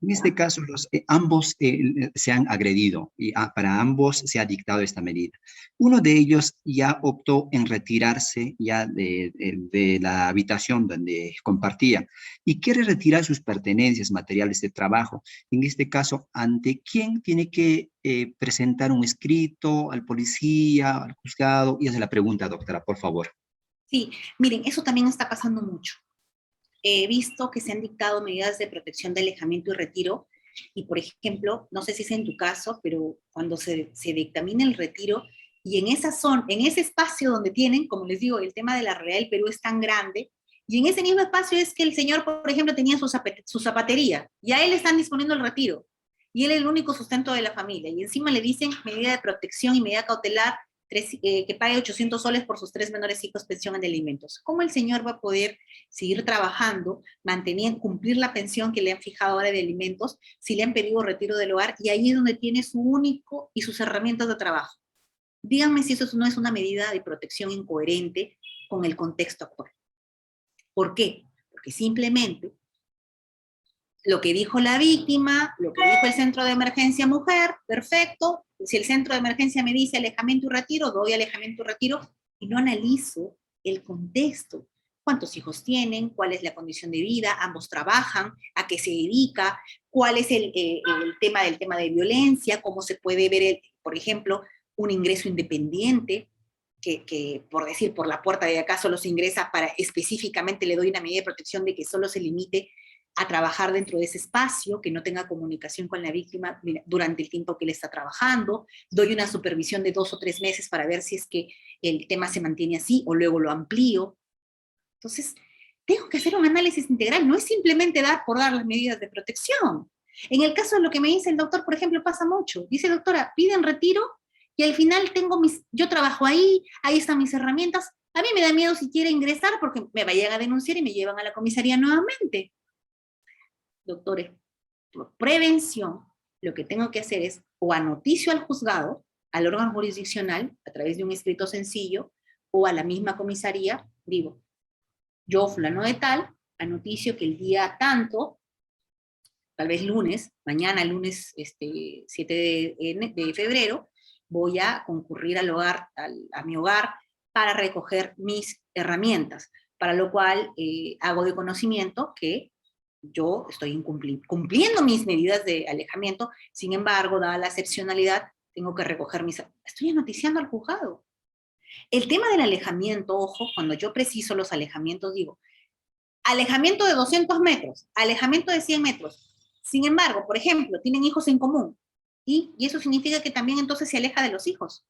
Speaker 9: En este caso, ambos se han agredido y para ambos se ha dictado esta medida. Uno de ellos ya optó en retirarse ya de la habitación donde compartía y quiere retirar sus pertenencias materiales de trabajo. En este caso, ¿ante quién tiene que presentar un escrito al policía, al juzgado? Y hace la pregunta, doctora, por favor.
Speaker 1: Sí, miren, eso también está pasando mucho. He visto que se han dictado medidas de protección de alejamiento y retiro, y por ejemplo, no sé si es en tu caso, pero cuando se dictamina el retiro, y en esa zona, en ese espacio donde tienen, como les digo, el tema de la realidad del Perú es tan grande, y en ese mismo espacio es que el señor, por ejemplo, tenía su zapatería, y a él le están disponiendo el retiro, y él es el único sustento de la familia, y encima le dicen medida de protección y medida cautelar, que pague 800 soles por sus 3 menores hijos, pensión de alimentos. ¿Cómo el señor va a poder seguir trabajando, cumplir la pensión que le han fijado ahora de alimentos, si le han pedido retiro del hogar, y ahí es donde tiene su único y sus herramientas de trabajo? Díganme si eso no es una medida de protección incoherente con el contexto actual. ¿Por qué? Porque simplemente lo que dijo la víctima, lo que dijo el centro de emergencia mujer, perfecto. Si el centro de emergencia me dice alejamiento y retiro, doy alejamiento y retiro, y no analizo el contexto. ¿Cuántos hijos tienen? ¿Cuál es la condición de vida? ¿Ambos trabajan? ¿A qué se dedica? ¿Cuál es el tema de violencia? ¿Cómo se puede ver, por ejemplo, un ingreso independiente? Que por decir, por la puerta de acá solo se ingresa para, específicamente le doy una medida de protección de que solo se limite a trabajar dentro de ese espacio, que no tenga comunicación con la víctima durante el tiempo que él está trabajando, doy una supervisión de 2 o 3 meses para ver si es que el tema se mantiene así, o luego lo amplío. Entonces, tengo que hacer un análisis integral, no es simplemente dar por dar las medidas de protección. En el caso de lo que me dice el doctor, por ejemplo, pasa mucho. Dice, doctora, piden retiro, y al final yo trabajo ahí están mis herramientas, a mí me da miedo si quiere ingresar, porque me vayan a denunciar y me llevan a la comisaría nuevamente. Doctores, por prevención, lo que tengo que hacer es o anoticio al juzgado, al órgano jurisdiccional, a través de un escrito sencillo, o a la misma comisaría, digo, yo, fulano de tal, anoticio que el día tanto, tal vez lunes, mañana lunes 7 de febrero, voy a concurrir al hogar, a mi hogar, para recoger mis herramientas, para lo cual hago de conocimiento que yo estoy cumpliendo mis medidas de alejamiento, sin embargo, dada la excepcionalidad, tengo que recoger estoy noticiando al juzgado. El tema del alejamiento, ojo, cuando yo preciso los alejamientos, digo, alejamiento de 200 metros, alejamiento de 100 metros. Sin embargo, por ejemplo, tienen hijos en común, y eso significa que también entonces se aleja de los hijos.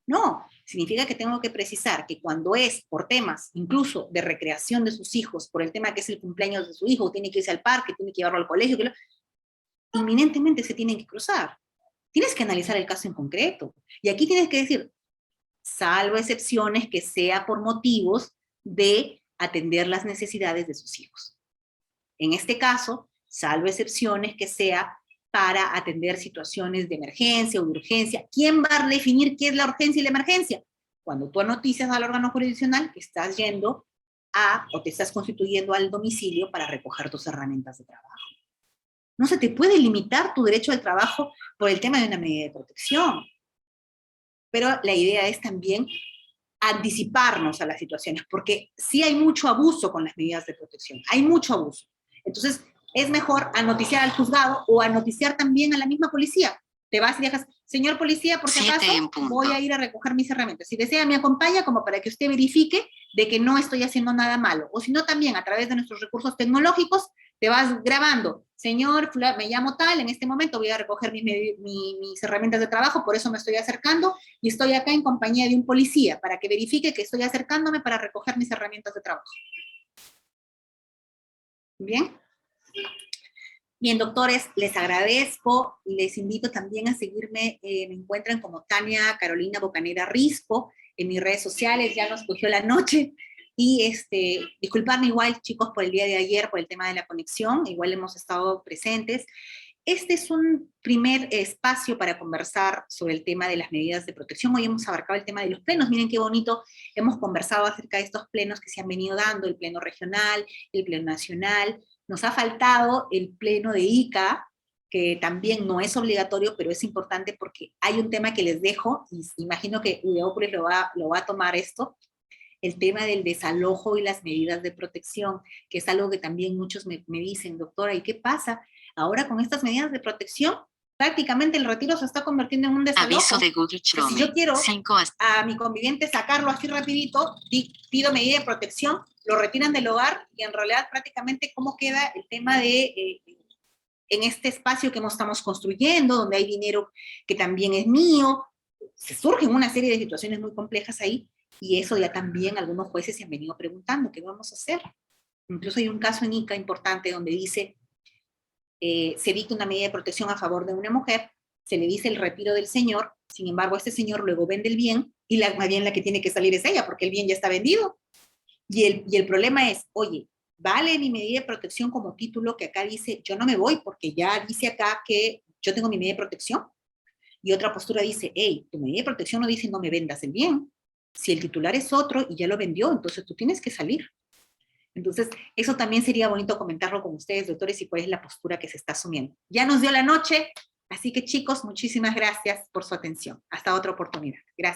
Speaker 1: No, significa que tengo que precisar que cuando es por temas incluso de recreación de sus hijos, por el tema que es el cumpleaños de su hijo, tiene que irse al parque, tiene que llevarlo al colegio, inminentemente se tienen que cruzar. Tienes que analizar el caso en concreto. Y aquí tienes que decir, salvo excepciones que sea por motivos de atender las necesidades de sus hijos. En este caso, salvo excepciones que sea para atender situaciones de emergencia o de urgencia. ¿Quién va a definir qué es la urgencia y la emergencia? Cuando tú noticias al órgano jurisdiccional que estás yendo o te estás constituyendo al domicilio para recoger tus herramientas de trabajo. No se te puede limitar tu derecho al trabajo por el tema de una medida de protección. Pero la idea es también anticiparnos a las situaciones, porque sí hay mucho abuso con las medidas de protección, hay mucho abuso. Entonces, es mejor anoticiar al juzgado o anoticiar también a la misma policía. Te vas y dejas, señor policía, por si acaso, voy a ir a recoger mis herramientas. Si desea, me acompaña como para que usted verifique de que no estoy haciendo nada malo. O si no, también a través de nuestros recursos tecnológicos, te vas grabando. Señor, me llamo tal, en este momento voy a recoger mis herramientas de trabajo, por eso me estoy acercando, y estoy acá en compañía de un policía, para que verifique que estoy acercándome para recoger mis herramientas de trabajo. ¿Bien? Bien, doctores, les agradezco, les invito también a seguirme, me encuentran como Tania Carolina Bocanera Risco, en mis redes sociales, ya nos cogió la noche, y disculparme igual, chicos, por el día de ayer, por el tema de la conexión, igual hemos estado presentes. Este es un primer espacio para conversar sobre el tema de las medidas de protección. Hoy hemos abarcado el tema de los plenos, miren qué bonito, hemos conversado acerca de estos plenos que se han venido dando, el pleno regional, el pleno nacional. Nos ha faltado el pleno de ICA, que también no es obligatorio, pero es importante porque hay un tema que les dejo, y imagino que Ideópolis lo va a tomar esto, el tema del desalojo y las medidas de protección, que es algo que también muchos me dicen, doctora, ¿y qué pasa? Ahora con estas medidas de protección, prácticamente el retiro se está convirtiendo en un desalojo.
Speaker 10: Aviso de Google Chrome.
Speaker 1: Si yo quiero a mi conviviente sacarlo así rapidito, pido medida de protección, lo retiran del hogar, y en realidad prácticamente cómo queda el tema de, en este espacio que estamos construyendo, donde hay dinero que también es mío, se surgen una serie de situaciones muy complejas ahí, y eso ya también algunos jueces se han venido preguntando, ¿qué vamos a hacer? Incluso hay un caso en ICA importante donde dice, se dicta una medida de protección a favor de una mujer, se le dice el retiro del señor, sin embargo este señor luego vende el bien, y más bien la que tiene que salir es ella, porque el bien ya está vendido. Y el problema es, oye, ¿vale mi medida de protección como título que acá dice, yo no me voy porque ya dice acá que yo tengo mi medida de protección? Y otra postura dice, hey, tu medida de protección no dice no me vendas el bien. Si el titular es otro y ya lo vendió, entonces tú tienes que salir. Entonces, eso también sería bonito comentarlo con ustedes, doctores, y cuál es la postura que se está asumiendo. Ya nos dio la noche, así que chicos, muchísimas gracias por su atención. Hasta otra oportunidad. Gracias.